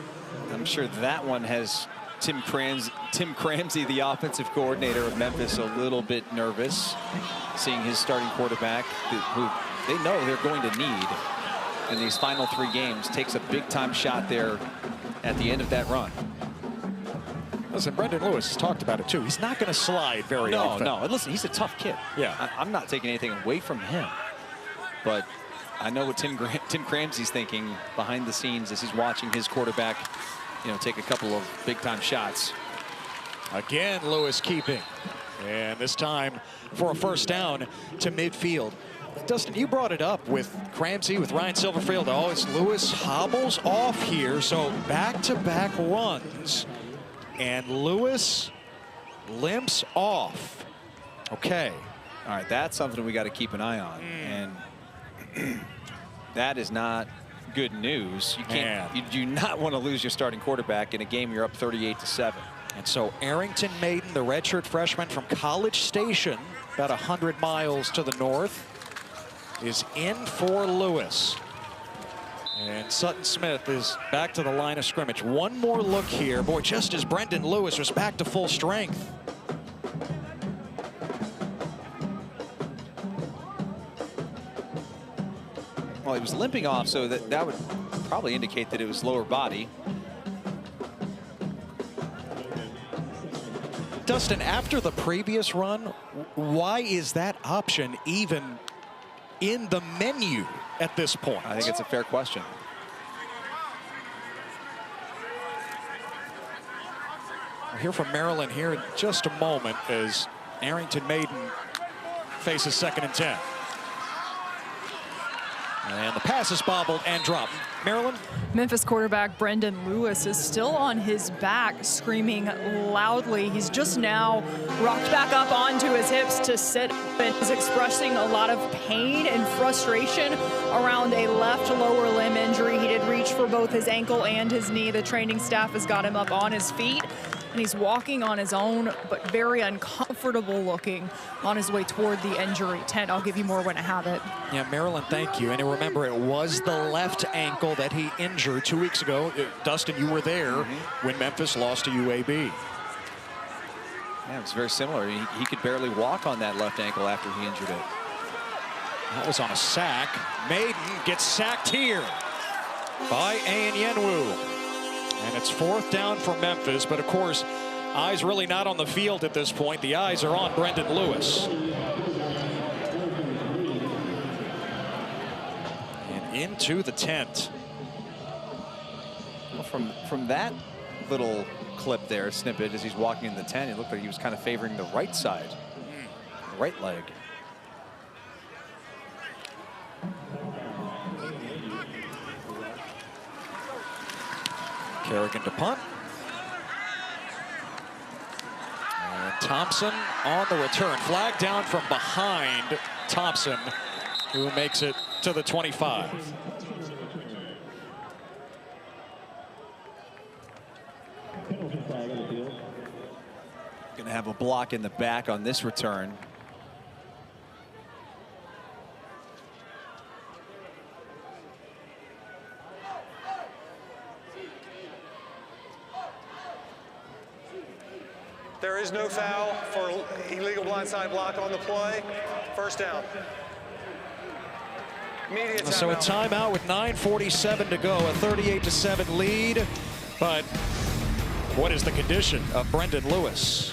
I'm sure that one has Tim Cramsey, the offensive coordinator of Memphis, a little bit nervous, seeing his starting quarterback, who they know they're going to need in these final 3 games, takes a big-time shot there at the end of that run. Listen, Brendan Lewis has talked about it, too. He's not going to slide very often. No, and listen, he's a tough kid. Yeah. I'm not taking anything away from him, but I know what Tim Cramsey's thinking behind the scenes as he's watching his quarterback, take a couple of big-time shots. Again, Lewis keeping. And this time for a first down to midfield. Dustin, you brought it up with Cramsey, with Ryan Silverfield. Oh, it's Lewis hobbles off here. So back-to-back runs. And Lewis limps off. Okay. All right, that's something we got to keep an eye on. And that is not good news. You can't. You do not want to lose your starting quarterback in a game you're up 38-7. And so Arrington Maiden, the redshirt freshman from College Station, about 100 miles to the north, is in for Lewis. And Sutton Smith is back to the line of scrimmage. One more look here. Boy, just as Brendan Lewis was back to full strength. Well, he was limping off, so that would probably indicate that it was lower body. Dustin, after the previous run, why is that option even in the menu at this point? I think it's a fair question. We'll hear from Maryland here in just a moment as Arrington Maiden faces 2nd and 10. And the pass is bobbled and dropped. Maryland? Memphis quarterback Brendan Lewis is still on his back, screaming loudly. He's just now rocked back up onto his hips to sit, and is expressing a lot of pain and frustration around a left lower limb injury. He did reach for both his ankle and his knee. The training staff has got him up on his feet, and he's walking on his own, but very uncomfortable looking on his way toward the injury tent. I'll give you more when I have it. Yeah, Maryland, thank you. And remember, it was the left ankle that he injured 2 weeks ago. Dustin, you were there when Memphis lost to UAB. Yeah, it was very similar. He could barely walk on that left ankle after he injured it. That was on a sack. Maiden gets sacked here by Ayenyenwu. And it's 4th down for Memphis, but of course, eyes really not on the field at this point. The eyes are on Brendan Lewis. And into the tent. Well, from that little clip there, snippet, as he's walking in the tent, it looked like he was kind of favoring the right side, the right leg. Kerrigan to punt. And Thompson on the return. Flag down from behind Thompson, who makes it to the 25. Going to have a block in the back on this return. There is no foul for illegal blindside block on the play. 1st down. Immediate timeout. So a timeout with 9:47 to go, a 38-7 lead. But what is the condition of Brendan Lewis?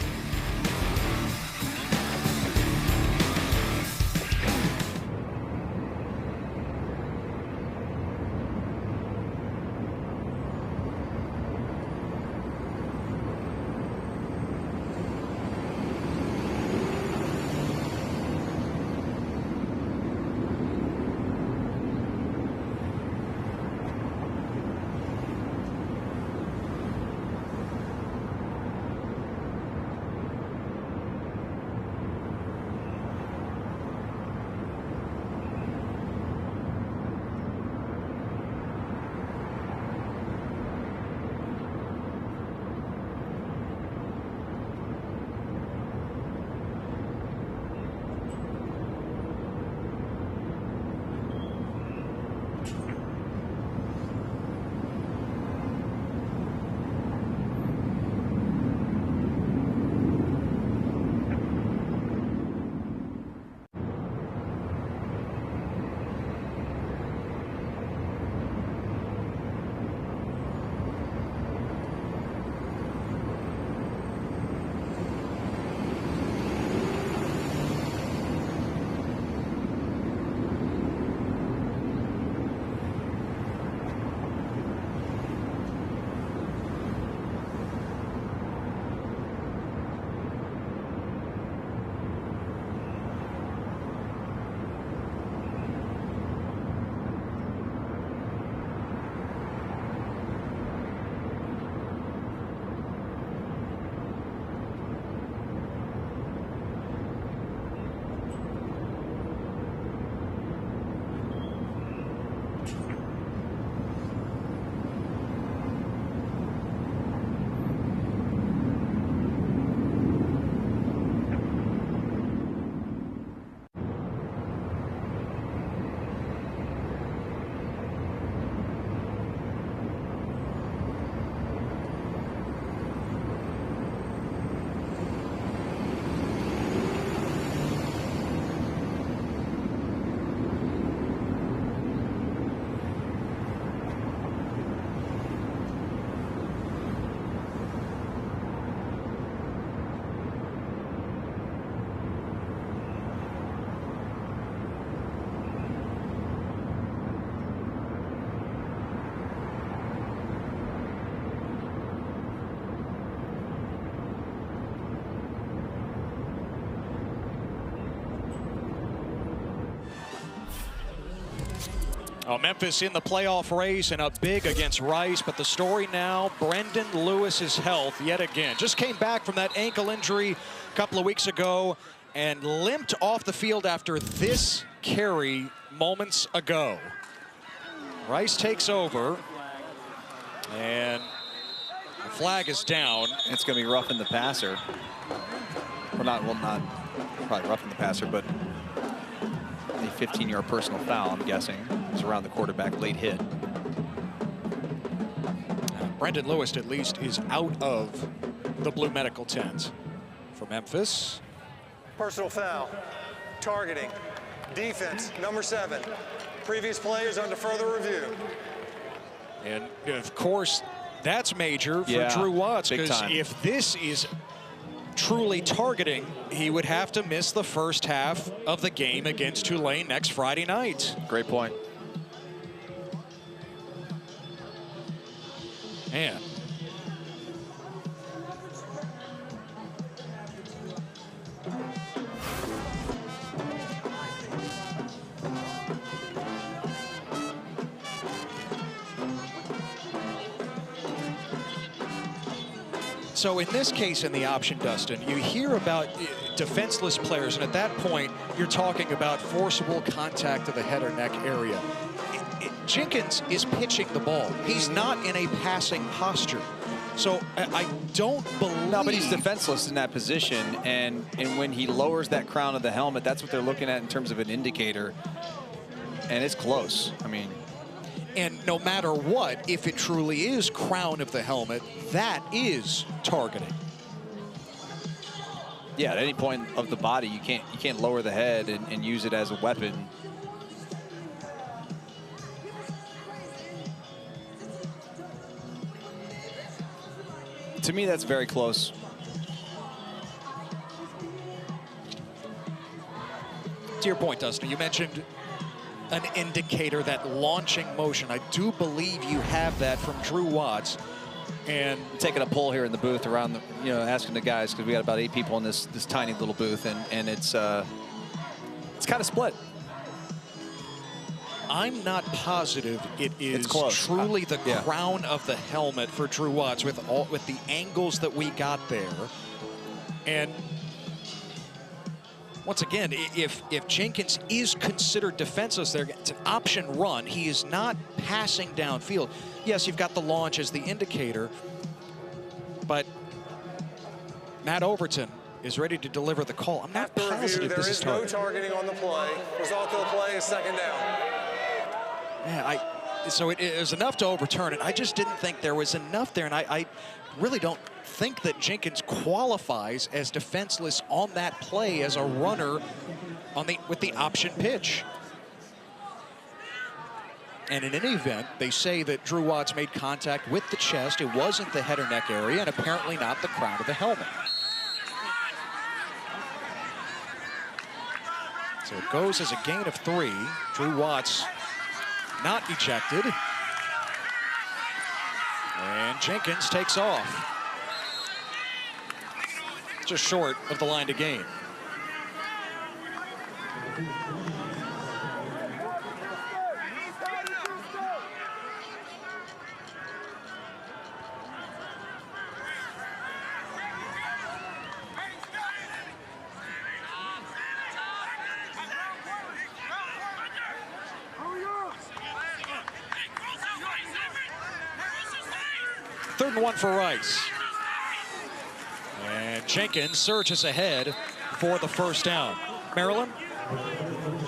Memphis in the playoff race and up big against Rice, but the story now, Brendan Lewis's health yet again. Just came back from that ankle injury a couple of weeks ago and limped off the field after this carry moments ago. Rice takes over, and the flag is down. It's going to be roughing the passer. Well, not probably roughing the passer, but a 15-yard personal foul, I'm guessing. It's around the quarterback, late hit. Brendan Lewis, at least, is out of the blue medical tent for Memphis. Personal foul, targeting, defense, number 7. Previous play is under further review. And, of course, that's major for Yeah, Drew Watts, big because time. if this is truly targeting, he would have to miss the first half of the game against Tulane next Friday night. Great point. Man. So in this case, in the option, Dustin, you hear about defenseless players, and at that point, you're talking about forcible contact to the head or neck area. Jenkins is pitching the ball. He's not in a passing posture. So I don't believe... No, but he's defenseless in that position, and when he lowers that crown of the helmet, that's what they're looking at in terms of an indicator, and it's close. I mean... And no matter what, if it truly is crown of the helmet, that is targeting. Yeah, at any point of the body, you can't lower the head and use it as a weapon. To me, that's very close. To your point, Dustin, you mentioned an indicator, that launching motion. I do believe you have that from Drew Watts. And taking a poll here in the booth around, asking the guys, because we got about 8 people in this tiny little booth, and it's kind of split. I'm not positive it is close. Truly the crown of the helmet for Drew Watts with the angles that we got there. And once again, if Jenkins is considered defenseless there, it's an option run. He is not passing downfield. Yes, you've got the launch as the indicator, but Matt Overton is ready to deliver the call. I'm not positive this is targeting. There is no targeting on the play. Result of the play is second down. Yeah, so it is enough to overturn it. I just didn't think there was enough there, and I really don't think that Jenkins qualifies as defenseless on that play as a runner with the option pitch. And in any event, they say that Drew Watts made contact with the chest. It wasn't the head or neck area, and apparently not the crown of the helmet. So it goes as a gain of 3. Drew Watts not ejected. And Jenkins takes off. Just short of the line to gain. Third and 1 for Rice. And Jenkins surges ahead for the first down. Maryland?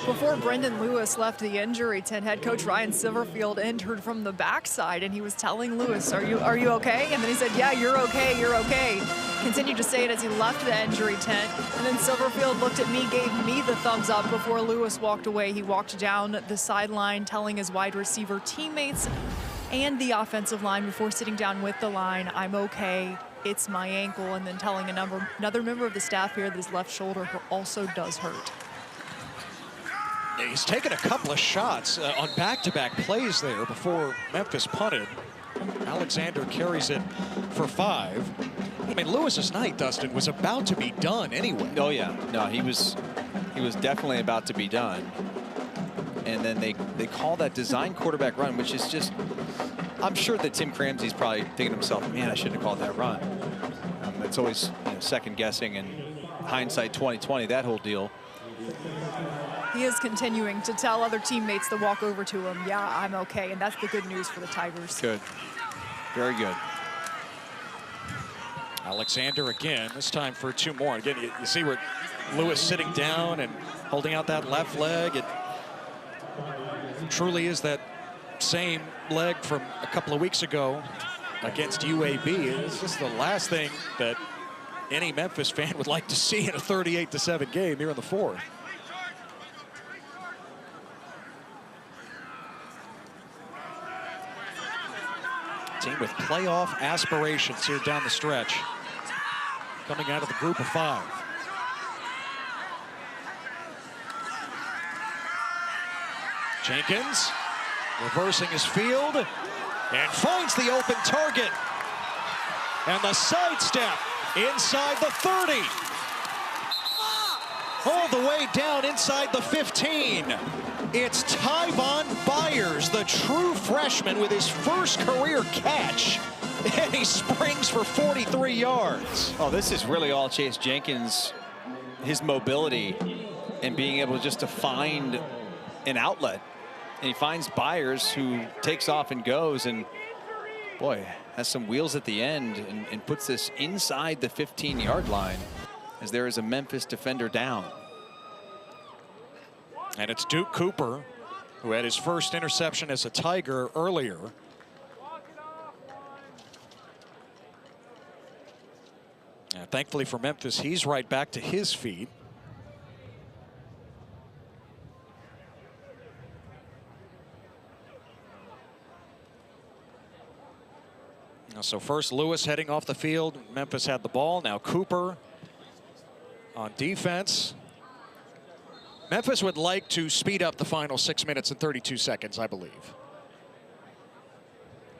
Before Brendan Lewis left the injury tent, head coach Ryan Silverfield entered from the backside, and he was telling Lewis, are you okay? And then he said, yeah, you're okay, you're okay. Continued to say it as he left the injury tent. And then Silverfield looked at me, gave me the thumbs up before Lewis walked away. He walked down the sideline telling his wide receiver teammates and the offensive line before sitting down with the line, I'm okay, it's my ankle, and then telling another member of the staff here that his left shoulder also does hurt. Yeah, he's taken a couple of shots on back-to-back plays there before Memphis punted. Alexander carries it for 5. I mean, Lewis's night, Dustin, was about to be done anyway. Oh yeah, no, he was definitely about to be done. and then they call that design quarterback run, which is just, I'm sure that Tim Cramsey's probably thinking to himself, man, I shouldn't have called that run. It's always second guessing and hindsight 2020, that whole deal. He is continuing to tell other teammates to walk over to him, yeah, I'm okay, and that's the good news for the Tigers. Good. Very good. Alexander again, this time for 2 more. Again, you see where Lewis sitting down and holding out that left leg. It truly is that same leg from a couple of weeks ago against UAB. It's just the last thing that any Memphis fan would like to see in a 38-7 game here in the 4th. Team with playoff aspirations here down the stretch, coming out of the group of 5. Jenkins reversing his field and finds the open target. And the sidestep inside the 30. All the way down inside the 15. It's Tyvon Byers, the true freshman, with his first career catch. And he springs for 43 yards. Oh, this is really all Chase Jenkins, his mobility and being able just to find an outlet. And he finds Byers, who takes off and goes, and boy, has some wheels at the end and puts this inside the 15-yard line as there is a Memphis defender down. And it's Duke Cooper, who had his first interception as a Tiger earlier. And thankfully for Memphis, he's right back to his feet. So first Lewis heading off the field. Memphis had the ball. Now Cooper on defense. Memphis would like to speed up the final 6 minutes and 32 seconds, I believe.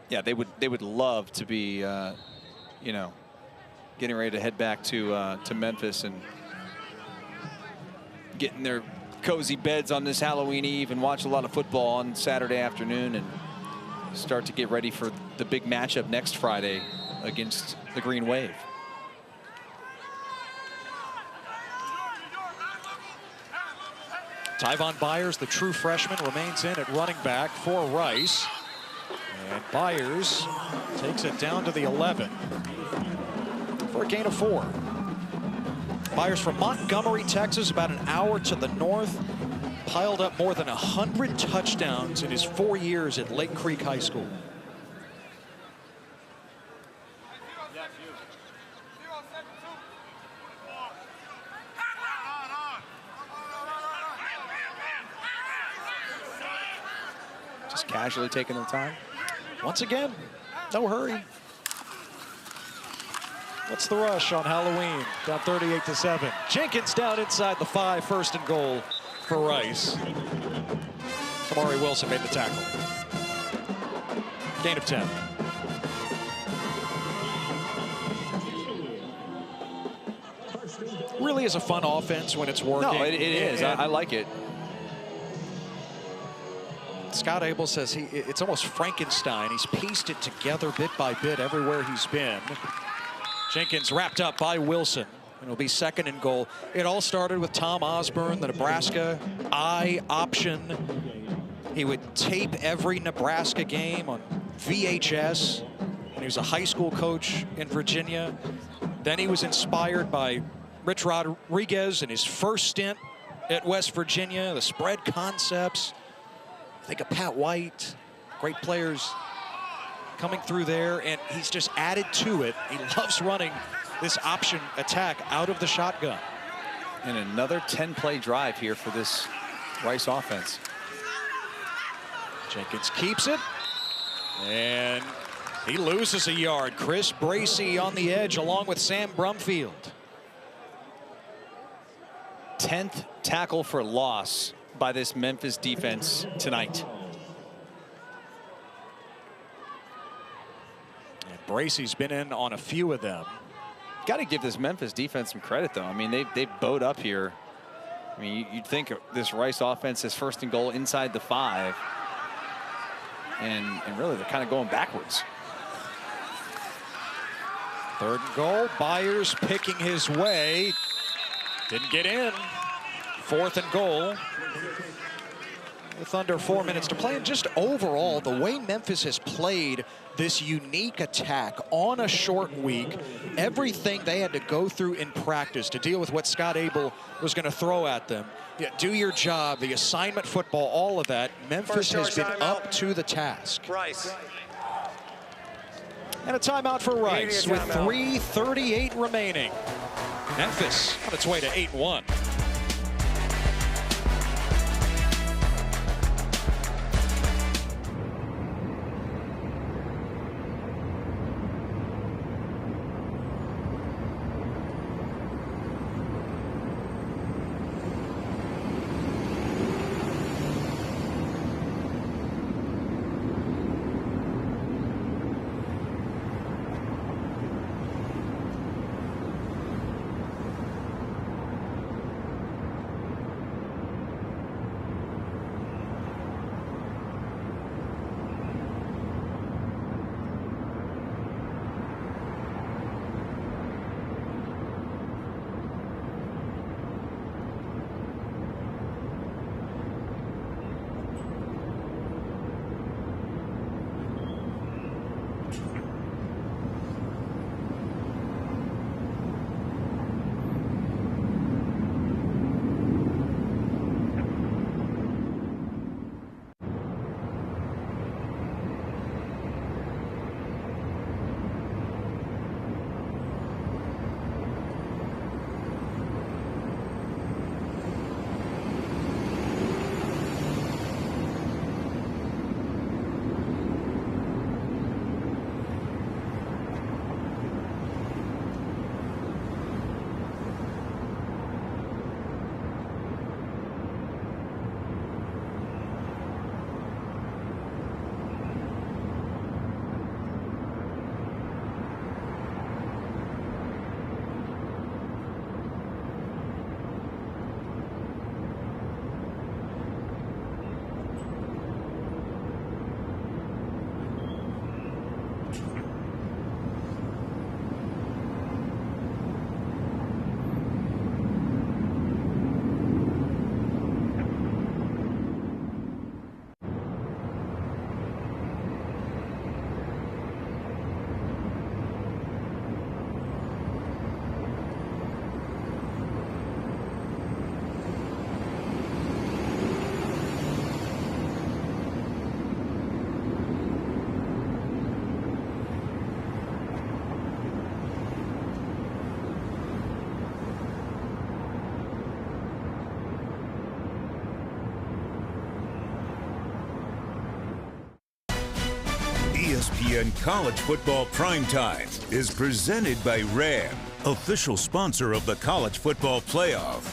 Yeah, they would love to be, you know, getting ready to head back to Memphis and get in their cozy beds on this Halloween Eve and watch a lot of football on Saturday afternoon and start to get ready for the big matchup next Friday against the Green Wave. Tyvon Byers, the true freshman, remains in at running back for Rice. And Byers takes it down to the 11 for a gain of 4. Byers from Montgomery, Texas, about an hour to the north. Piled up more than 100 touchdowns in his 4 years at Lake Creek High School. Just casually taking their time. Once again, no hurry. What's the rush on Halloween? Down 38-7. Jenkins down inside the 5, 1st and goal for Rice. Kamari Wilson made the tackle. Gain of 10. Really is a fun offense when it's working. No, it is. I like it. Scott Abel says it's almost Frankenstein. He's pieced it together bit by bit everywhere he's been. Jenkins wrapped up by Wilson. It'll be 2nd and goal. It all started with Tom Osborne, the Nebraska I option. He would tape every Nebraska game on VHS when he was a high school coach in Virginia. Then he was inspired by Rich Rodriguez in his first stint at West Virginia, the spread concepts. Think of Pat White, great players coming through there, and he's just added to it. He loves running this option attack out of the shotgun. And another 10-play drive here for this Rice offense. Jenkins keeps it, and he loses a yard. Chris Bracey on the edge along with Sam Brumfield. 10th tackle for loss by this Memphis defense tonight. And Bracey's been in on a few of them. Got to give this Memphis defense some credit, though. I mean, they bowed up here I mean, you'd think this Rice offense is 1st and goal inside the 5. And really, they're kind of going backwards. 3rd and goal. Byers picking his way. Didn't get in. 4th and goal. With under 4 minutes to play. And just overall, the way Memphis has played this unique attack on a short week, everything they had to go through in practice to deal with what Scott Abel was going to throw at them. Yeah, do your job, the assignment football, all of that. Memphis has been up to the task. Rice. And a timeout for Rice with 3:38 remaining. Memphis on its way to 8-1. ESPN College Football Primetime is presented by Ram, official sponsor of the College Football Playoff.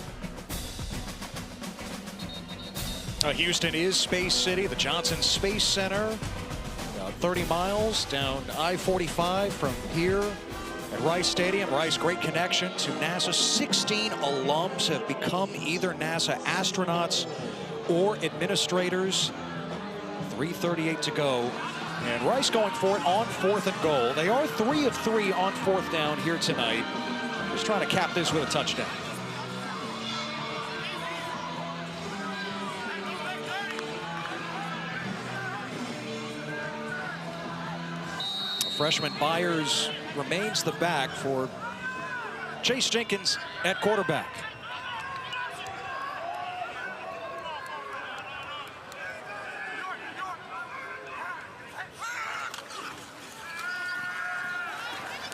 Houston is Space City, the Johnson Space Center. About 30 miles down I-45 from here at Rice Stadium. Rice, great connection to NASA. 16 alums have become either NASA astronauts or administrators. 3:38 to go. And Rice going for it on 4th and goal. They are 3 of 3 on 4th down here tonight. Just trying to cap this with a touchdown. Freshman Byers remains the back for Chase Jenkins at quarterback.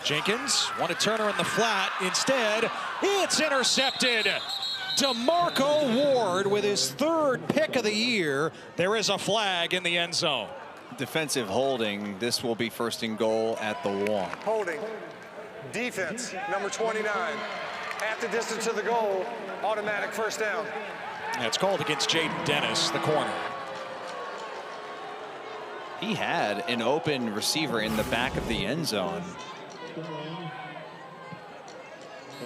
Jenkins wanted Turner in the flat. Instead, it's intercepted. DeMarco Ward with his 3rd pick of the year. There is a flag in the end zone. Defensive holding. This will be 1st and goal at the 1. Holding. Defense, number 29. Half the distance to the goal, automatic 1st down. That's called against Jaden Dennis, the corner. He had an open receiver in the back of the end zone.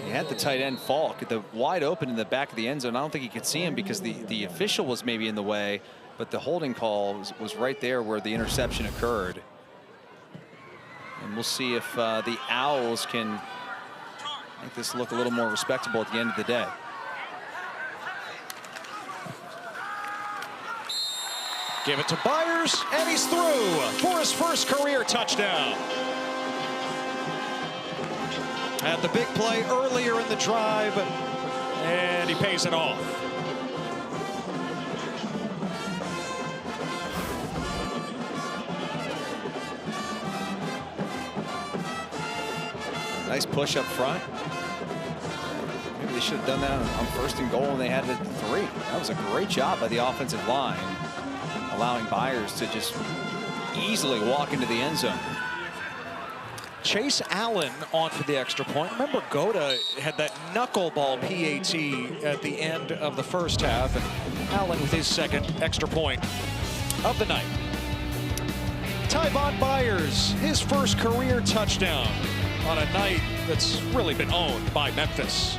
He had the tight end Falk, the wide open in the back of the end zone. I don't think he could see him because the official was maybe in the way, but the holding call was right there where the interception occurred. And we'll see if the Owls can make this look a little more respectable at the end of the day. Give it to Byers, and he's through for his first career touchdown. Had the big play earlier in the drive, and he pays it off. Nice push up front. Maybe they should have done that on first and goal, and they had it at 3. That was a great job by the offensive line, allowing Byers to just easily walk into the end zone. Chase Allen on for the extra point. Remember, Goda had that knuckleball PAT at the end of the first half, and Allen with his second extra point of the night. Tyvon Byers, his first career touchdown on a night that's really been owned by Memphis.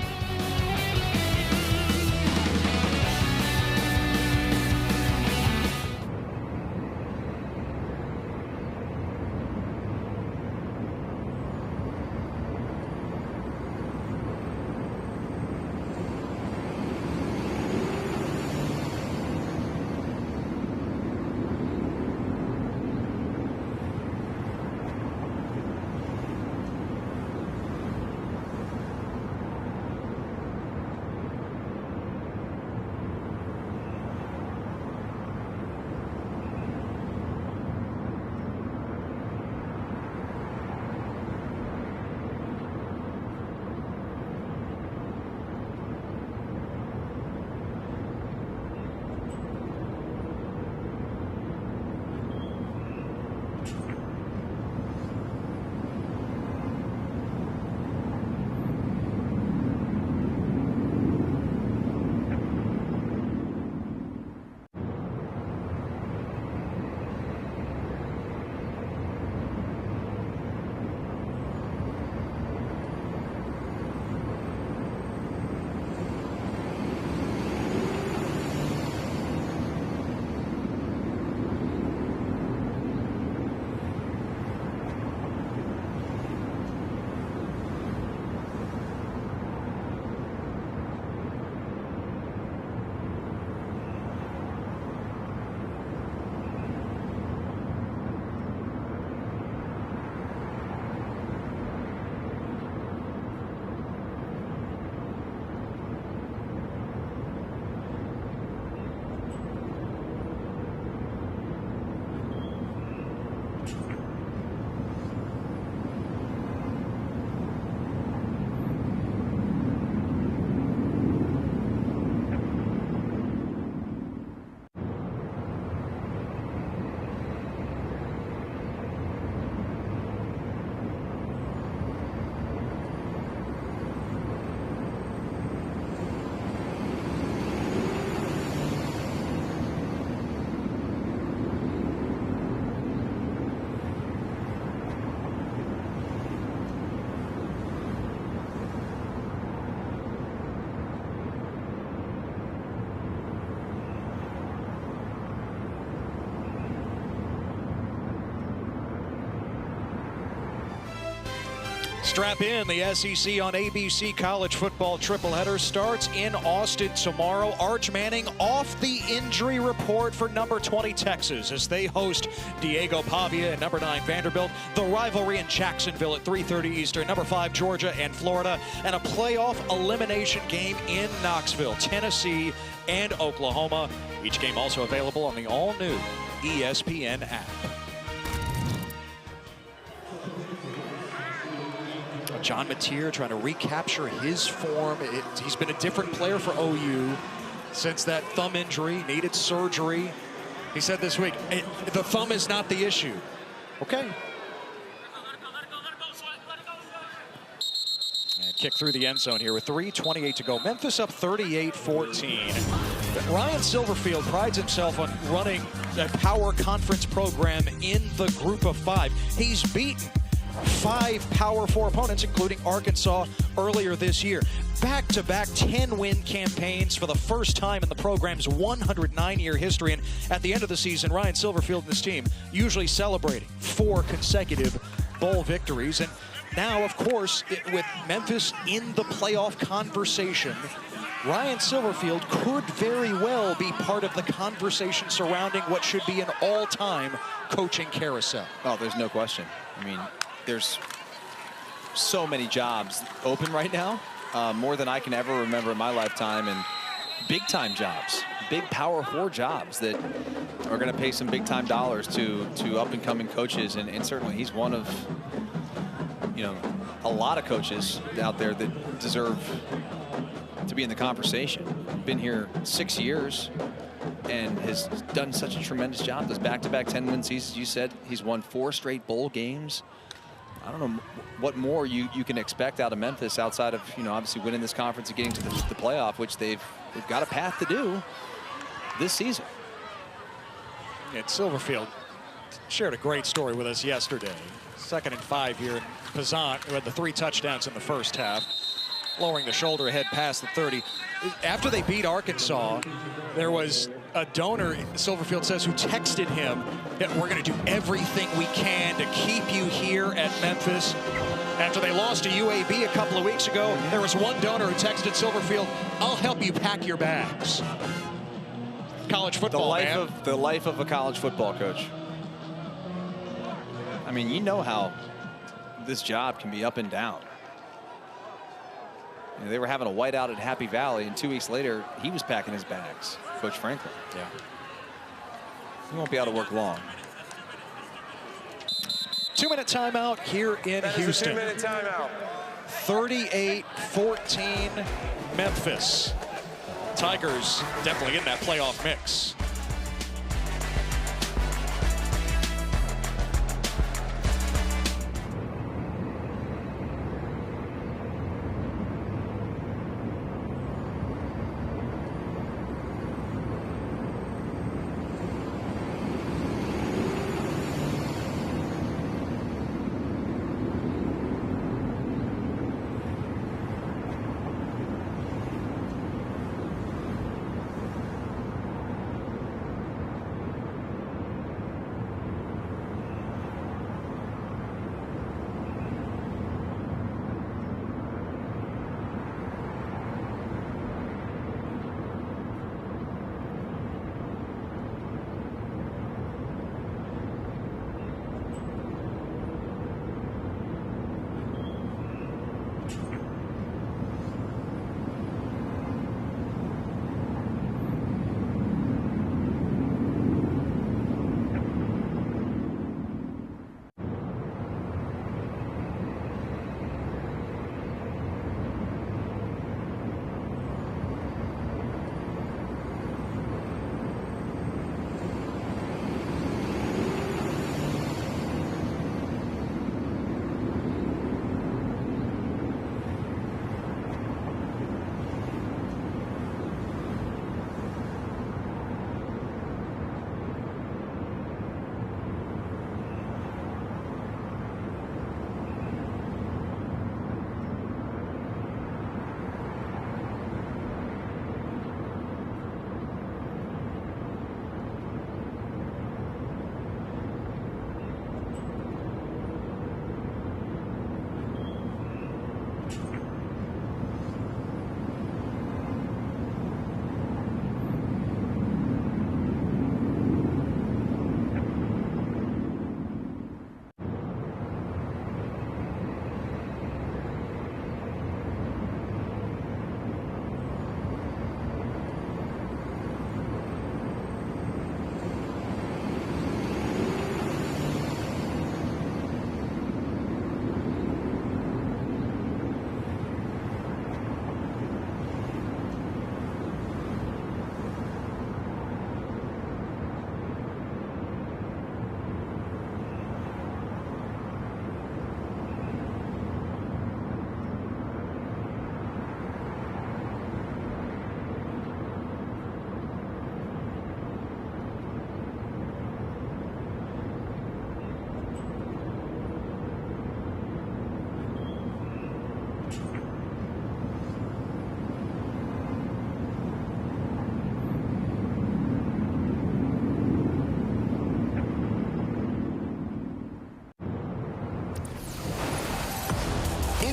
Strap in. The SEC on ABC College Football tripleheader starts in Austin tomorrow. Arch Manning off the injury report for number 20 Texas as they host Diego Pavia and number 9 Vanderbilt. The rivalry in Jacksonville at 3:30 Eastern. Number 5 Georgia and Florida, and a playoff elimination game in Knoxville, Tennessee and Oklahoma. Each game also available on the all-new ESPN app. John Mateer trying to recapture his form. He's been a different player for OU since that thumb injury, needed surgery. He said this week, the thumb is not the issue. Okay. And kick through the end zone here with 3:28 to go. Memphis up 38-14. Ryan Silverfield prides himself on running a power conference program in the group of 5. He's beaten 5 Power 4 opponents, including Arkansas earlier this year. Back-to-back 10-win campaigns for the first time in the program's 109-year history. And at the end of the season, Ryan Silverfield and his team usually celebrating 4 consecutive bowl victories. And now, of course, with Memphis in the playoff conversation, Ryan Silverfield could very well be part of the conversation surrounding what should be an all-time coaching carousel. Oh, there's no question. I mean, there's so many jobs open right now, more than I can ever remember in my lifetime, and big-time jobs, big Power 4 jobs that are going to pay some big-time dollars to up-and-coming coaches, and certainly he's one of, you know, a lot of coaches out there that deserve to be in the conversation. Been here 6 years and has done such a tremendous job. Those back-to-back 10-win seasons, you said he's won 4 straight bowl games. I don't know what more you can expect out of Memphis outside of, you know, obviously winning this conference and getting to the playoff, which they've got a path to do this season. And Silverfield shared a great story with us yesterday. 2nd and 5 here in Pazant, who had the 3 touchdowns in the first half, lowering the shoulder ahead past the 30. After they beat Arkansas, there was a donor, Silverfield says, who texted him that we're going to do everything we can to keep you here at Memphis. After they lost to UAB a couple of weeks ago, there was one donor who texted Silverfield, I'll help you pack your bags. College football, the life of a college football coach. I mean, you know how this job can be up and down. You know, they were having a whiteout at Happy Valley, and 2 weeks later, he was packing his bags, Coach Franklin. Yeah. He won't be able to work long. 2-minute timeout here in Houston. 2-minute timeout. 38-14 Memphis. Tigers definitely in that playoff mix.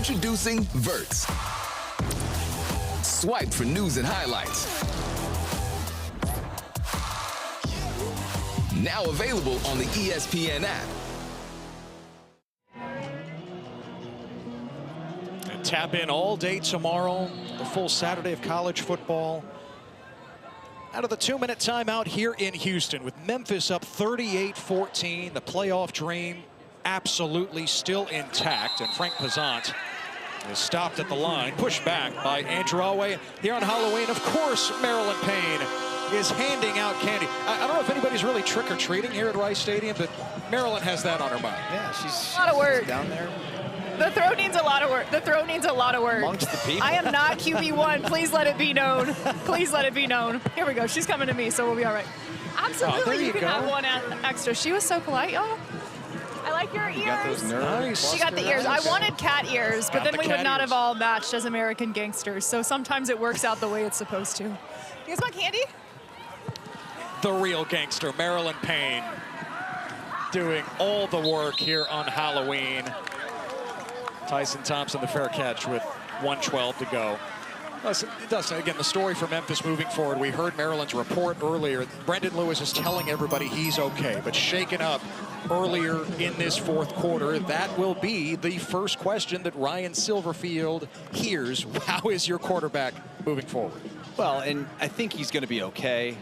Introducing Verts. Swipe for news and highlights. Now available on the ESPN app. And tap in all day tomorrow, the full Saturday of college football. Out of the 2-minute timeout here in Houston with Memphis up 38-14. The playoff dream absolutely still intact. And Frank Pazant is stopped at the line, pushed back by Andrew Alway. Here on Halloween, of course, Marilyn Payne is handing out candy. I don't know if anybody's really trick-or-treating here at Rice Stadium, but Marilyn has that on her mind. Yeah, she's a lot of work down there. The throw needs a lot of work. The throw needs a lot of work. Amongst the people. I am not QB1. Please let it be known. Please let it be known. Here we go. She's coming to me, so we'll be all right. Absolutely, you can have one extra. She was so polite, y'all. I like your ears. You got those nerves. She got the ears. I wanted cat ears, but then we would not have all matched as American gangsters. So sometimes it works out the way it's supposed to. You guys want candy? The real gangster, Marilyn Payne, doing all the work here on Halloween. Tyson Thompson, the fair catch with 1:12 to go. Listen, again, the story for Memphis moving forward, we heard Maryland's report earlier. Brendan Lewis is telling everybody he's okay, but shaken up earlier in this fourth quarter. That will be the first question that Ryan Silverfield hears. How is your quarterback moving forward? Well, and I think he's going to be okay,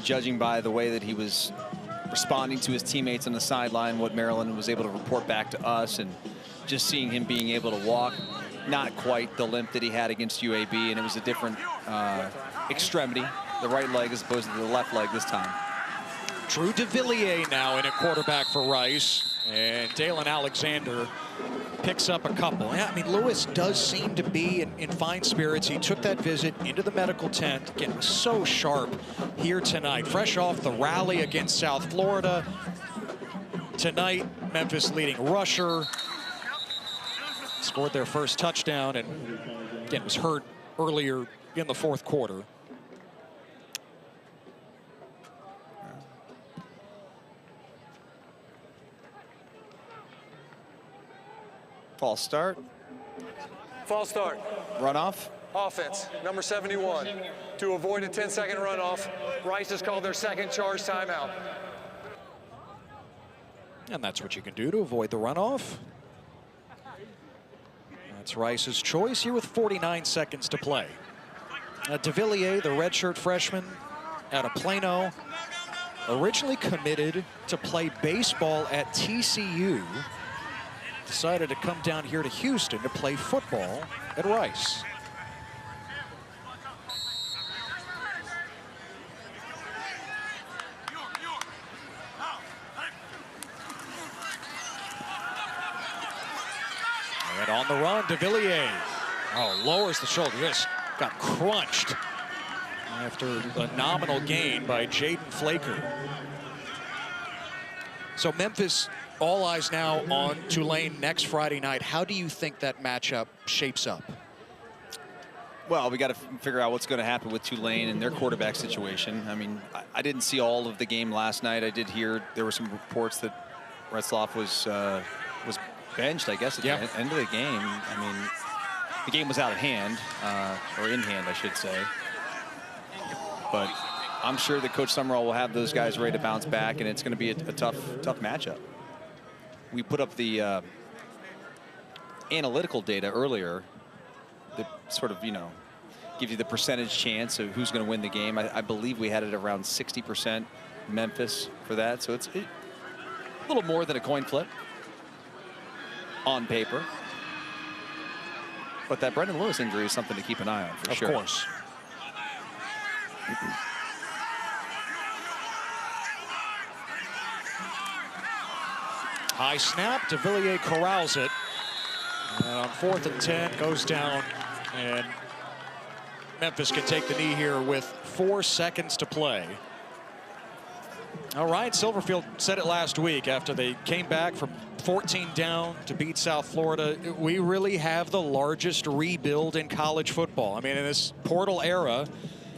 judging by the way that he was responding to his teammates on the sideline, what Maryland was able to report back to us, and just seeing him being able to walk. Not quite the limp that he had against UAB, and it was a different extremity, the right leg as opposed to the left leg this time. Drew DeVilliers now in at quarterback for Rice, and Dalen Alexander picks up a couple. Yeah, I mean, Lewis does seem to be in fine spirits. He took that visit into the medical tent, getting so sharp here tonight. Fresh off the rally against South Florida. Tonight, Memphis leading rusher. Scored their first touchdown, and again was hurt earlier in the fourth quarter. False start. False start. Runoff. Offense, number 71. To avoid a 10-second runoff, Rice has called their second charge timeout. And that's what you can do to avoid the runoff. That's Rice's choice here with 49 seconds to play. DeVilliers, the redshirt freshman out of Plano, originally committed to play baseball at TCU, decided to come down here to Houston to play football at Rice. And on the run, DeVilliers. Oh, lowers the shoulder. Just got crunched after a nominal gain by Jaden Flaker. So Memphis, all eyes now on Tulane next Friday night. How do you think that matchup shapes up? Well, we got to figure out what's going to happen with Tulane and their quarterback situation. I mean, I didn't see all of the game last night. I did hear there were some reports that Retzloff was benched, I guess, at the end of the game. I mean, the game was out of hand, or in hand, I should say. But I'm sure that Coach Summerall will have those guys ready to bounce back, and it's going to be a tough matchup. We put up the analytical data earlier that sort of, gives you the percentage chance of who's going to win the game. I believe we had it around 60% Memphis for that, so it's a little more than a coin flip on paper. But that Brendan Lewis injury is something to keep an eye on for sure. Of course. High snap, DeVilliers corrals it. And on 4th and 10, goes down, and Memphis can take the knee here with 4 seconds to play. Now, Ryan Silverfield said it last week after they came back from 14 down to beat South Florida. We really have the largest rebuild in college football. I mean, in this portal era,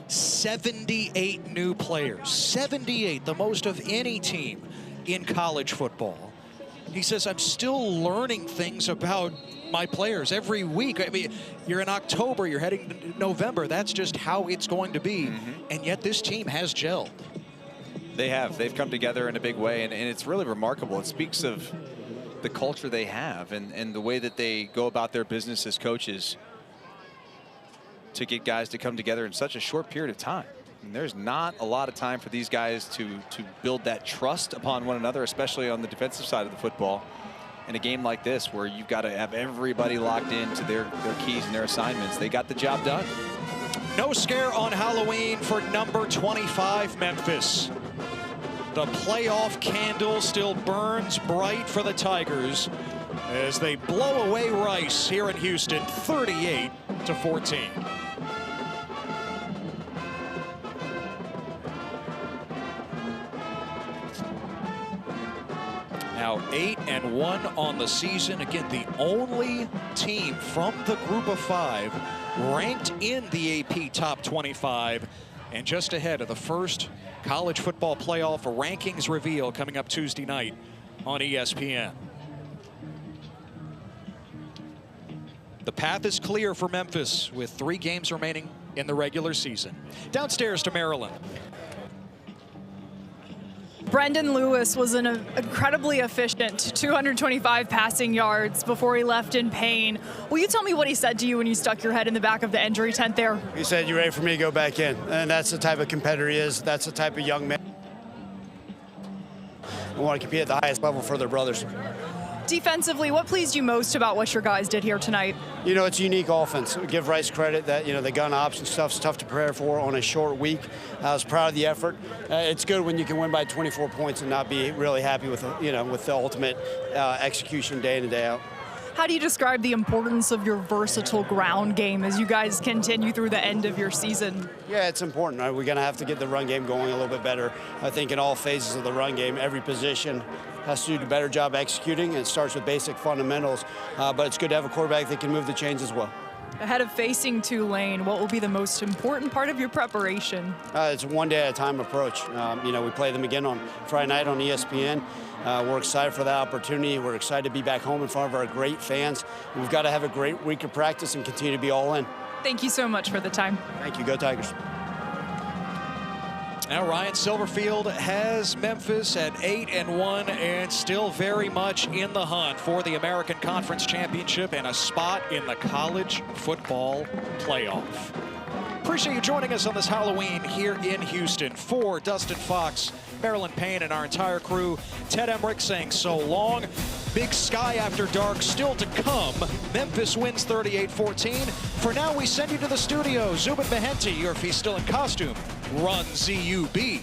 78 new players. 78, the most of any team in college football. He says, I'm still learning things about, my players every week. I mean, you're in October, you're heading to November. That's just how it's going to be. And yet this team has gelled. They have. They've come together in a big way, and it's really remarkable. It speaks of the culture they have and the way that they go about their business as coaches to get guys to come together in such a short period of time. And there's not a lot of time for these guys to build that trust upon one another, especially on the defensive side of the football. In a game like this, where you've got to have everybody locked into their keys and their assignments, they got the job done. No scare on Halloween for number 25, Memphis. The playoff candle still burns bright for the Tigers as they blow away Rice here in Houston, 38-14. Now 8-1 on the season. Again, the only team from the group of 5 ranked in the AP top 25 and just ahead of the first college football playoff rankings reveal coming up Tuesday night on ESPN. The path is clear for Memphis with 3 games remaining in the regular season. Downstairs to Maryland. Brendan Lewis was an incredibly efficient 225 passing yards before he left in pain. Will you tell me what he said to you when you stuck your head in the back of the injury tent there? He said, "You ready for me to go back in?" And that's the type of competitor he is. That's the type of young man who want to compete at the highest level for their brothers. Defensively, what pleased you most about what your guys did here tonight? You know, it's a unique offense. We give Rice credit that, the gun option stuff's tough to prepare for on a short week. I was proud of the effort. It's good when you can win by 24 points and not be really happy with, with the ultimate execution day in and day out. How do you describe the importance of your versatile ground game as you guys continue through the end of your season? Yeah, it's important. Right? We're going to have to get the run game going a little bit better. I think in all phases of the run game, every position has to do a better job executing, and it starts with basic fundamentals. But it's good to have a quarterback that can move the chains as well. Ahead of facing Tulane, what will be the most important part of your preparation? It's a one-day-at-a-time approach. We play them again on Friday night on ESPN. We're excited for that opportunity. We're excited to be back home in front of our great fans. We've got to have a great week of practice and continue to be all in. Thank you so much for the time. Thank you. Go Tigers. Now Ryan Silverfield has Memphis at 8-1 and still very much in the hunt for the American Conference Championship and a spot in the college football playoff. Appreciate you joining us on this Halloween here in Houston. For Dustin Fox, Marilyn Payne, and our entire crew, Ted Emmerich saying so long. Big Sky After Dark still to come. Memphis wins 38-14. For now, we send you to the studio. Zubin Mehenti, or if he's still in costume, run ZUB.